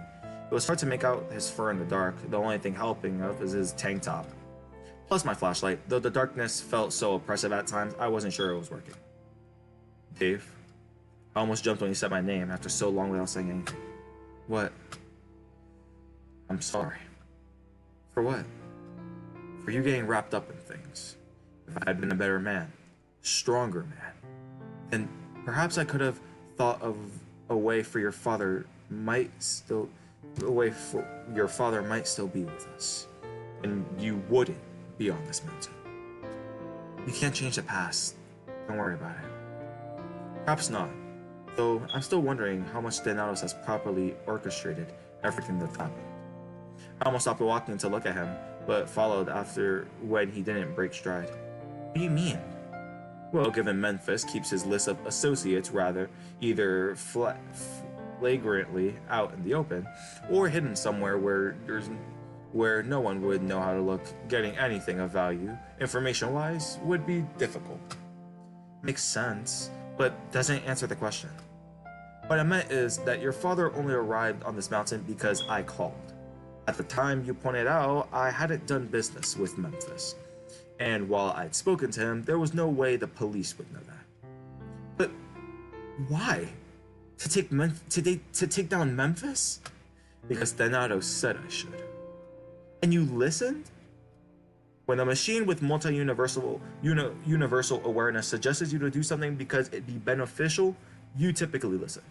It was hard to make out his fur in the dark. The only thing helping up is his tank top. Plus my flashlight. Though the darkness felt so oppressive at times, I wasn't sure it was working. Dave? I almost jumped when you said my name after so long without saying anything. What? I'm sorry. For what? For you getting wrapped up in things. If I had been a better man, stronger man, then perhaps I could have thought of a way for your father might still be with us. And you wouldn't be on this mountain. You can't change the past. Don't worry about it. Perhaps not. Though I'm still wondering how much Thanatos has properly orchestrated everything that's happened. I almost stopped walking to look at him, but followed after when he didn't break stride. What do you mean? Well, given Memphis keeps his list of associates rather either flagrantly out in the open, or hidden somewhere where no one would know how to look, getting anything of value, information-wise, would be difficult. Makes sense, but doesn't answer the question. What I meant is that your father only arrived on this mountain because I called. At the time you pointed out, I hadn't done business with Memphis. And while I'd spoken to him, there was no way the police would know that. But why? To take down Memphis? Because Thanatos said I should. And you listened? When a machine with multi-universal universal awareness suggests you to do something because it'd be beneficial, you typically listen.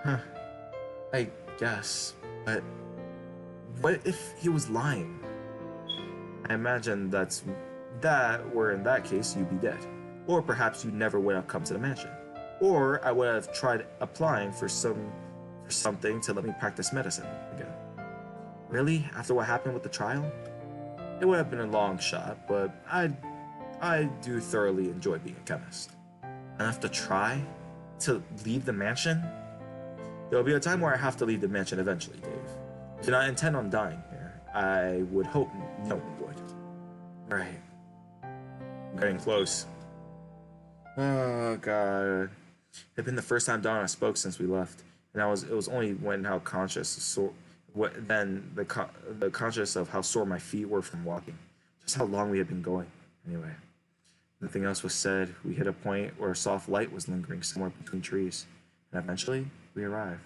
Huh. I guess. But what if he was lying? I imagine where in that case you'd be dead. Or perhaps you never would have come to the mansion. Or I would have tried applying for something to let me practice medicine again. Really? After what happened with the trial? It would have been a long shot, but I do thoroughly enjoy being a chemist. Enough to try to leave the mansion? There will be a time where I have to leave the mansion eventually, Dave. I do not intend on dying here. I would hope no one would. Right. I'm getting close. Oh god. It had been the first time Donna spoke since we left, and it was only when how conscious the conscious of how sore my feet were from walking. Just how long we had been going. Anyway, nothing else was said. We hit a point where a soft light was lingering somewhere between trees, and eventually we arrived.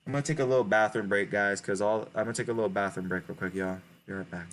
I'm gonna take a little bathroom break, guys, I'm gonna take a little bathroom break real quick, y'all. Be right back.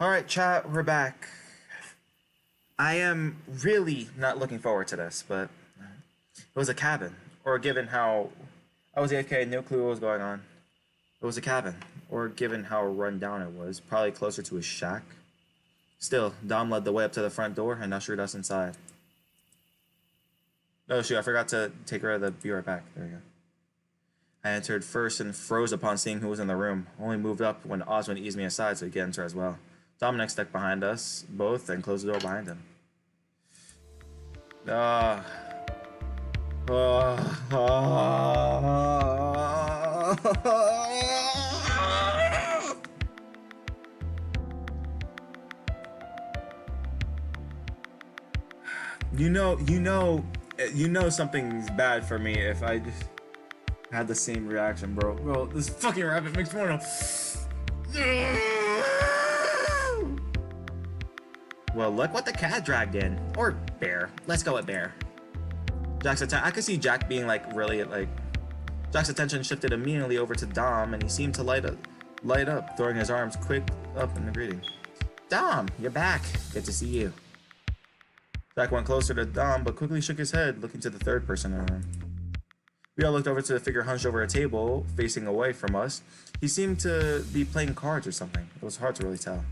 All right, chat, we're back. I am really not looking forward to this, but it was a cabin. Or given how I was AFK, no clue what was going on. It was a cabin. Or given how run down it was, probably closer to a shack. Still, Dom led the way up to the front door and ushered us inside. Oh shoot, I forgot to take her the be right back. There we go. I entered first and froze upon seeing who was in the room. Only moved up when Osmond eased me aside so he could enter as well. Dominic stuck behind us both and closed the door behind him. You know something's bad for me if I just had the same reaction, bro. Bro, this fucking rabbit makes me wanna. Well, look what the cat dragged in. Or bear. Let's go with bear. Jack's I could see Jack being like really like. Jack's attention shifted immediately over to Dom, and he seemed to light up, throwing his arms quick up in the greeting. Dom, you're back. Good to see you. Jack went closer to Dom, but quickly shook his head, looking to the third person in the room. We all looked over to the figure hunched over a table, facing away from us. He seemed to be playing cards or something. It was hard to really tell.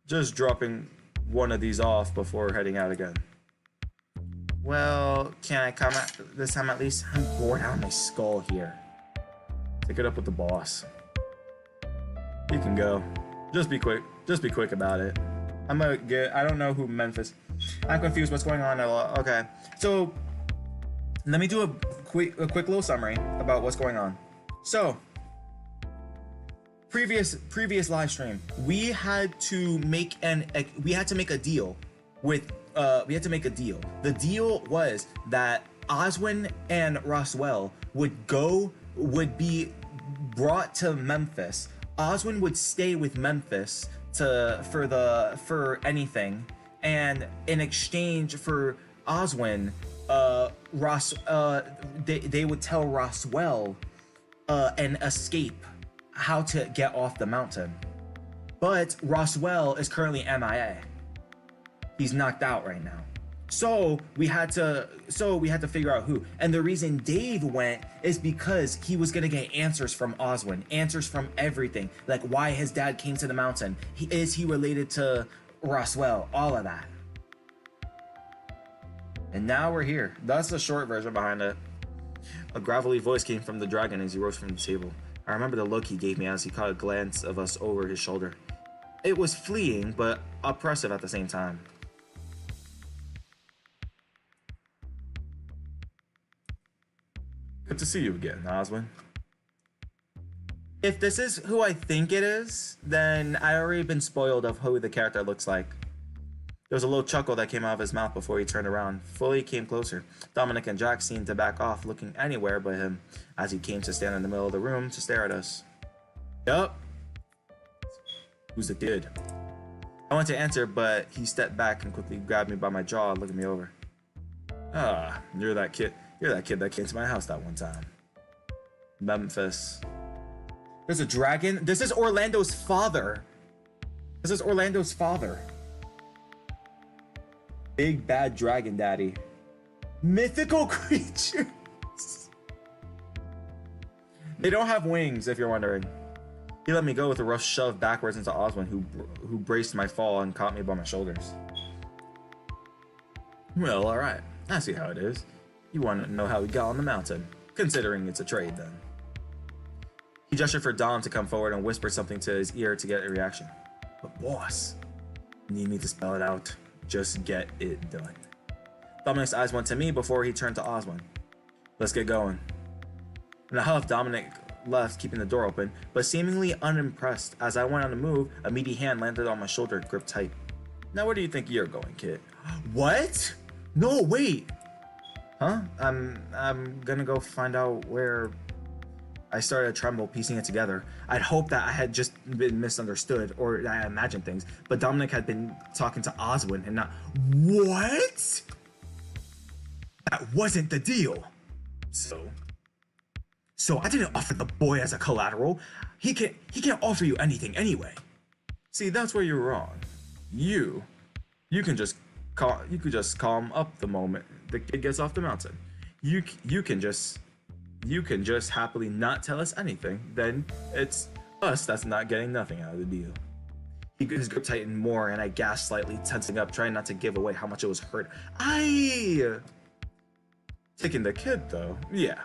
Just dropping one of these off before heading out again. Well, can I come at this time at least? I'm bored out of my skull here. Take it up with the boss. You can go. Just be quick. Just be quick about it. I don't know who Memphis. I'm confused. What's going on? Okay. So, let me do a quick little summary about what's going on. So, previous live stream, we had to make a deal with The deal was that Oswin and Roswell would be brought to Memphis. Oswin would stay with Memphis for anything, and in exchange for Oswin, they would tell Roswell an escape, how to get off the mountain. But Roswell is currently MIA. He's knocked out right now. So we had to figure out who. And the reason Dave went is because he was gonna get answers from Oswin, answers from everything, like why his dad came to the mountain. Is he related to Roswell? All of that. And now we're here. That's the short version behind it. A gravelly voice came from the dragon as he rose from the table. I remember the look he gave me as he caught a glance of us over his shoulder. It was fleeting, but oppressive at the same time. Good to see you again, Oswin. If this is who I think it is, then I already been spoiled of who the character looks like. There was a little chuckle that came out of his mouth before he turned around. Fully came closer. Dominic and Jack seemed to back off, looking anywhere but him, as he came to stand in the middle of the room to stare at us. Yup. Who's the kid? I went to answer, but he stepped back and quickly grabbed me by my jaw, looking me over. Ah, you're that kid. You're that kid that came to my house that one time. Memphis. There's a dragon. This is Orlando's father. This is Orlando's father. Big bad dragon daddy. Mythical creatures. They don't have wings, if you're wondering. He let me go with a rough shove backwards into Oswin, who braced my fall and caught me by my shoulders. Well, alright. I see how it is. You want to know how we got on the mountain, considering it's a trade, then. He gestured for Dom to come forward and whispered something to his ear to get a reaction. But boss, you need me to spell it out. Just get it done. Dominic's eyes went to me before he turned to Oswin. Let's get going. In a huff, Dominic left, keeping the door open, but seemingly unimpressed. As I went on to move, a meaty hand landed on my shoulder and gripped tight. Now where do you think you're going, kid? What? No, wait. Huh? I'm gonna go find out where. I started to tremble, piecing it together. I'd hoped that I had just been misunderstood, or I imagined things, but Dominic had been talking to Oswin and not. What? That wasn't the deal. So I didn't offer the boy as a collateral. He can't offer you anything anyway. See, that's where you're wrong. You, you can just you could just calm up the moment the kid gets off the mountain. You can just happily not tell us anything. Then it's us that's not getting nothing out of the deal. His grip tightened more, and I gasped slightly, tensing up, trying not to give away how much it was hurt. Taking the kid, though, yeah.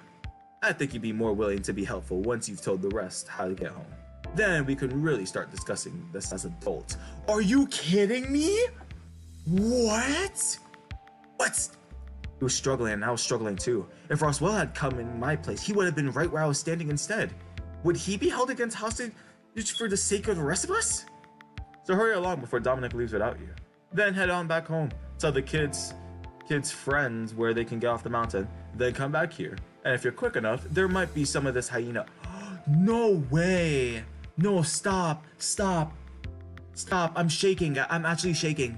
I think you'd be more willing to be helpful once you've told the rest how to get home. Then we can really start discussing this as adults. Are you kidding me? What? What? He was struggling, and I was struggling too. If Roswell had come in my place, he would have been right where I was standing instead. Would he be held against hostage for the sake of the rest of us? So hurry along before Dominic leaves without you. Then head on back home. Tell the kids' friends where they can get off the mountain. Then come back here. And if you're quick enough, there might be some of this hyena. No way. No, stop. Stop. Stop. I'm shaking. I'm actually shaking.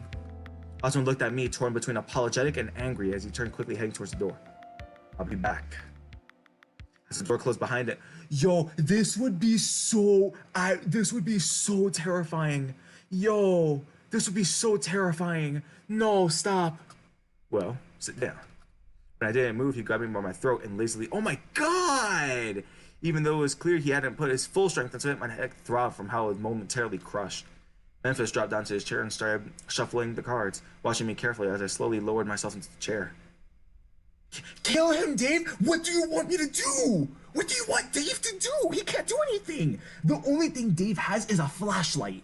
Osmond looked at me, torn between apologetic and angry as he turned quickly, heading towards the door. I'll be back. As the door closed behind it. Yo, this would be so terrifying. Yo, this would be so terrifying. No, stop. Well, sit down. When I didn't move, he grabbed me by my throat and lazily, oh my god! Even though it was clear he hadn't put his full strength into it, my neck throbbed from how it was momentarily crushed. Memphis dropped down to his chair and started shuffling the cards, watching me carefully as I slowly lowered myself into the chair. Kill him, Dave! What do you want me to do? What do you want Dave to do? He can't do anything! The only thing Dave has is a flashlight.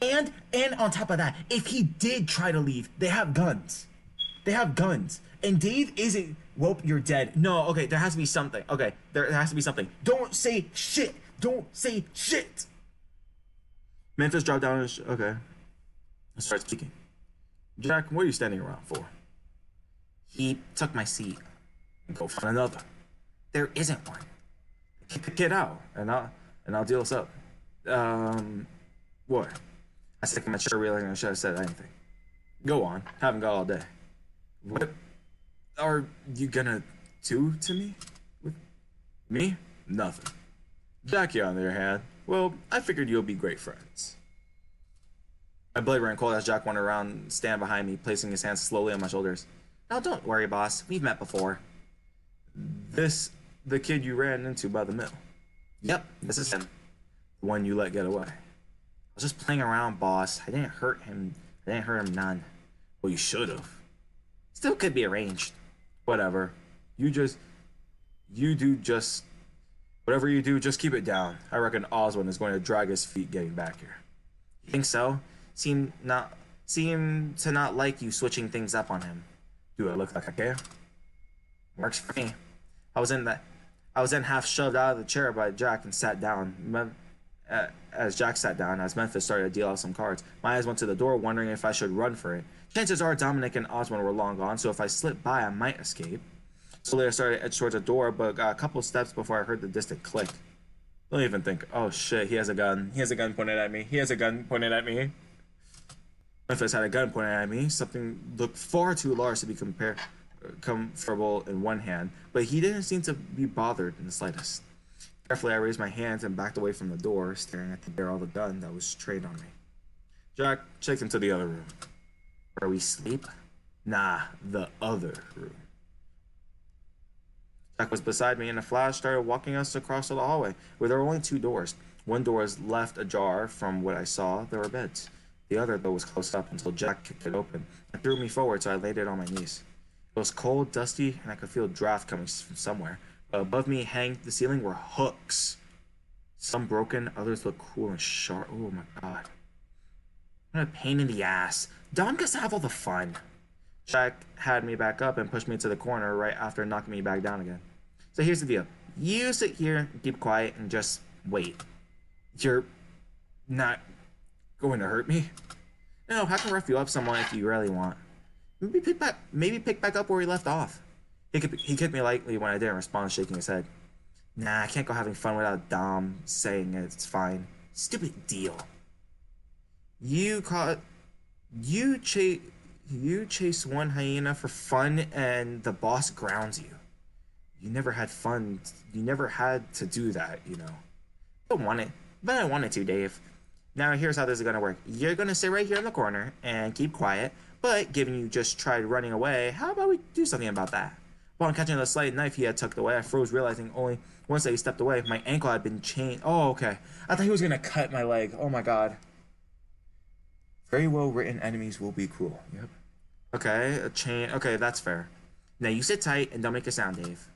And on top of that, if he did try to leave, they have guns. They have guns. And Dave isn't, well, you're dead. No, okay, there has to be something. Okay, there has to be something. Don't say shit! Don't say shit! Memphis dropped down and okay. I started speaking. Jack, what are you standing around for? He took my seat. Go find another. There isn't one. Kick the kid out, and I'll deal this up. What? I stick my chair, realizing I should have said anything. Go on. Haven't got all day. What are you gonna do to me? With me? Nothing. Jackie, on the other hand, well, I figured you'll be great friends. My blade ran cold as Jack went around, stand behind me, placing his hands slowly on my shoulders. Now, don't worry, boss. We've met before. The kid you ran into by the mill. Yep, this is him. The one you let get away. I was just playing around, boss. I didn't hurt him. None. Well, you should have. Still could be arranged. Whatever. Whatever you do, just keep it down. I reckon Oswald is going to drag his feet getting back here. You think so? Seem to not like you switching things up on him. Do I look like I care? Works for me. I was then half shoved out of the chair by Jack and sat down. As Jack sat down, as Memphis started to deal out some cards, my eyes went to the door, wondering if I should run for it. Chances are Dominic and Osmond were long gone, so if I slipped by, I might escape. Slowly I started to edge towards the door, but got a couple steps before I heard the distant click. Don't even think, oh shit, he has a gun. He has a gun pointed at me. He has a gun pointed at me. Memphis had a gun pointed at me. Something looked far too large to be comfortable in one hand, but he didn't seem to be bothered in the slightest. Carefully, I raised my hands and backed away from the door, staring at the barrel of the gun that was trained on me. Jack checked into the other room. Where we sleep? Nah, the other room. Jack was beside me, and a flash started walking us across the hallway, where there were only two doors. One door was left ajar. From what I saw, there were beds. The other, though, was closed up until Jack kicked it open and threw me forward, so I laid it on my knees. It was cold, dusty, and I could feel a draft coming from somewhere. But above me, hanging the ceiling, were hooks. Some broken, others looked cool and sharp. Oh my god. What a pain in the ass. Dom gets to have all the fun. Jack had me back up and pushed me to the corner right after knocking me back down again. So here's the deal. You sit here, keep quiet, and just wait. You're not going to hurt me? No, I can rough you up someone if you really want. Maybe pick back up where we left off. He kicked me lightly when I didn't respond, shaking his head. Nah, I can't go having fun without Dom saying it's fine. Stupid deal. You chase one hyena for fun and the boss grounds you. You never had fun. You never had to do that, you know. I don't want it, but I wanted to, Dave. Now here's how this is gonna work. You're gonna sit right here in the corner and keep quiet, but given you just tried running away, how about we do something about that? Upon catching the slight knife he had tucked away, I froze, realizing only once that he stepped away, my ankle had been chained. Oh, okay. I thought he was gonna cut my leg. Oh my god. Very well written enemies will be cruel. Yep. Okay, a chain. Okay, that's fair. Now you sit tight and don't make a sound, Dave.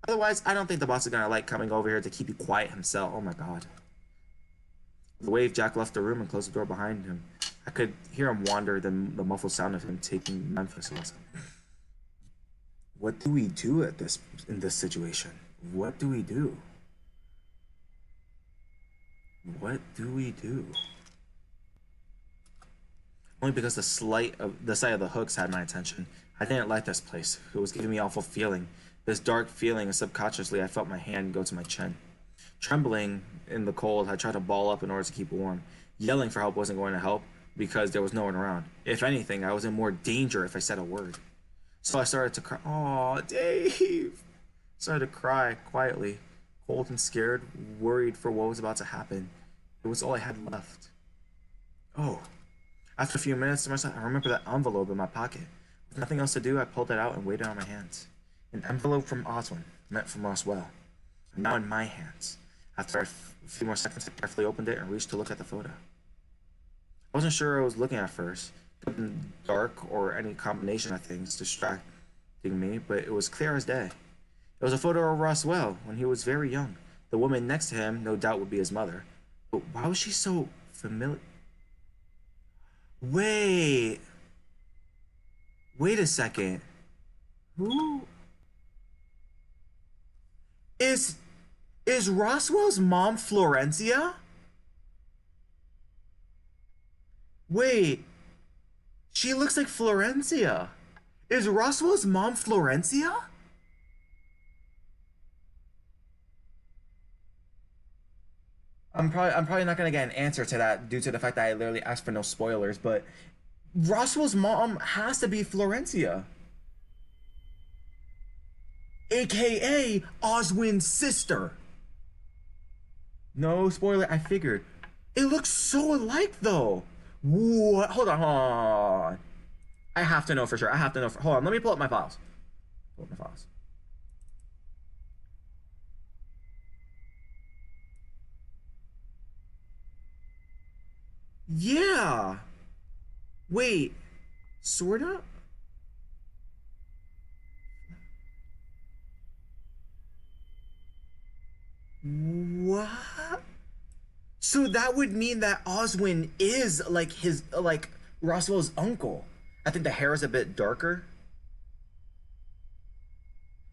Otherwise, I don't think the boss is gonna like coming over here to keep you quiet himself. Oh my god. The wave, Jack left the room and closed the door behind him. I could hear him wander, then the muffled sound of him taking Memphis with him. What do we do in this situation? What do we do? What do we do? Only because the sight of the hooks had my attention. I didn't like this place. It was giving me an awful feeling. This dark feeling, and subconsciously I felt my hand go to my chin. Trembling in the cold, I tried to ball up in order to keep warm. Yelling for help wasn't going to help because there was no one around. If anything, I was in more danger if I said a word. So I started to cry. Aw, Dave! Started to cry quietly, cold and scared, worried for what was about to happen. It was all I had left. Oh. After a few minutes to myself, I remember that envelope in my pocket. With nothing else to do, I pulled it out and weighed it on my hands. An envelope from Oswin, meant from Roswell. Now in my hands. After a few more seconds, I carefully opened it and reached to look at the photo. I wasn't sure I was looking at first. It could have been dark or any combination of things distracting me, but it was clear as day. It was a photo of Roswell when he was very young. The woman next to him, no doubt, would be his mother. But why was she so familiar? Wait a second. Who is Roswell's mom Florencia? Wait, she looks like Florencia. Is Roswell's mom Florencia? I'm probably not gonna get an answer to that due to the fact that I literally asked for no spoilers, but Roswell's mom has to be Florencia, aka Oswin's sister. No spoiler, I figured. It looks so alike though. What? Hold on. I have to know for sure. I have to know hold on, let me pull up my files. Pull up my files. Yeah. Wait. Sorta? What? So that would mean that Oswin is like his like Roswell's uncle. I think the hair is a bit darker.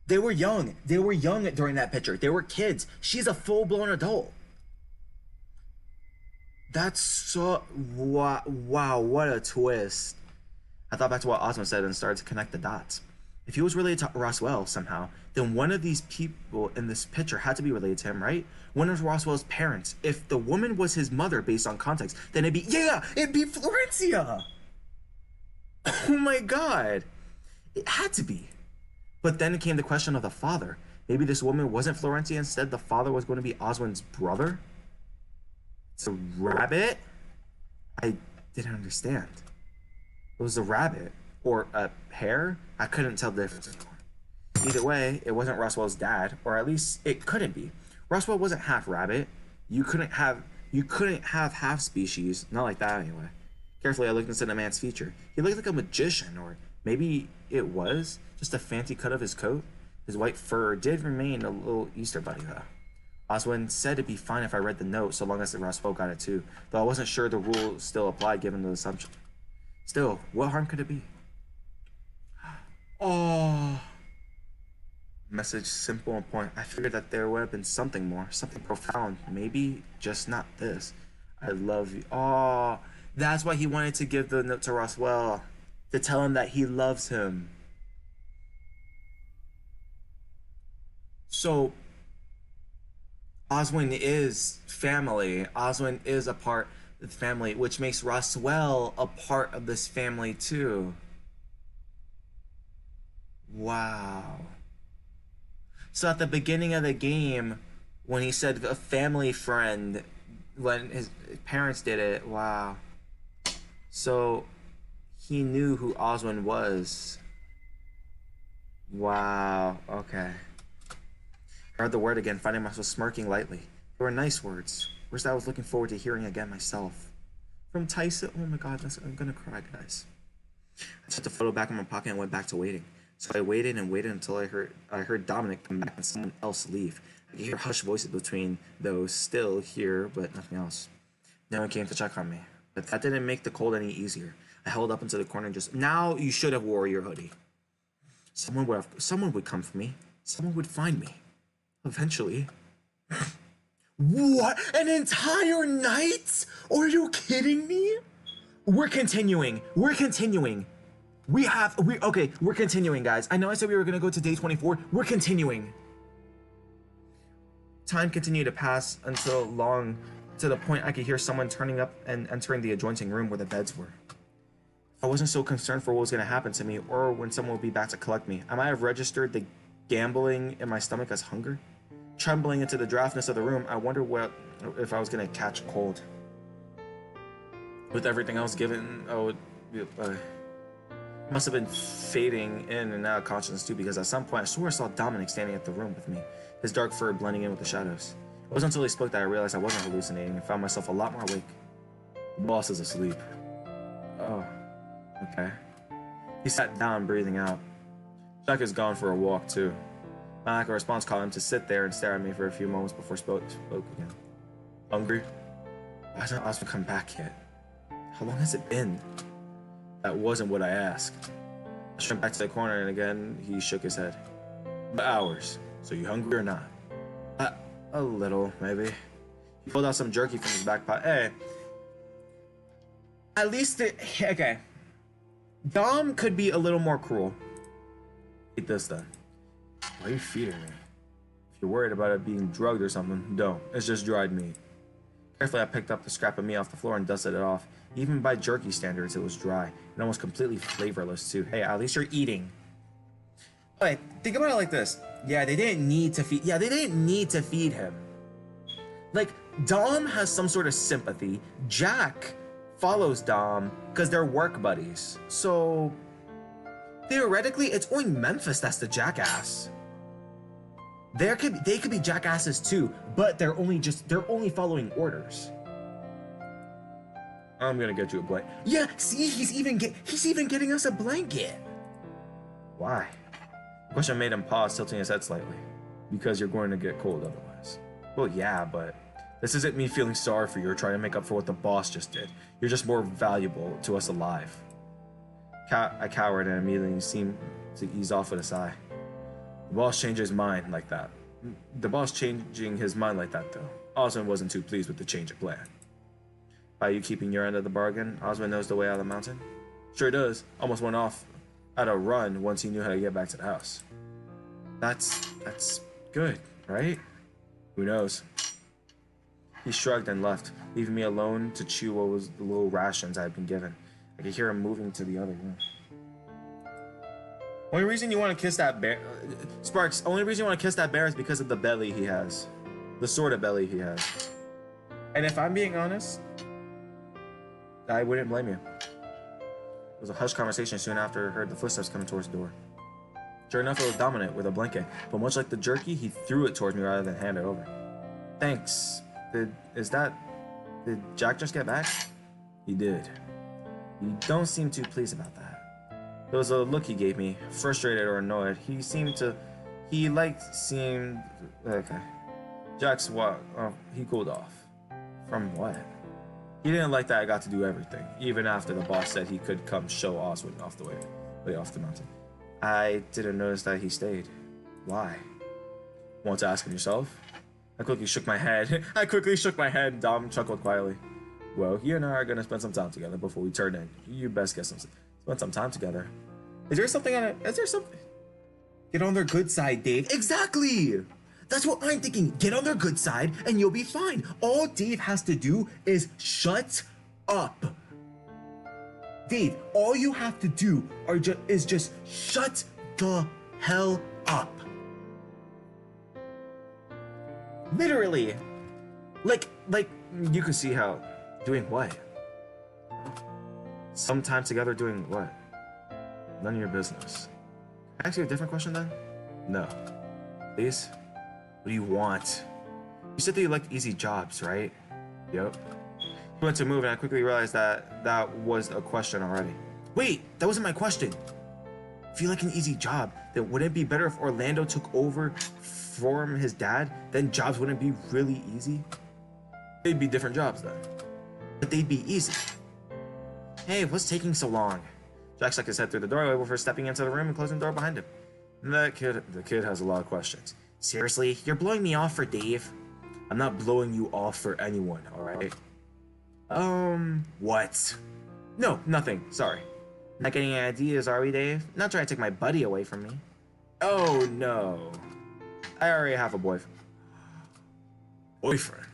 They were young. They were young during that picture. They were kids. She's a full-blown adult. That's so wow, what a twist. I thought back to what Oswin said and started to connect the dots. If he was related to Roswell somehow, then one of these people in this picture had to be related to him, right? One of Roswell's parents. If the woman was his mother based on context, then it'd be Florencia. Oh my god. It had to be. But then came the question of the father. Maybe this woman wasn't Florencia, instead the father was going to be Oswin's brother? It's a rabbit? I didn't understand. It was a rabbit. Or a hare? I couldn't tell the difference anymore. Either way, it wasn't Roswell's dad, or at least it couldn't be. Roswell wasn't half rabbit. You couldn't have half species. Not like that anyway. Carefully I looked inside the man's feature. He looked like a magician, or maybe it was just a fancy cut of his coat. His white fur did remain a little Easter bunny though. Oswin said it'd be fine if I read the note so long as the Roswell got it too, though I wasn't sure the rule still applied given the assumption. Still, what harm could it be? Oh. Message simple and point. I figured that there would have been something more, something profound. Maybe just not this. I love you. Oh, that's why he wanted to give the note to Roswell, to tell him that he loves him. So, Oswin is family. Oswin is a part of the family, which makes Roswell a part of this family too. Wow. So at the beginning of the game, when he said a family friend, when his parents did it. Wow. So he knew who Oswin was. Wow. Okay. I heard the word again, finding myself smirking lightly. They were nice words. Words that I was looking forward to hearing again myself. From Tyson. Oh my god, I'm gonna cry, guys. I took the photo back in my pocket and went back to waiting. So I waited and waited until I heard Dominic come back and someone else leave. I could hear hushed voices between those still here, but nothing else. No one came to check on me. But that didn't make the cold any easier. I held up into the corner and just, now you should have wore your hoodie. Someone would come for me. Someone would find me. Eventually. What? An entire night? Are you kidding me? We're continuing. We're continuing, guys. I know I said we were gonna go to day 24. We're continuing. Time continued to pass until long, to the point I could hear someone turning up and entering the adjoining room where the beds were. I wasn't so concerned for what was gonna happen to me or when someone would be back to collect me. I might have registered the gambling in my stomach as hunger. Trembling into the draftness of the room, I wondered if I was gonna catch a cold. With everything else given, must have been fading in and out of consciousness too, because at some point I swore I saw Dominic standing at the room with me, his dark fur blending in with the shadows. It wasn't until he spoke that I realized I wasn't hallucinating and found myself a lot more awake. The boss is asleep. Oh, okay. He sat down, breathing out. Jack is gone for a walk too. My lack of response caused him to sit there and stare at me for a few moments before spoke again. Hungry? Why hasn't Oswald come back yet? How long has it been? That wasn't what I asked. I shrank back to the corner and again he shook his head. But hours. So you hungry or not? A little, maybe. He pulled out some jerky from his back pocket. Hey. At least okay. Dom could be a little more cruel. Eat this then. Why are you feeding me? If you're worried about it being drugged or something, don't. It's just dried meat. Carefully, I picked up the scrap of meat off the floor and dusted it off. Even by jerky standards, it was dry and almost completely flavorless too. Hey, at least you're eating. Wait, think about it like this. Yeah, they didn't need to feed. Yeah, they didn't need to feed him. Like, Dom has some sort of sympathy. Jack follows Dom because they're work buddies. So theoretically, it's only Memphis that's the jackass. They could be jackasses too, but they're only following orders. I'm gonna get you a blanket. Yeah, see, he's even getting us a blanket. Why? The question made him pause, tilting his head slightly. Because you're going to get cold otherwise. Well, yeah, but this isn't me feeling sorry for you or trying to make up for what the boss just did. You're just more valuable to us alive. I cowered and immediately seemed to ease off with a sigh. The boss changed his mind like that. The boss changing his mind like that, though. Osmond wasn't too pleased with the change of plan. By you keeping your end of the bargain, Osmond knows the way out of the mountain? Sure does. Almost went off at a run once he knew how to get back to the house. That's good, right? Who knows? He shrugged and left, leaving me alone to chew what was the little rations I had been given. I could hear him moving to the other room. Only reason you want to kiss that bear, Sparks, only reason you want to kiss that bear is because of the belly he has. The sort of belly he has. And if I'm being honest, I wouldn't blame you. It was a hushed conversation soon after I heard the footsteps coming towards the door. Sure enough, it was Dominic with a blanket, but much like the jerky, he threw it towards me rather than hand it over. Thanks. Did Jack just get back? He did. You don't seem too pleased about that. It was a look he gave me, frustrated or annoyed. Okay. Jack's what? Oh, he cooled off. From what? He didn't like that I got to do everything, even after the boss said he could come show Oswald off the way off the mountain. I didn't notice that he stayed. Why? Want to ask him yourself? I quickly shook my head. And Dom chuckled quietly. Well, you and I are gonna spend some time together before we turn in. You best spend some time together. Is there something? Get on their good side, Dave. Exactly! That's what I'm thinking. Get on their good side and you'll be fine. All Dave has to do is shut up. Dave, all you have to do is just shut the hell up. Literally. Like You could see how. Doing what? Sometime together doing what? None of your business. Can I ask you a different question then? No. Please? What do you want? You said that you liked easy jobs, right? Yep. He went to move and I quickly realized that that was a question already. Wait, that wasn't my question. If you like an easy job, then wouldn't it be better if Orlando took over from his dad? Then jobs wouldn't be really easy? They'd be different jobs then. But they'd be easy. Hey, what's taking so long? Jack stuck his head through the doorway before stepping into the room and closing the door behind him. The kid has a lot of questions. Seriously, you're blowing me off for Dave? I'm not blowing you off for anyone, alright? What? No, nothing, sorry. Not getting any ideas, are we, Dave? Not trying to take my buddy away from me. Oh, no. I already have a boyfriend. Boyfriend?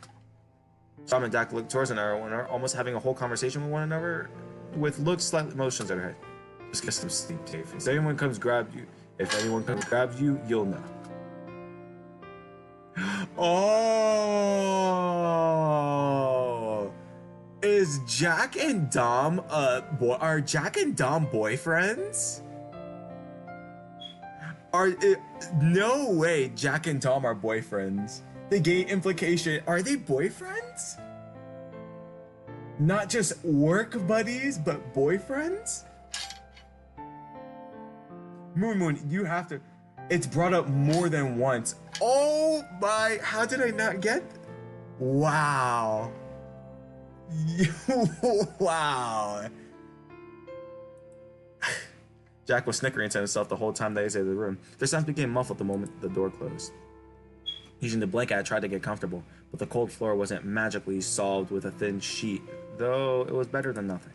Tom and Dak looked towards another, almost having a whole conversation with one another, with looks, slight motions in her head. Just get some sleep, Dave. If anyone comes grab you, you'll know. Oh, is Jack and Dom are Jack and Dom boyfriends? No way Jack and Dom are boyfriends. The gay implication, are they boyfriends? Not just work buddies, but boyfriends? Moon, you have to. It's brought up more than once. Oh my, how did I not get? Wow. Wow. Jack was snickering to himself the whole time they exited the room. Their sounds became muffled the moment the door closed. Using the blanket, I tried to get comfortable, but the cold floor wasn't magically solved with a thin sheet, though it was better than nothing.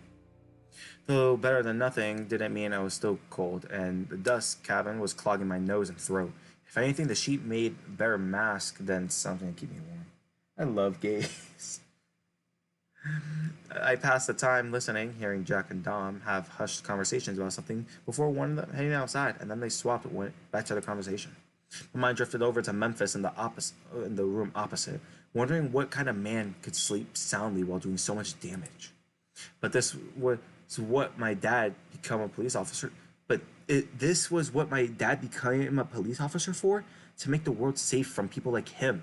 Though better than nothing didn't mean I was still cold, and the dust cabin was clogging my nose and throat. If anything, the sheet made a better mask than something to keep me warm. I love gays. I passed the time listening, hearing Jack and Dom have hushed conversations about something before one of them heading outside, and then they swapped and went back to the conversation. My mind drifted over to Memphis in the room opposite, wondering what kind of man could sleep soundly while doing so much damage. But this was what my dad became a police officer. This was what my dad became a police officer for, to make the world safe from people like him.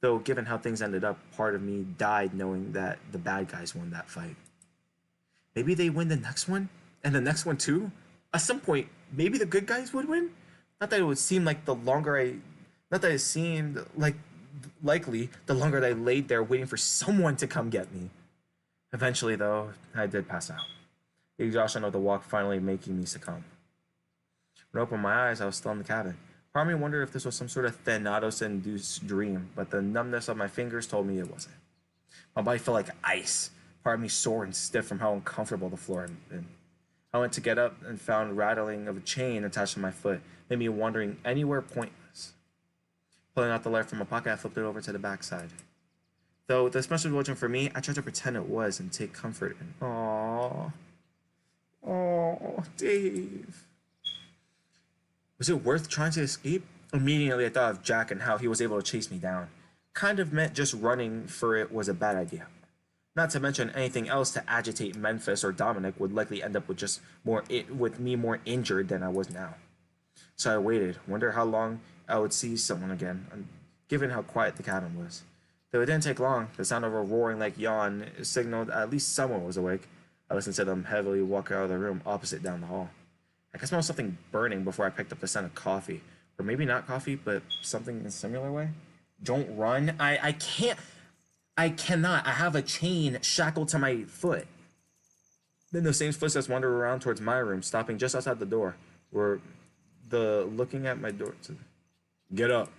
Though, given how things ended up, part of me died knowing that the bad guys won that fight. Maybe they win the next one, and the next one too. At some point, maybe the good guys would win. Not that it would seem like not that it seemed like likely the longer that I laid there waiting for someone to come get me. Eventually, though, I did pass out. The exhaustion of the walk finally making me succumb. When I opened my eyes, I was still in the cabin. Part of me wondered if this was some sort of Thanatos-induced dream, but the numbness of my fingers told me it wasn't. My body felt like ice, part of me sore and stiff from how uncomfortable the floor had been. I went to get up and found rattling of a chain attached to my foot, made me wandering anywhere pointless. Pulling out the light from my pocket, I flipped it over to the backside. Though this must be watching for me, I tried to pretend it was and take comfort in. Aww. Oh, Dave. Was it worth trying to escape? Immediately I thought of Jack and how he was able to chase me down. Kind of meant just running for it was a bad idea. Not to mention anything else to agitate Memphis or Dominic would likely end up with me more injured than I was now. So I waited, wonder how long I would see someone again, given how quiet the cabin was. Though it didn't take long, the sound of a roaring like yawn signaled at least someone was awake. I listened to them heavily walk out of the room opposite down the hall. I could smell something burning before I picked up the scent of coffee. Or maybe not coffee, but something in a similar way. Don't run. I can't. I cannot. I have a chain shackled to my foot. Then those same footsteps wandered around towards my room, stopping just outside the door. Looking at my door to get up.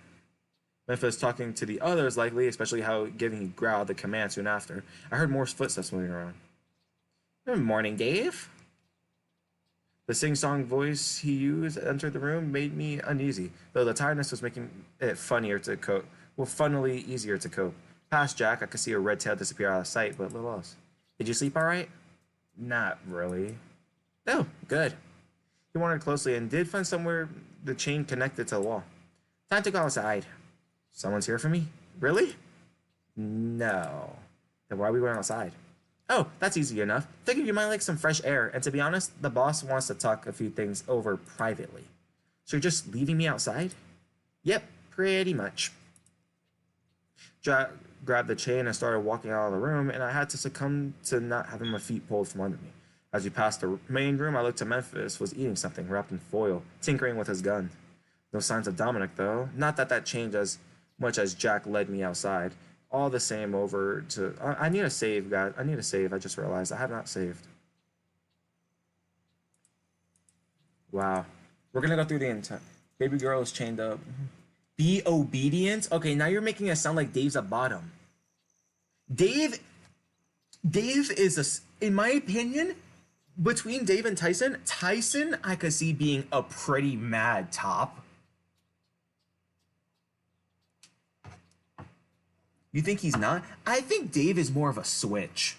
Memphis talking to the others likely, especially how giving a growl the command soon after. I heard more footsteps moving around. Good morning, Dave. The sing-song voice he used entered the room made me uneasy, though the tiredness was making it funnily easier to cope. Past Jack, I could see a red tail disappear out of sight, but little else. Did you sleep all right? Not really. Oh, good. He wandered closely and did find somewhere the chain connected to the wall. Time to go outside. Someone's here for me? Really? No. Then why are we going outside? Oh, that's easy enough. Figured you might like some fresh air, and to be honest, the boss wants to talk a few things over privately. So you're just leaving me outside? Yep, pretty much. Jack grabbed the chain and started walking out of the room, and I had to succumb to not having my feet pulled from under me. As we passed the main room, I looked to Memphis, was eating something wrapped in foil, tinkering with his gun. No signs of Dominic, though. Not that that changed as much as Jack led me outside. All the same over to... I need a save, guys. I need a save. I just realized I have not saved. Wow. We're going to go through the entire... Baby girl is chained up. Be obedient? Okay, now you're making it sound like Dave's a bottom. Dave is a... In my opinion, between Dave and Tyson I could see being a pretty mad top. You think he's not? I think Dave is more of a switch.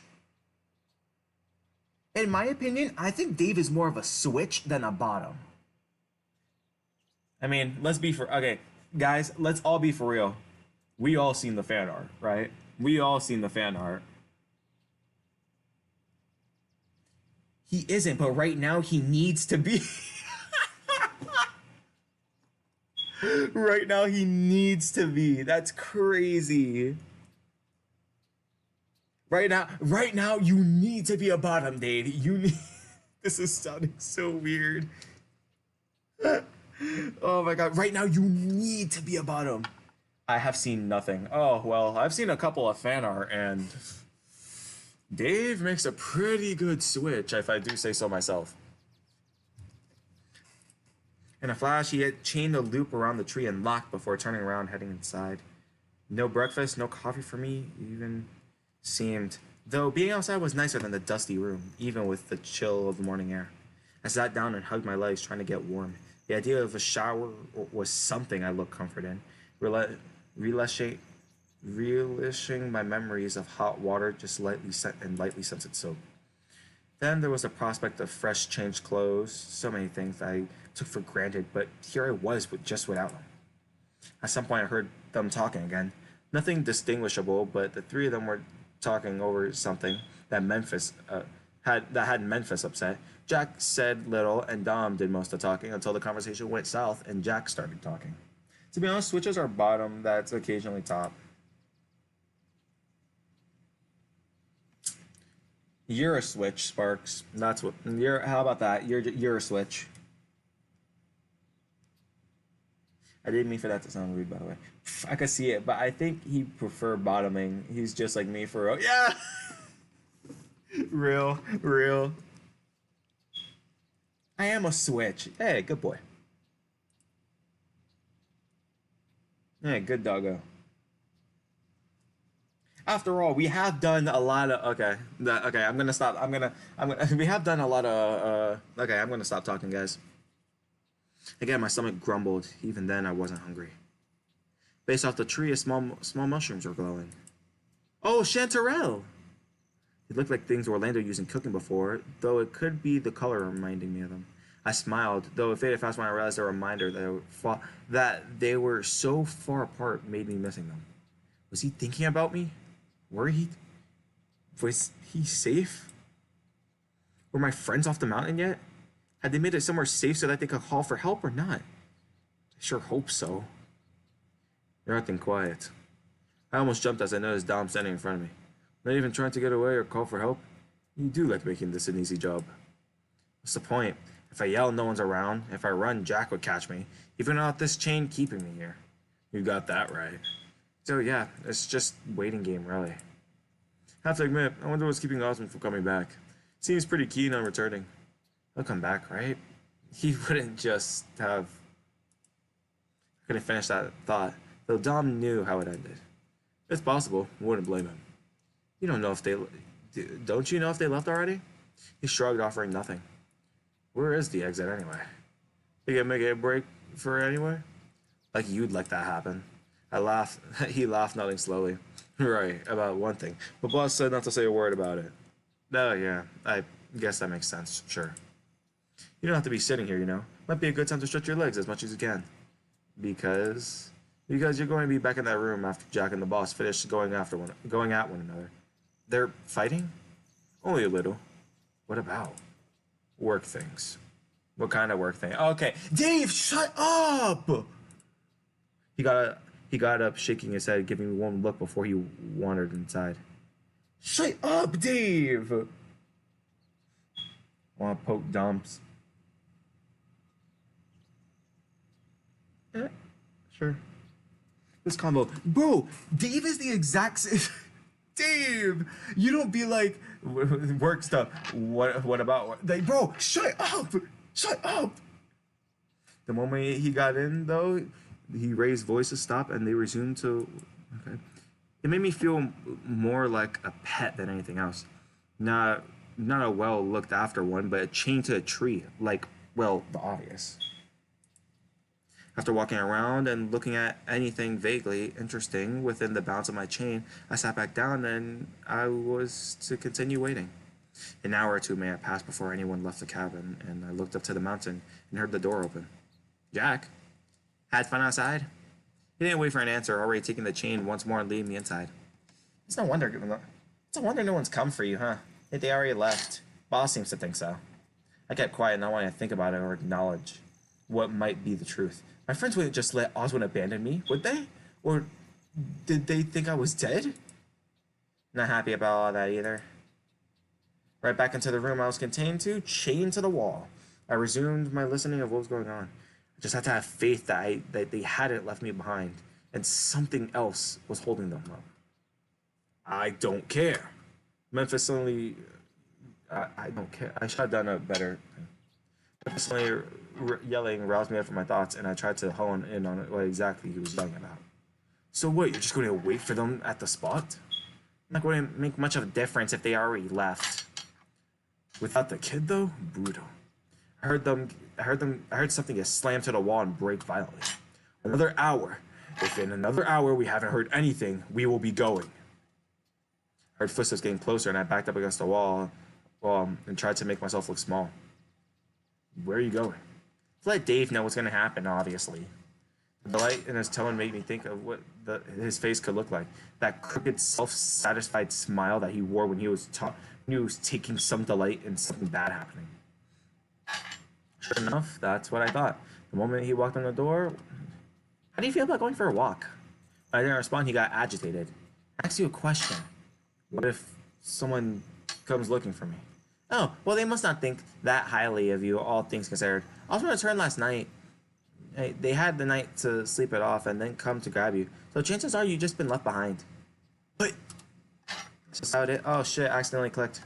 In my opinion, I think Dave is more of a switch than a bottom. I mean, let's be for... Okay, guys, let's all be for real. We all seen the fan art, right? We all seen the fan art. He isn't, but right now he needs to be. Right now he needs to be. That's crazy. Right now you need to be a bottom, Dave. You need... This is sounding so weird. Oh my god. Right now you need to be a bottom. I have seen nothing. Oh, well, I've seen a couple of fan art, and Dave makes a pretty good switch, if I do say so myself. In a flash, he had chained a loop around the tree and locked before turning around, heading inside. No breakfast, no coffee for me, even seemed... Though being outside was nicer than the dusty room, even with the chill of the morning air. I sat down and hugged my legs, trying to get warm. The idea of a shower was something I looked comfort in. Relishing my memories of hot water, just lightly scented soap. Then there was the prospect of fresh, changed clothes, so many things I took for granted, but here I was just without them. At some point I heard them talking again. Nothing distinguishable, but the three of them were talking over something that had Memphis upset. Jack said little, and Dom did most of the talking until the conversation went south and Jack started talking. To be honest, switches are bottom, that's occasionally top. You're a switch, Sparks. That's what you're. How about that? You're a switch. I didn't mean for that to sound rude, by the way. I could see it, but I think he prefer bottoming. He's just like me for real. Yeah. real. I am a switch. Hey, good boy. Hey, good doggo. After all, we have done a lot of... Okay, I'm gonna stop. We have done a lot of... Okay, I'm gonna stop talking, guys. Again, my stomach grumbled. Even then, I wasn't hungry. Based off the tree, small mushrooms were glowing. Oh, chanterelle! It looked like things Orlando used in cooking before, though it could be the color reminding me of them. I smiled, though it faded fast when I realized a reminder that they were so far apart made me missing them. Was he thinking about me? Worried? Was he safe? Were my friends off the mountain yet? Had they made it somewhere safe so that they could call for help or not? I sure hope so. They're acting quiet. I almost jumped as I noticed Dom standing in front of me. Not even trying to get away or call for help? You do like making this an easy job. What's the point? If I yell, no one's around. If I run, Jack would catch me. Even without this chain keeping me here. You got that right. So yeah, it's just waiting game, really. Have to admit, I wonder what's keeping Osmond from coming back. Seems pretty keen on returning. He'll come back, right? He wouldn't just have... I couldn't finish that thought, though Dom knew how it ended. It's possible. I wouldn't blame him. You don't know if they... Don't you know if they left already? He shrugged, offering nothing. Where is the exit anyway? Think I'd make a break for it anyway? Like you'd let that happen. I laughed. He laughed, nodding slowly. Right, about one thing. But boss said not to say a word about it. Oh, yeah. I guess that makes sense. Sure. You don't have to be sitting here, you know. Might be a good time to stretch your legs as much as you can. Because you're going to be back in that room after Jack and the boss finish going at one another. They're fighting? Only a little. What about? Work things. What kind of work thing? Okay, Dave, shut up! He got he got up, shaking his head, giving me one look before he wandered inside. Shut up, Dave! Want to poke Dom's? Yeah, sure. This combo, bro. Dave is the exact same. Dave, you don't be like work stuff. What about like, bro? Shut up! Shut up! The moment he got in, though, he raised voice to stop, and they resumed to. Okay. It made me feel more like a pet than anything else. Not not a well looked after one, but chained to a tree, like well, the obvious. After walking around and looking at anything vaguely interesting within the bounds of my chain, I sat back down and I was to continue waiting. An hour or two may have passed before anyone left the cabin, and I looked up to the mountain and heard the door open. Jack, had fun outside? He didn't wait for an answer, already taking the chain once more and leading me inside. It's no wonder. It's no wonder no one's come for you, huh? If they already left. Boss seems to think so. I kept quiet, not wanting to think about it or acknowledge what might be the truth. My friends wouldn't just let Oswin abandon me, would they? Or did they think I was dead? Not happy about all that either. Right back into the room I was contained to, chained to the wall. I resumed my listening of what was going on. I just had to have faith that they hadn't left me behind, and something else was holding them up. I don't care. Memphis suddenly. I don't care. I should have done a better. Memphis suddenly yelling roused me up from my thoughts, and I tried to hone in on what exactly he was yelling about. So what? You're just going to wait for them at the spot? Not going to make much of a difference if they already left. Without the kid, though, brutal. I heard something get slammed to the wall and break violently. Another hour. If in another hour we haven't heard anything, we will be going. I heard footsteps getting closer, and I backed up against the wall, and tried to make myself look small. Where are you going? To let Dave know what's going to happen, obviously. The light in his tone made me think of what his face could look like. That crooked, self-satisfied smile that he wore when he was taking some delight in something bad happening. Sure enough, that's what I thought. The moment he walked in the door, how do you feel about going for a walk? When I didn't respond, he got agitated. I asked you a question. What if someone comes looking for me? Oh, well, they must not think that highly of you, all things considered. I was on return last night. Hey, they had the night to sleep it off and then come to grab you. So chances are you've just been left behind. But that's just how it is. Oh shit, I accidentally clicked.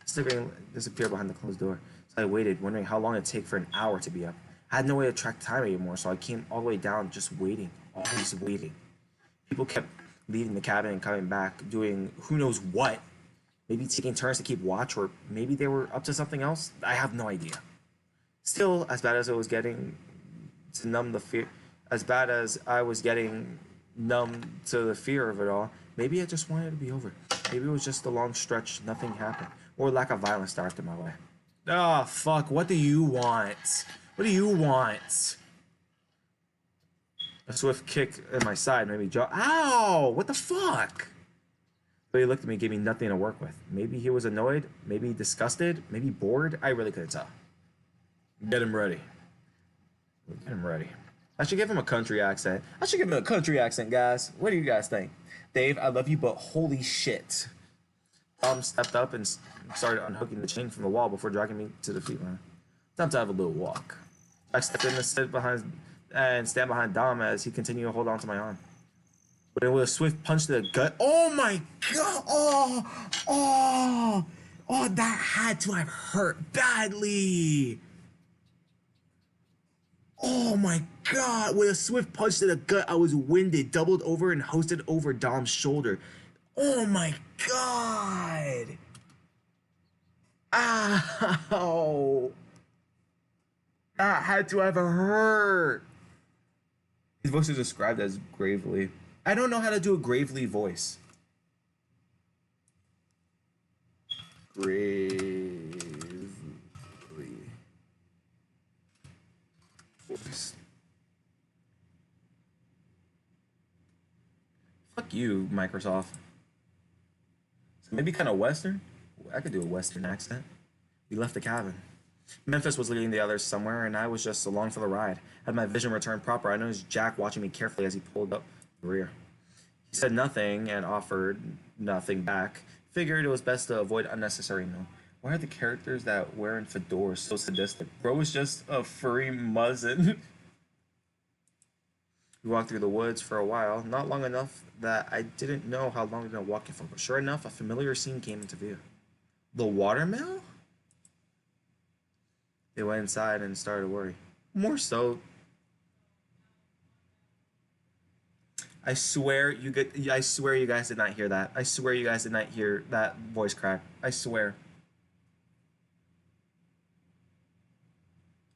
Slipping disappeared behind the closed door. So I waited, wondering how long it'd take for an hour to be up. I had no way to track time anymore, so I came all the way down just waiting. Always waiting. People kept leaving the cabin and coming back, doing who knows what. Maybe taking turns to keep watch, or maybe they were up to something else. I have no idea. Still, as bad as it was getting to numb the fear, as bad as I was getting numb to the fear of it all, maybe I just wanted it to be over. Maybe it was just a long stretch, nothing happened, or lack of violence directed my way. Ah, oh, fuck, what do you want? What do you want? A swift kick in my side made me jaw. Ow! What the fuck? But he looked at me, gave me nothing to work with. Maybe he was annoyed, maybe disgusted, maybe bored. I really couldn't tell. Get him ready. Get him ready. I should give him a country accent. I should give him a country accent, guys. What do you guys think? Dave, I love you, but holy shit. Tom stepped up and started unhooking the chain from the wall before dragging me to the feet line. Time to have a little walk. I stepped in and stand behind Dom as he continued to hold on to my arm. But then with a swift punch to the gut, oh my god! Oh, that had to have hurt badly. Oh my god! With a swift punch to the gut, I was winded, doubled over, and hoisted over Dom's shoulder. Oh my god! Ow! That had to have hurt. His voice is described as gravely. I don't know how to do a gravely voice. Gravely voice. Fuck you, Microsoft. Maybe kind of Western? I could do a Western accent. We left the cabin. Memphis was leading the others somewhere, and I was just along for the ride. Had my vision returned proper, I noticed Jack watching me carefully as he pulled up the rear. He said nothing and offered nothing back. Figured it was best to avoid unnecessary no. Why are the characters that wearing fedoras so sadistic? Bro was just a furry muzzin. We walked through the woods for a while, not long enough that I didn't know how long we'd been walking for, but sure enough, a familiar scene came into view. The watermill? They went inside and started to worry. More so. I swear you guys did not hear that. I swear you guys did not hear that voice crack. I swear.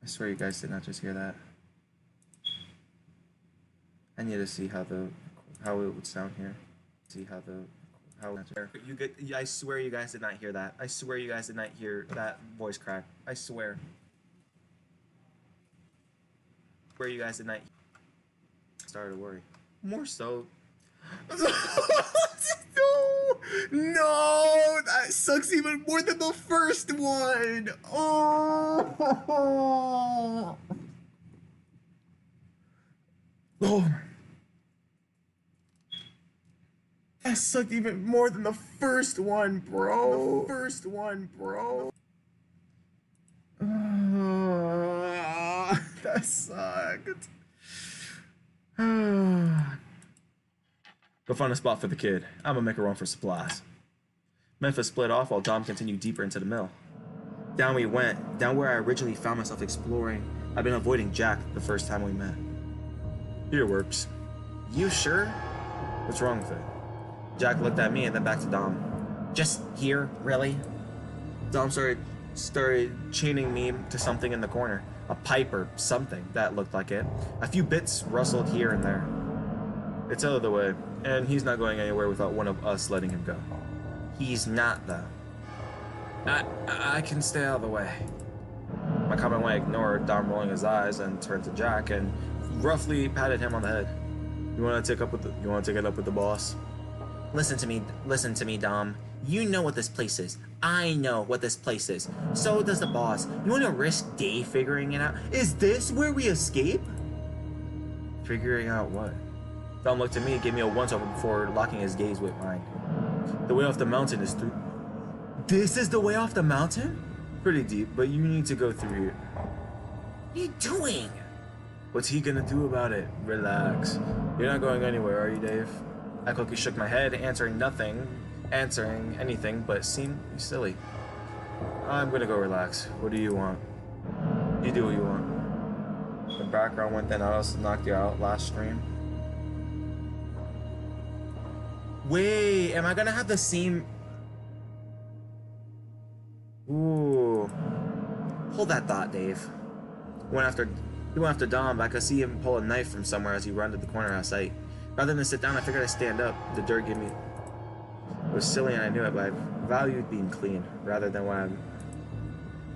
I swear you guys did not just hear that. I need to see how it would sound here. See how I swear you guys did not hear that. I swear you guys did not hear that voice crack. I swear. Where you guys did not started to worry. More so. No, that sucks even more than the first one. Oh. Oh. That sucked even more than the first one, bro. That sucked. Go find a spot for the kid. I'm gonna make a run for supplies. Memphis split off while Dom continued deeper into the mill. Down we went, down where I originally found myself exploring. I've been avoiding Jack the first time we met. Here works. You sure? What's wrong with it? Jack looked at me and then back to Dom. Just here, really? Dom started chaining me to something in the corner. A pipe or something that looked like it. A few bits rustled here and there. It's out of the way, and he's not going anywhere without one of us letting him go. He's not, though. I can stay out of the way. My comment went ignored, Dom rolling his eyes and turned to Jack and roughly patted him on the head. You want to take it up with the boss? Listen to me, Dom. You know what this place is. I know what this place is. So does the boss. You want to risk Dave figuring it out? Is this where we escape? Figuring out what? Dom looked at me and gave me a once-over before locking his gaze with mine. The way off the mountain is through... This is the way off the mountain? Pretty deep, but you need to go through here. What are you doing? What's he gonna do about it? Relax. You're not going anywhere, are you, Dave? I quickly shook my head, answering anything, but seemed silly. I'm gonna go relax. What do you want? You do what you want. The background went then I also knocked you out last stream. Wait, am I gonna have the same... Ooh. Hold that thought, Dave. He went after Dom, but I could see him pull a knife from somewhere as he ran to the corner out of sight. Rather than sit down, I figured I'd stand up. The dirt gave me... It was silly and I knew it, but I valued being clean, rather than when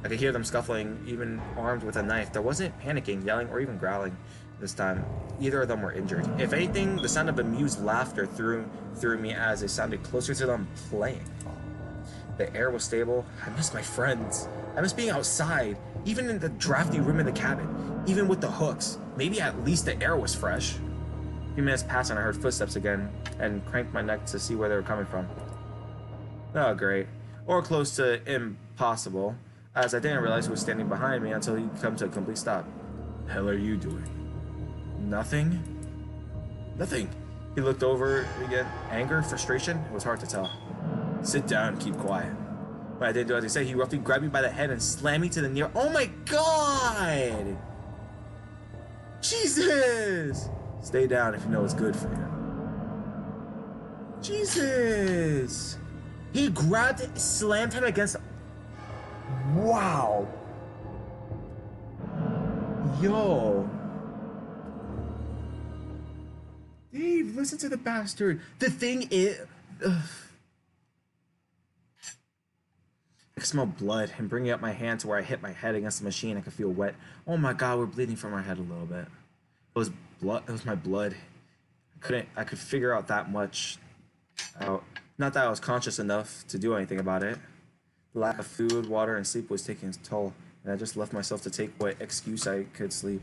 I could hear them scuffling, even armed with a knife. There wasn't panicking, yelling, or even growling this time. Either of them were injured. If anything, the sound of amused laughter threw me as it sounded closer to them playing. The air was stable. I missed my friends. I missed being outside, even in the drafty room in the cabin, even with the hooks. Maybe at least the air was fresh. A few minutes passed and I heard footsteps again, and cranked my neck to see where they were coming from. Oh, great. Or close to impossible, as I didn't realize who was standing behind me until he came to a complete stop. The hell are you doing? Nothing? Nothing. He looked over again. Anger? Frustration? It was hard to tell. Sit down, keep quiet. When I didn't do as he said, he roughly grabbed me by the head and slammed me to the near... Oh my god! Jesus! Stay down if you know what's good for you. Jesus! He grabbed, slammed him against... Wow! Yo! Dave, listen to the bastard. The thing is... I could smell blood and bringing up my hand to where I hit my head against the machine. I could feel wet. Oh my god, we're bleeding from our head a little bit. It was blood. It was my blood. I could figure out that much out. Not that I was conscious enough to do anything about it. The lack of food, water, and sleep was taking its toll, and I just left myself to take what excuse I could sleep.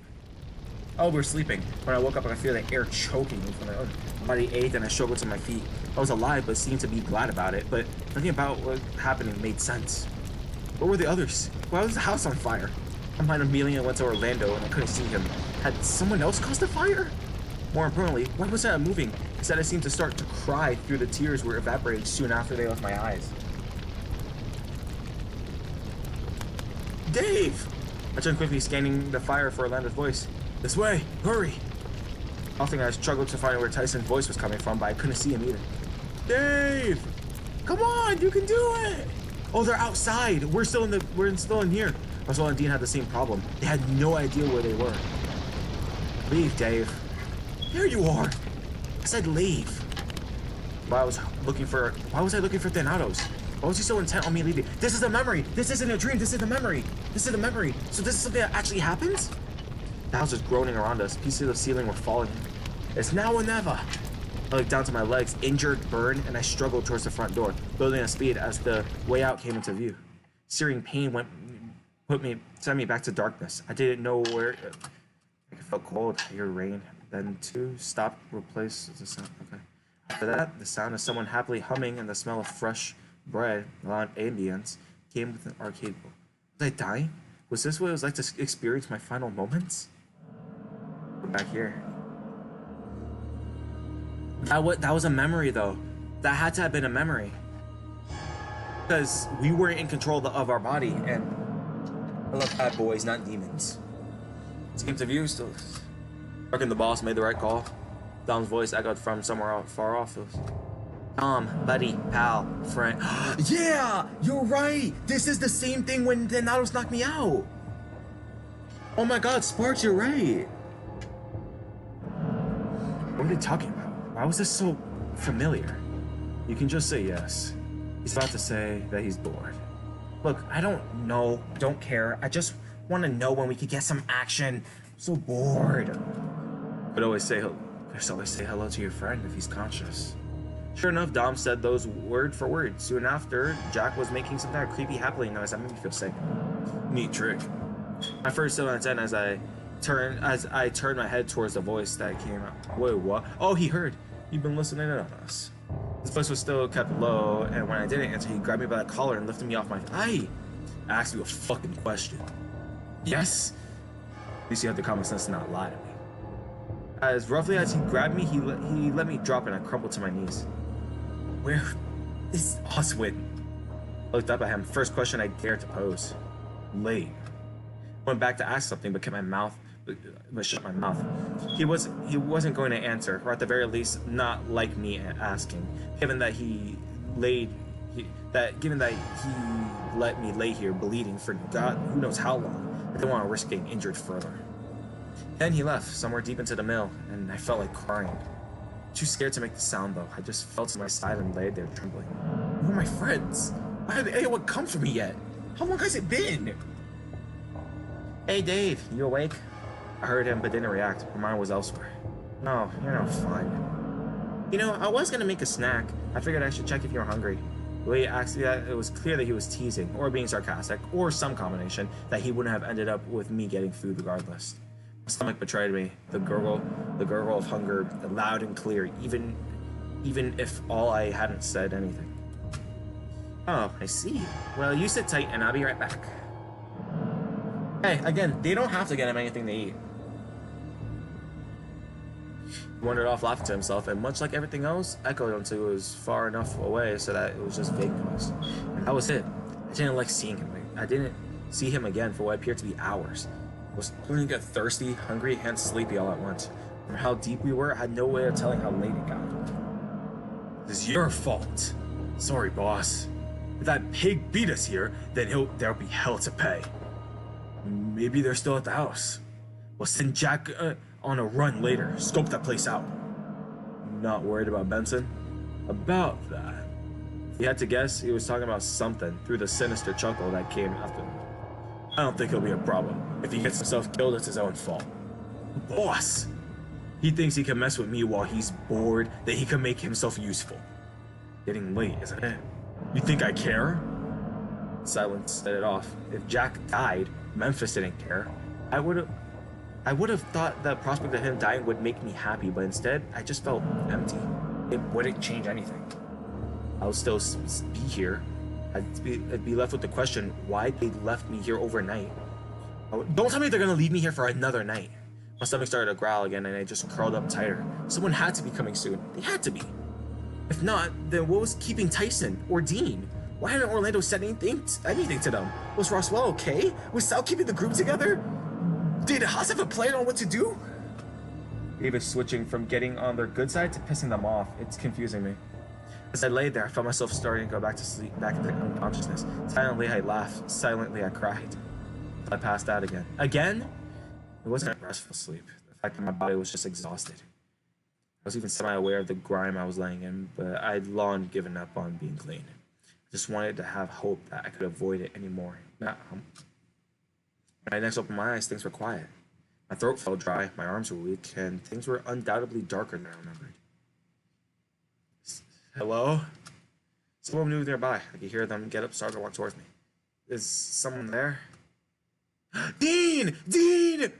Oh, we're sleeping. When I woke up, I could feel the air choking me from my body ached, and I struggled to my feet. I was alive, but seemed to be glad about it, but nothing about what was happening made sense. Where were the others? Why was the house on fire? My mind immediately went to Orlando, and I couldn't see him. Had someone else caused the fire? More importantly, why was I moving? Instead, I seemed to start to cry through the tears were evaporating soon after they left my eyes. Dave! I turned quickly, scanning the fire for Orlando's voice. This way! Hurry! Often I struggled to find where Tyson's voice was coming from, but I couldn't see him either. Dave! Come on! You can do it! Oh, they're outside! We're still in here. Russell and Dean had the same problem. They had no idea where they were. Leave, Dave. There you are! I said leave. Why was I looking for Thanatos? Why was he so intent on me leaving? This is a memory! This isn't a dream! This is a memory! This is a memory! So this is something that actually happens? The house was groaning around us. Pieces of the ceiling were falling. It's now or never! I looked down to my legs, injured, burned, and I struggled towards the front door, building at speed as the way out came into view. Searing pain sent me back to darkness. I didn't know where. I felt cold. I heard rain. Then two stopped, replaced the sound. Okay. After that, the sound of someone happily humming and the smell of fresh bread, loud ambience, came with an arcade bowl. Was I dying? Was this what it was like to experience my final moments? We're back here. That was a memory, though. That had to have been a memory. Because we weren't in control of our body, and I love bad boys, not demons. This came to view still. Reckon the boss made the right call. Dom's voice echoed from somewhere out far off. It was, Dom, buddy, pal, friend. Yeah, you're right. This is the same thing when Thanatos knocked me out. Oh my God, Sparks, you're right. What are they talking about? Why was this so familiar? You can just say yes. He's about to say that he's bored. Look, I don't know, don't care. I just want to know when we could get some action. I'm so bored. But always say hello to your friend if he's conscious. Sure enough, Dom said those word for word. Soon after, Jack was making some kind of creepy happily noise that made me feel sick. Neat trick. My first stood on its end as I turned my head towards the voice that came out. Wait, what? Oh, he heard. You've been listening in on us. His voice was still kept low, and when I didn't answer, he grabbed me by the collar and lifted me off my. I asked you a fucking question. Yes. At least you have the common sense to not lie to me. As roughly as he grabbed me, he let me drop and I crumpled to my knees. Where is Oswin? I looked up at him. First question I dared to pose. Late. Went back to ask something, but shut my mouth. He wasn't going to answer, or at the very least, not like me asking. Given that he let me lay here bleeding for God who knows how long, I didn't want to risk getting injured further. Then he left, somewhere deep into the mill, and I felt like crying. Too scared to make the sound though. I just fell to my side and laid there trembling. Where are my friends? Why hasn't anyone come for me yet? How long has it been? Hey Dave, you awake? I heard him but didn't react. My mind was elsewhere. No, you're not fine. You know, I was gonna make a snack. I figured I should check if you're hungry. The way he asked me that, it was clear that he was teasing, or being sarcastic, or some combination, that he wouldn't have ended up with me getting food regardless. My stomach betrayed me. The gurgle of hunger, loud and clear, even if all I hadn't said anything. Oh, I see. Well, you sit tight and I'll be right back. Hey, again, they don't have to get him anything to eat. He wandered off laughing to himself, and much like everything else, echoed until it was far enough away so that it was just vague noise. And that was it. I didn't like seeing him. I didn't see him again for what appeared to be hours. I was starting to get thirsty, hungry, and sleepy all at once. From how deep we were, I had no way of telling how late it got. It's your fault. Sorry, boss. If that pig beat us here, then there'll be hell to pay. Maybe they're still at the house. We'll send Jack on a run later. Scope that place out. Not worried about Benson? About that. If you had to guess, he was talking about something through the sinister chuckle that came after him. I don't think it'll be a problem. If he gets himself killed, it's his own fault. Boss! He thinks he can mess with me while he's bored, that he can make himself useful. Getting late, isn't it? You think I care? Silence set it off. If Jack died, Memphis didn't care. I would have I would have thought the prospect of him dying would make me happy, but instead, I just felt empty. It wouldn't change anything. I'll still be here. I'd be left with the question, why they left me here overnight. Oh, don't tell me they're gonna leave me here for another night. My stomach started to growl again, and I just curled up tighter. Someone had to be coming soon. They had to be. If not, then what was keeping Tyson or Dean? Why hadn't Orlando said anything to them? Was Roswell okay? Was Sal keeping the group together? Did Haas have a plan on what to do? David's switching from getting on their good side to pissing them off. It's confusing me. As I lay there, I felt myself starting to go back to sleep, back into unconsciousness. Silently, I laughed. Silently, I cried. I passed out again. Again? It wasn't a restful sleep. The fact that my body was just exhausted. I was even semi-aware of the grime I was laying in, but I'd long given up on being clean. I just wanted to have hope that I could avoid it anymore. When I next opened my eyes, things were quiet. My throat felt dry, my arms were weak, and things were undoubtedly darker than I remembered. Hello? Someone moved nearby. I could hear them get up, start to walk towards me. Is someone there? Dean! Dean!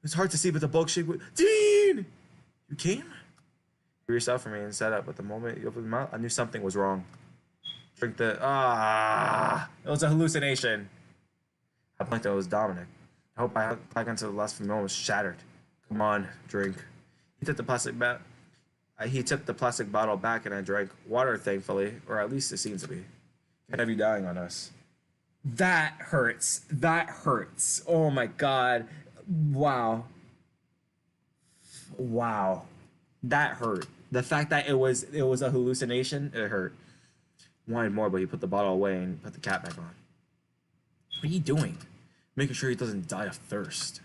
It's hard to see, but the bulk shape. Dean! You came? You reached out for me and sat up, but the moment you opened your mouth, I knew something was wrong. Drink the. It was a hallucination. I blinked and it was Dominic. I hope I back into the last few moments shattered. Come on, drink. He tipped the plastic bottle back and I drank water, thankfully, or at least it seemed to be. Can't have you dying on us. That hurts. That hurts. Oh my god. Wow. Wow. That hurt. The fact that it was a hallucination, it hurt. Wanted more, but he put the bottle away and put the cap back on. What are you doing? Making sure he doesn't die of thirst.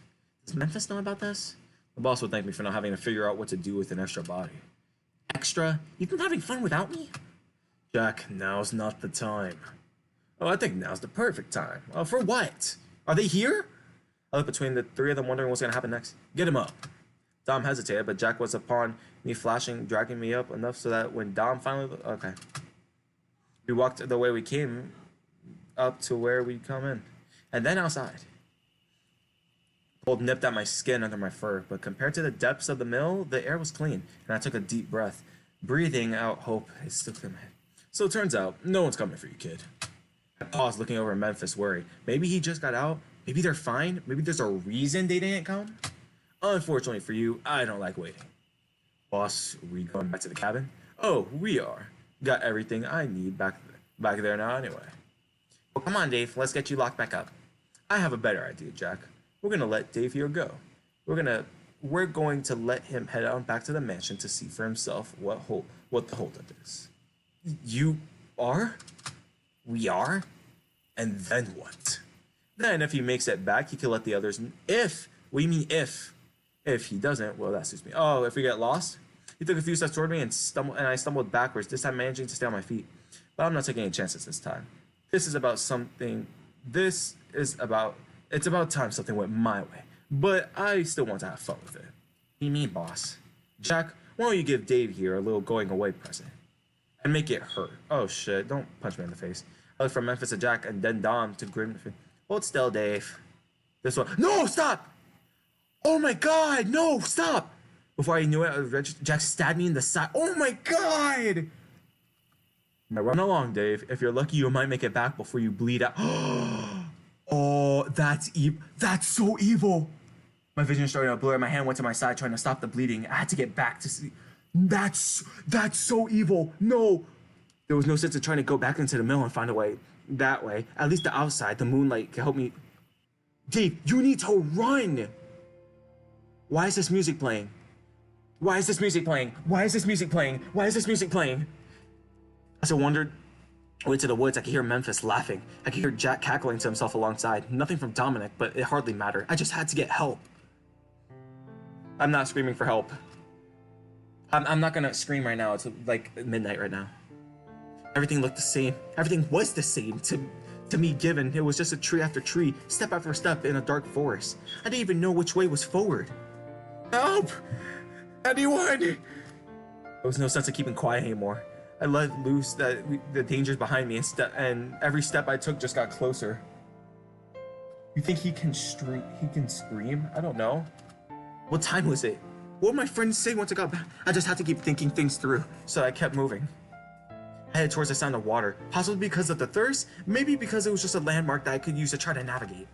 Does Memphis know about this? The boss would thank me for not having to figure out what to do with an extra body. Extra? You've been having fun without me? Jack, now's not the time. Oh, I think now's the perfect time. For what? Are they here? I looked between the three of them, wondering what's going to happen next. Get him up. Dom hesitated, but Jack was upon me, flashing, dragging me up enough so that when Dom finally... Okay. We walked the way we came up to where we'd come in. And then outside. Cold nipped at my skin under my fur, but compared to the depths of the mill, the air was clean, and I took a deep breath. Breathing out hope, it stuck in my head. So it turns out, no one's coming for you, kid. I paused, looking over at Memphis, worried. Maybe he just got out. Maybe they're fine. Maybe there's a reason they didn't come. Unfortunately for you, I don't like waiting. Boss, are we going back to the cabin? Oh, we are. Got everything I need back there now anyway. Well, come on, Dave. Let's get you locked back up. I have a better idea, Jack. We're gonna let Dave here go. We're going to let him head on back to the mansion to see for himself what the holdup is. You are? We are? And then what? Then if he makes it back, he can let the others. What do you mean if? If he doesn't, well, that suits me. Oh, if we get lost? He took a few steps toward me and I stumbled backwards, this time managing to stay on my feet. But I'm not taking any chances this time. It's about time something went my way. But I still want to have fun with it. What do you mean, boss? Jack, why don't you give Dave here a little going away present? And make it hurt. Oh shit, don't punch me in the face. I looked from Memphis to Jack and then Dom to Grim. Hold still, Dave. This one. No, stop! Oh my god, no, stop! Before I knew it, Jack stabbed me in the side. Oh my god! Now run along, Dave. If you're lucky, you might make it back before you bleed out. Oh, that's evil. That's so evil. My vision started to blur. My hand went to my side, trying to stop the bleeding. I had to get back to see. That's so evil. No. There was no sense in trying to go back into the mill and find a way that way. At least the outside, the moonlight can help me. Dave, you need to run. Why is this music playing? Why is this music playing? Why is this music playing? Why is this music playing? As I wandered away to the woods, I could hear Memphis laughing. I could hear Jack cackling to himself alongside. Nothing from Dominic, but it hardly mattered. I just had to get help. I'm not screaming for help. I'm not gonna scream right now. It's like midnight right now. Everything looked the same. Everything was the same to me given. It was just a tree after tree, step after step in a dark forest. I didn't even know which way was forward. Help! Anyone! There was no sense of keeping quiet anymore. I let loose the dangers behind me, and every step I took just got closer. You think he can scream? I don't know. What time was it? What would my friends say once I got back? I just had to keep thinking things through, so I kept moving. I headed towards the sound of water, possibly because of the thirst, maybe because it was just a landmark that I could use to try to navigate.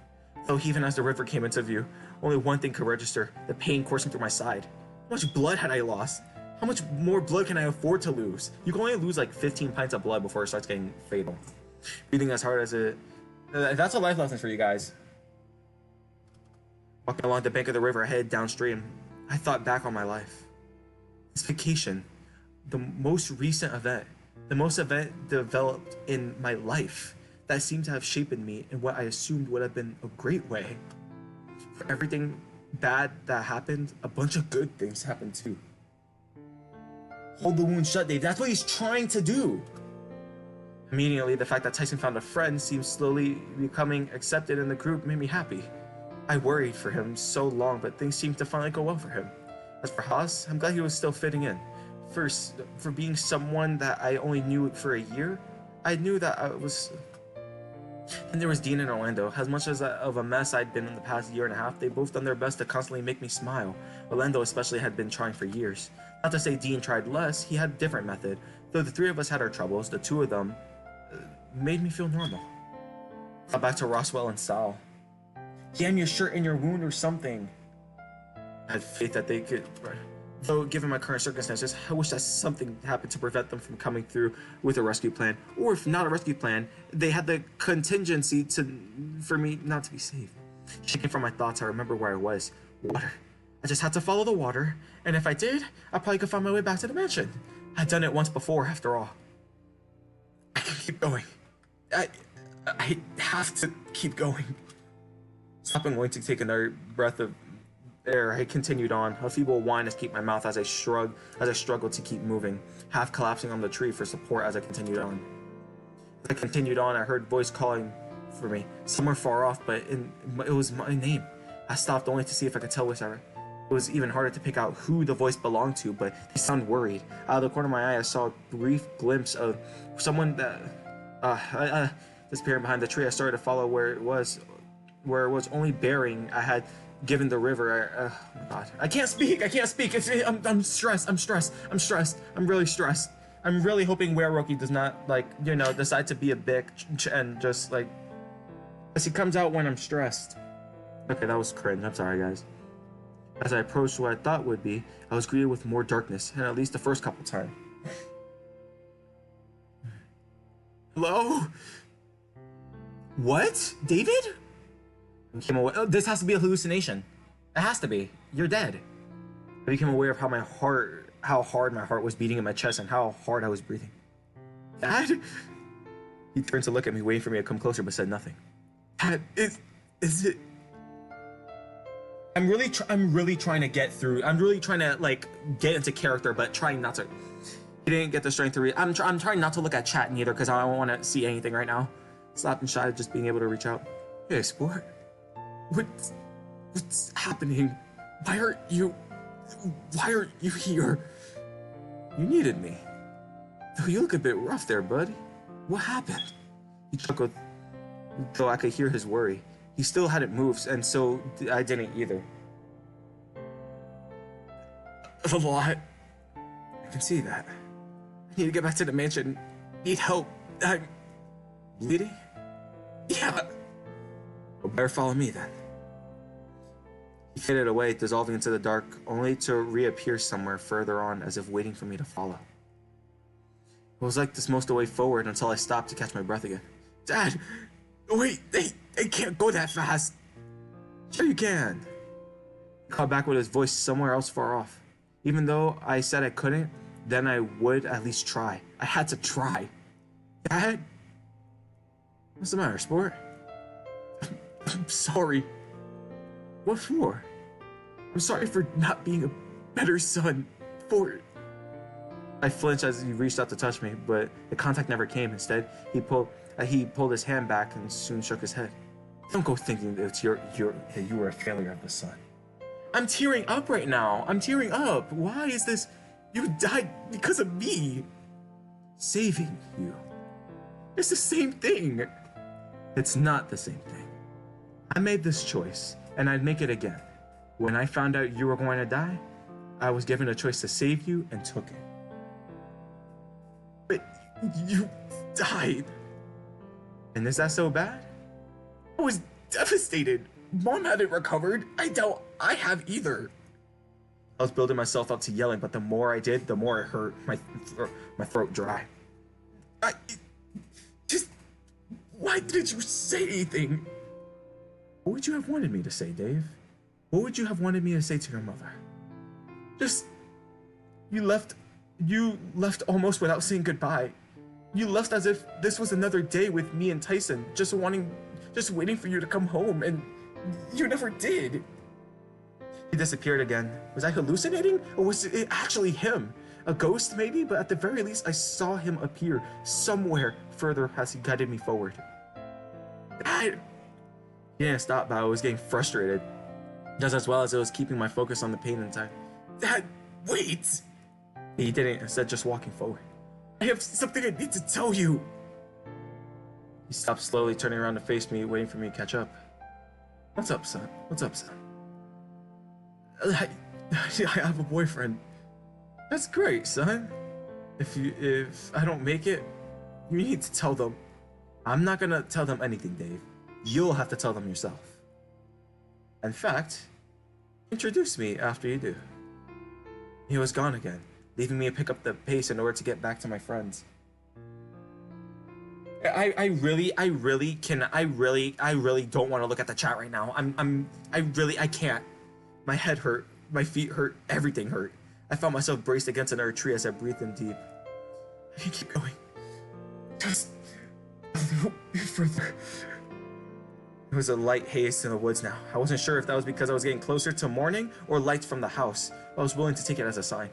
Though even as the river came into view, only one thing could register: the pain coursing through my side. How much blood had I lost? How much more blood can I afford to lose? You can only lose like 15 pints of blood before it starts getting fatal. Breathing as hard as it... That's a life lesson for you guys. Walking along the bank of the river, I headed downstream. I thought back on my life. This vacation, the most recent event, the most event developed in my life that seemed to have shaped me in what I assumed would have been a great way. For everything bad that happened, a bunch of good things happened too. Hold the wound shut, Dave. That's what he's trying to do. Immediately, the fact that Tyson found a friend seemed slowly becoming accepted in the group made me happy. I worried for him so long, but things seemed to finally go well for him. As for Haas, I'm glad he was still fitting in. First, for being someone that I only knew for a year, I knew that I was... Then there was Dean and Orlando. As much as of a mess I'd been in the past year and a half, they both done their best to constantly make me smile. Orlando especially had been trying for years. Not to say Dean tried less, he had a different method. Though the three of us had our troubles, the two of them made me feel normal. Got back to Roswell and Sal. Jam your shirt in your wound or something. I had faith that they could... Though, given my current circumstances, I wish that something happened to prevent them from coming through with a rescue plan. Or if not a rescue plan, they had the contingency for me not to be saved. Shaking from my thoughts, I remember where I was. Water. I just had to follow the water, and if I did, I probably could find my way back to the mansion. I'd done it once before, after all. I can keep going. I have to keep going. Stopping going to take another breath of air, I continued on, a feeble whine escaped my mouth as I struggled to keep moving, half collapsing on the tree for support as I continued on. As I continued on, I heard a voice calling for me, somewhere far off, but it was my name. I stopped only to see if I could tell which I... It was even harder to pick out who the voice belonged to, but they sounded worried. Out of the corner of my eye, I saw a brief glimpse of someone that... disappearing behind the tree. I started to follow where it was only bearing I had given the river. Oh my god. I can't speak! I'm stressed. I'm really stressed. I'm really hoping Wereroki does not, decide to be a bitch and just, as he comes out when I'm stressed. Okay, that was cringe. I'm sorry, guys. As I approached what I thought would be, I was greeted with more darkness, and at least the first couple times. Hello? What? David? Became aware. Oh, this has to be a hallucination. It has to be. You're dead. I became aware of how hard my heart was beating in my chest and how hard I was breathing. Dad? He turned to look at me, waiting for me to come closer, but said nothing. Dad, is it? I'm really trying to get through. I'm really trying to get into character, but trying not to. He didn't get the strength to read. I'm trying not to look at chat neither because I don't want to see anything right now. Slapped and shy of just being able to reach out. Hey, sport. What's happening? Why are you here? You needed me. Though you look a bit rough there, bud. What happened? He chuckled, though I could hear his worry. He still hadn't moved, and so I didn't either. A lot. I can see that. I need to get back to the mansion. Need help. I'm bleeding? Yeah. Well, better follow me then. He faded away, dissolving into the dark, only to reappear somewhere further on as if waiting for me to follow. It was like this most of the way forward until I stopped to catch my breath again. Dad! Wait, they can't go that fast! Sure you can! He called back with his voice somewhere else far off. Even though I said I couldn't, then I would at least try. I had to try. Dad? What's the matter, sport? I'm sorry. What for? I'm sorry for not being a better son. I flinched as he reached out to touch me, but the contact never came. Instead, he pulled his hand back and soon shook his head. Don't go thinking that you were a failure of the son. I'm tearing up right now. I'm tearing up. Why is this? You died because of me. saving you. It's the same thing. It's not the same thing. I made this choice, and I'd make it again. When I found out you were going to die, I was given a choice to save you and took it. But you died. And is that so bad? I was devastated. Mom hadn't recovered. I doubt I have either. I was building myself up to yelling, but the more I did, the more it hurt. My throat dry. Why didn't you say anything? What would you have wanted me to say, Dave? What would you have wanted me to say to your mother? Just, you left almost without saying goodbye. You left as if this was another day with me and Tyson, just waiting for you to come home, and you never did. He disappeared again. Was I hallucinating, or was it actually him? A ghost, maybe, but at the very least, I saw him appear somewhere further as he guided me forward. Dad! He didn't stop, but I was getting frustrated, just as well as it was keeping my focus on the pain inside. Dad, wait! He didn't, instead just walking forward. I have something I need to tell you! He stopped slowly, turning around to face me, waiting for me to catch up. What's up, son? What's up, son? I have a boyfriend. That's great, son. If I don't make it, you need to tell them. I'm not gonna tell them anything, Dave. You'll have to tell them yourself. In fact, introduce me after you do. He was gone again, leaving me to pick up the pace in order to get back to my friends. I really don't want to look at the chat right now. I can't. My head hurt, my feet hurt, everything hurt. I found myself braced against another tree as I breathed in deep. I can keep going. Just a little bit further. There was a light haze in the woods now. I wasn't sure if that was because I was getting closer to morning or lights from the house, but I was willing to take it as a sign.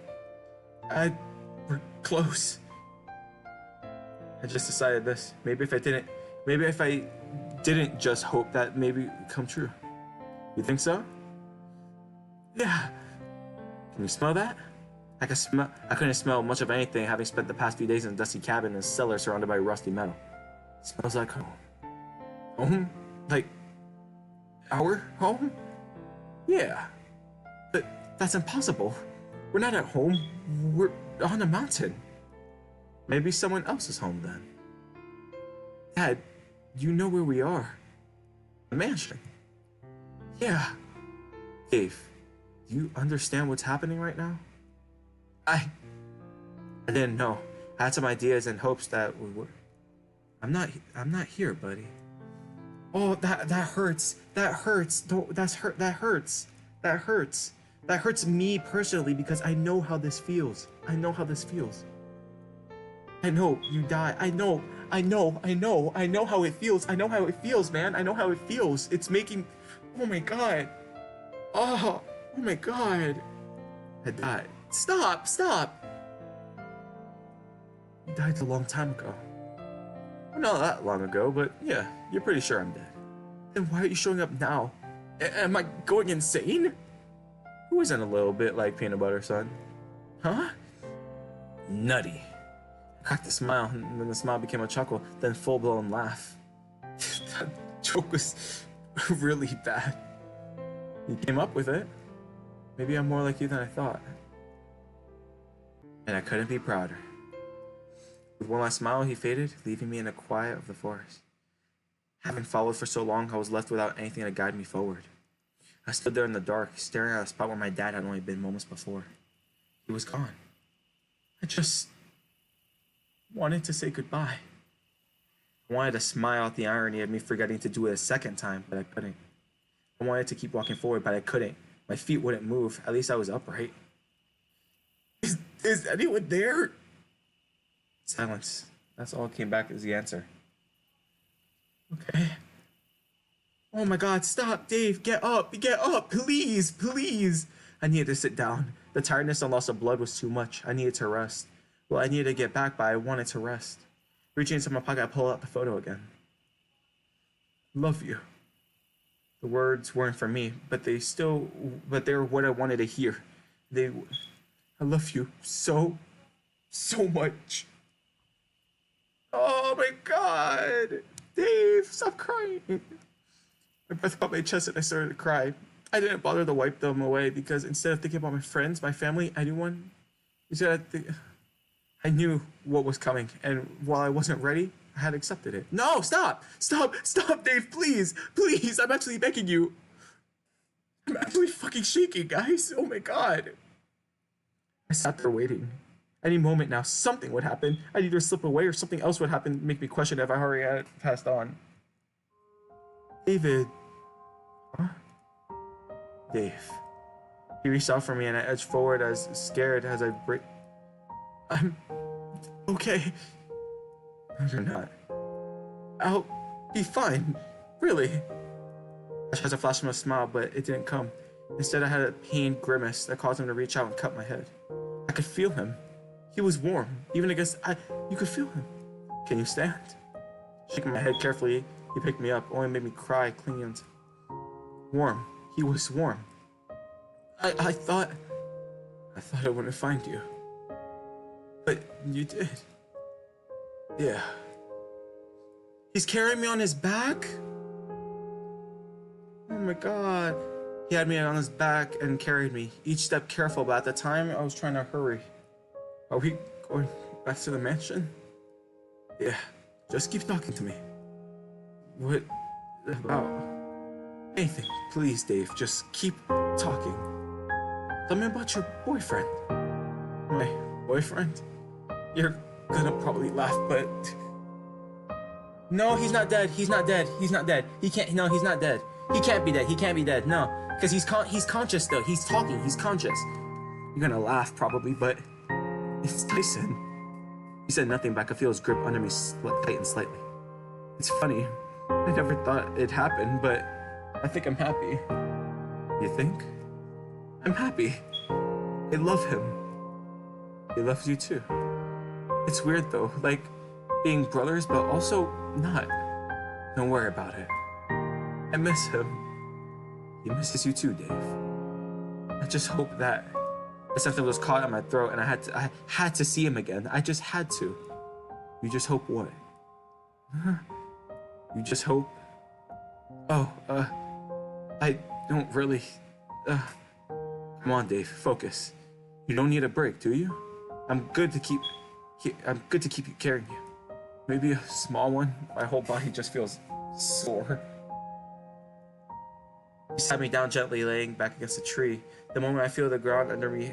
We're close. I just decided this. Maybe if I didn't just hope that maybe it would come true. You think so? Yeah. Can you smell that? I couldn't smell much of anything, having spent the past few days in a dusty cabin in a cellar surrounded by rusty metal. It smells like home. Home? Like our home? Yeah. But that's impossible. We're not at home. We're on a mountain. Maybe someone else's home then. Dad, you know where we are. The mansion. Yeah. Dave, do you understand what's happening right now? I didn't know. I had some ideas and hopes that we were. I'm not here, buddy. Oh, that hurts. That hurts. That hurts. That hurts. That hurts me personally because I know how this feels. I know how this feels. I know you die. I know how it feels. I know how it feels, man. I know how it feels. It's making. Oh my god. Oh my god. I died. Stop. You died a long time ago. Well, not that long ago, but yeah, you're pretty sure I'm dead. Then why are you showing up now? Am I going insane? Who isn't a little bit like peanut butter, son? Huh? Nutty. I cracked a smile, and then the smile became a chuckle, then full-blown laugh. That joke was really bad. You came up with it. Maybe I'm more like you than I thought. And I couldn't be prouder. With one last smile, he faded, leaving me in the quiet of the forest. Having followed for so long, I was left without anything to guide me forward. I stood there in the dark, staring at a spot where my dad had only been moments before. He was gone. I just wanted to say goodbye. I wanted to smile at the irony of me forgetting to do it a second time, but I couldn't. I wanted to keep walking forward, but I couldn't. My feet wouldn't move. At least I was upright. Is anyone there? Silence. That's all that came back as the answer. Okay. Oh my god, stop, Dave, get up, please. I needed to sit down. The tiredness and loss of blood was too much. I needed to rest. Well, I needed to get back, but I wanted to rest. Reaching into my pocket, I pulled out the photo again. Love you. The words weren't for me, but they were what I wanted to hear. I love you so much. Oh my god! Dave, stop crying. My breath caught my chest and I started to cry. I didn't bother to wipe them away because instead of thinking about my friends, my family, anyone, I knew what was coming, and while I wasn't ready, I had accepted it. No, stop! Stop! Stop, Dave, please! Please, I'm actually begging you. I'm actually fucking shaking, guys. Oh my god. I sat there waiting. Any moment now, something would happen. I'd either slip away or something else would happen to make me question if I already had passed on. David. Huh? Dave. He reached out for me and I edged forward as scared as I break. I'm okay. No, you're not. I'll be fine. Really. I tried to flash him a smile, but it didn't come. Instead, I had a pained grimace that caused him to reach out and cut my head. I could feel him. He was warm. Even against you could feel him. Can you stand? Shaking my head carefully, he picked me up, only made me cry, clinging to warm. He was warm. I thought I wouldn't find you. But you did. Yeah. He's carrying me on his back? Oh my god. He had me on his back and carried me, each step careful, but at the time I was trying to hurry. Are we going back to the mansion? Yeah, just keep talking to me. What about? Anything, please, Dave, just keep talking. Tell me about your boyfriend. My boyfriend? You're gonna probably laugh, but... No, he's not dead, he's not dead, he's not dead. He can't, no, he's not dead. He can't be dead, he can't be dead, no. Because he's conscious still, he's talking, he's conscious. You're gonna laugh probably, but it's Tyson. He said nothing, but I could feel his grip under me tighten slightly. It's funny, I never thought it'd happen, but I think I'm happy. You think? I'm happy. I love him. He loves you too. It's weird though, like being brothers, but also not. Don't worry about it. I miss him. He misses you too, Dave. I just hope that something was caught in my throat and I had to see him again. I just had to. You just hope what? You just hope? Oh, I don't really... Come on, Dave, focus. You don't need a break, do you? I'm good to keep you carrying you. Maybe a small one. My whole body just feels sore. He sat me down gently, laying back against a tree. The moment I feel the ground under me,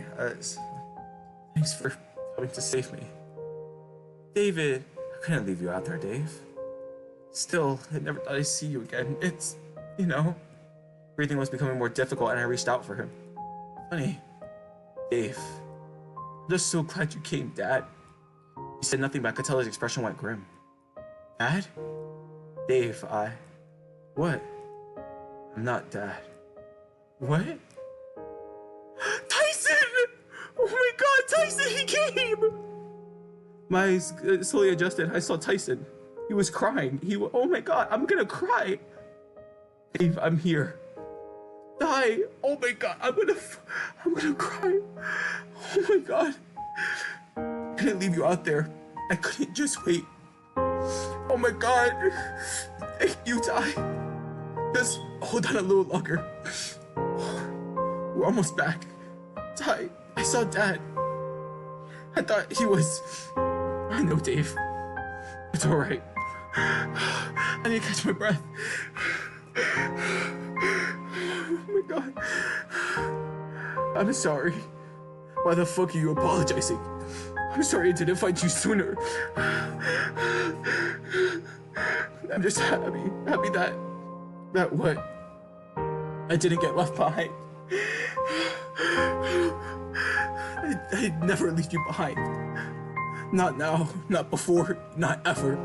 thanks for coming to save me. David, I couldn't leave you out there, Dave. Still, I never thought I'd see you again. It's, you know, breathing was becoming more difficult and I reached out for him. Funny, Dave, I'm just so glad you came, Dad. He said nothing, but I could tell his expression went grim. Dad? Dave, what? I'm not Dad. What? Tyson! Oh my god, Tyson, he came! My eyes slowly adjusted. I saw Tyson. He was crying. Oh my god, I'm gonna cry. Dave, I'm here. Die. Oh my god, I'm gonna cry. Oh my god. I couldn't leave you out there. I couldn't just wait. Oh my god. Thank you, Ty. Just hold on a little longer. We're almost back. Ty, I saw Dad. I thought he was... I know, Dave. It's alright. I need to catch my breath. Oh my god. I'm sorry. Why the fuck are you apologizing? I'm sorry I didn't find you sooner. I'm just happy that what? I didn't get left behind. I'd never leave you behind. Not now, not before, not ever.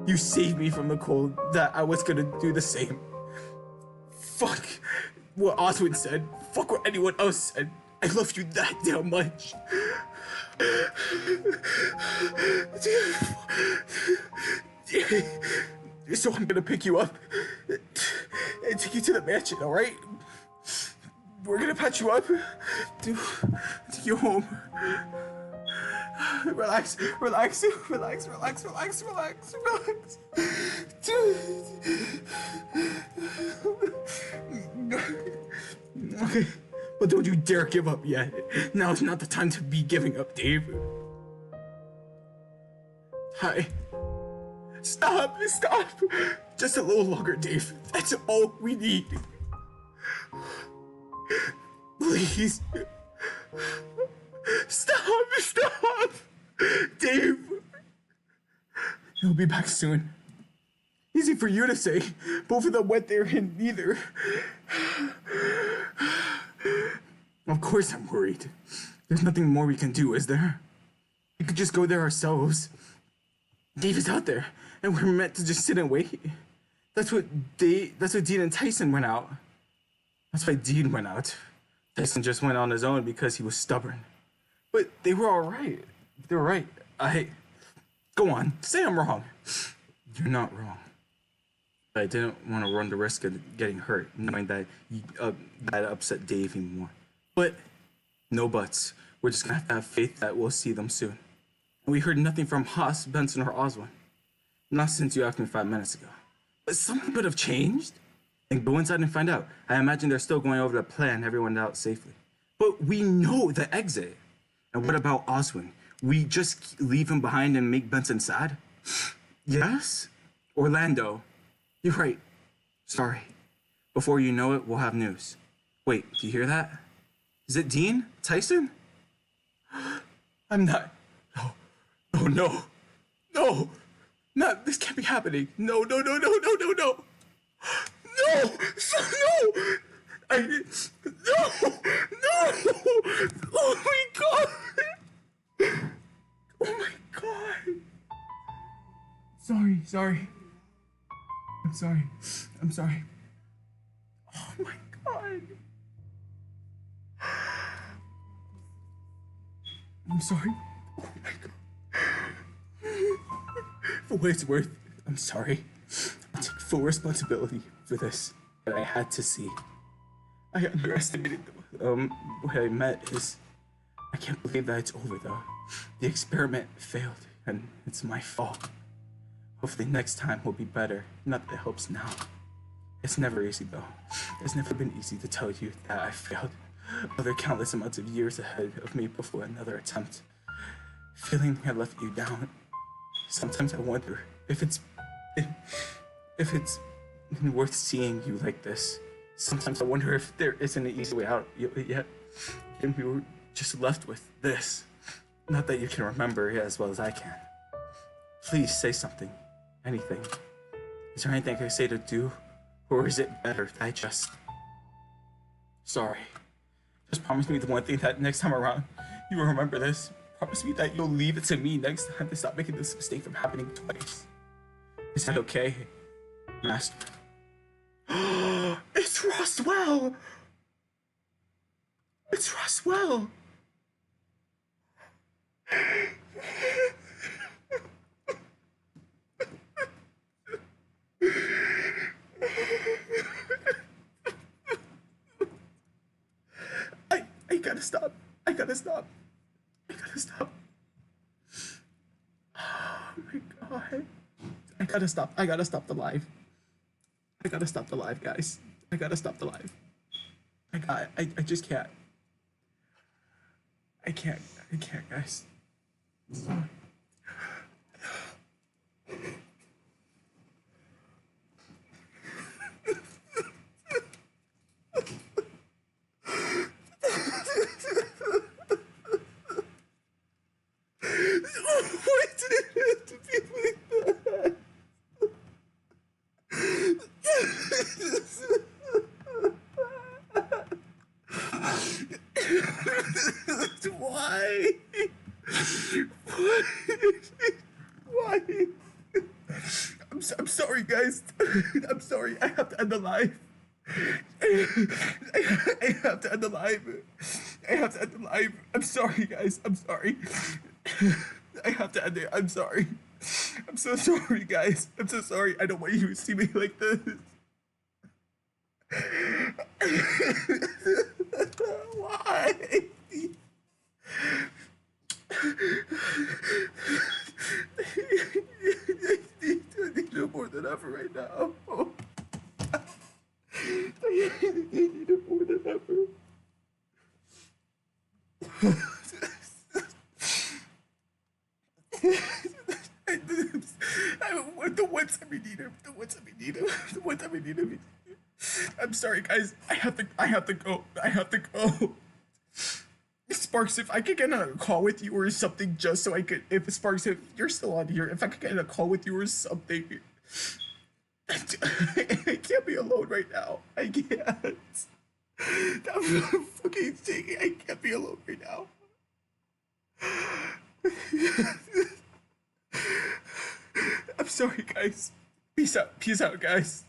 You saved me from the cold, that I was gonna do the same. Fuck what Oswin said. Fuck what anyone else said. I love you that damn much. So I'm gonna pick you up and take you to the mansion, alright? We're gonna patch you up, take you home. Relax, relax, relax, relax, relax, relax, relax. Okay, but don't you dare give up yet. Now is not the time to be giving up, Dave. Hi. Stop, stop. Just a little longer, Dave. That's all we need. Please. Stop, stop. Dave. He'll be back soon. Easy for you to say. Both of them went there and neither. Of course I'm worried. There's nothing more we can do, is there? We could just go there ourselves. Dave is out there, and we're meant to just sit and wait. That's what Dean and Tyson went out. That's why Dean went out. Tyson just went on his own because he was stubborn. But they were all right. They were right. Go on, say I'm wrong. You're not wrong. I didn't want to run the risk of getting hurt, knowing that that upset Dave even more. But no buts. We're just gonna have to have faith that we'll see them soon. And we heard nothing from Haas, Benson, or Oswin. Not since you asked me 5 minutes ago. But something could have changed. And go inside and find out. I imagine they're still going over the plan, everyone out safely. But we know the exit. And what about Oswin? We just leave him behind and make Benson sad? Yes? Orlando. You're right. Sorry. Before you know it, we'll have news. Wait, do you hear that? Is it Dean? Tyson? I'm not. No, no, no. Not, this can't be happening. No, no, no, no, no, no, no. No! No! No! No! Oh my god! Oh my god! Sorry. I'm sorry. Oh my god! I'm sorry. Oh my god. For what it's worth, I'm sorry. I take full responsibility for this, but I had to see. I underestimated what I meant is, I can't believe that it's over though. The experiment failed, and it's my fault. Hopefully next time will be better. Not that it helps now. It's never easy though. It's never been easy to tell you that I failed. Other countless amounts of years ahead of me before another attempt. Feeling I let you down. Sometimes I wonder if it's worth seeing you like this. Sometimes I wonder if there isn't an easy way out yet. And we were just left with this. Not that you can remember it as well as I can. Please say something. Anything. Is there anything I can say to do? Or is it better that I just... Sorry. Just promise me the one thing that next time around, you will remember this. Promise me that you'll leave it to me next time to stop making this mistake from happening twice. Is that okay, Master? It's Roswell! It's Roswell! I gotta stop. I gotta stop. Oh my god. I gotta stop the live. I gotta stop the live, guys. I gotta stop the live. I just can't. I can't, guys. Sorry. Why did it have to be like that? Why? Why? I'm sorry, guys. I'm sorry. I have to end the live. I have to end the live. I'm sorry, guys. I'm sorry. I have to end it. I'm sorry. I'm so sorry, guys. I'm so sorry. I don't want you to see me like this. Why? The one time we need him. The one time we need him. The one time we need him. I'm sorry, guys. I have to. I have to go. I have to go. Sparks, if I could get on a call with you or something, just so I could. If Sparks, if you're still on here, if I could get on a call with you or something. I can't be alone right now. I can't. I'm fucking sick. I can't be alone right now. I'm sorry, guys. Peace out. Peace out, guys.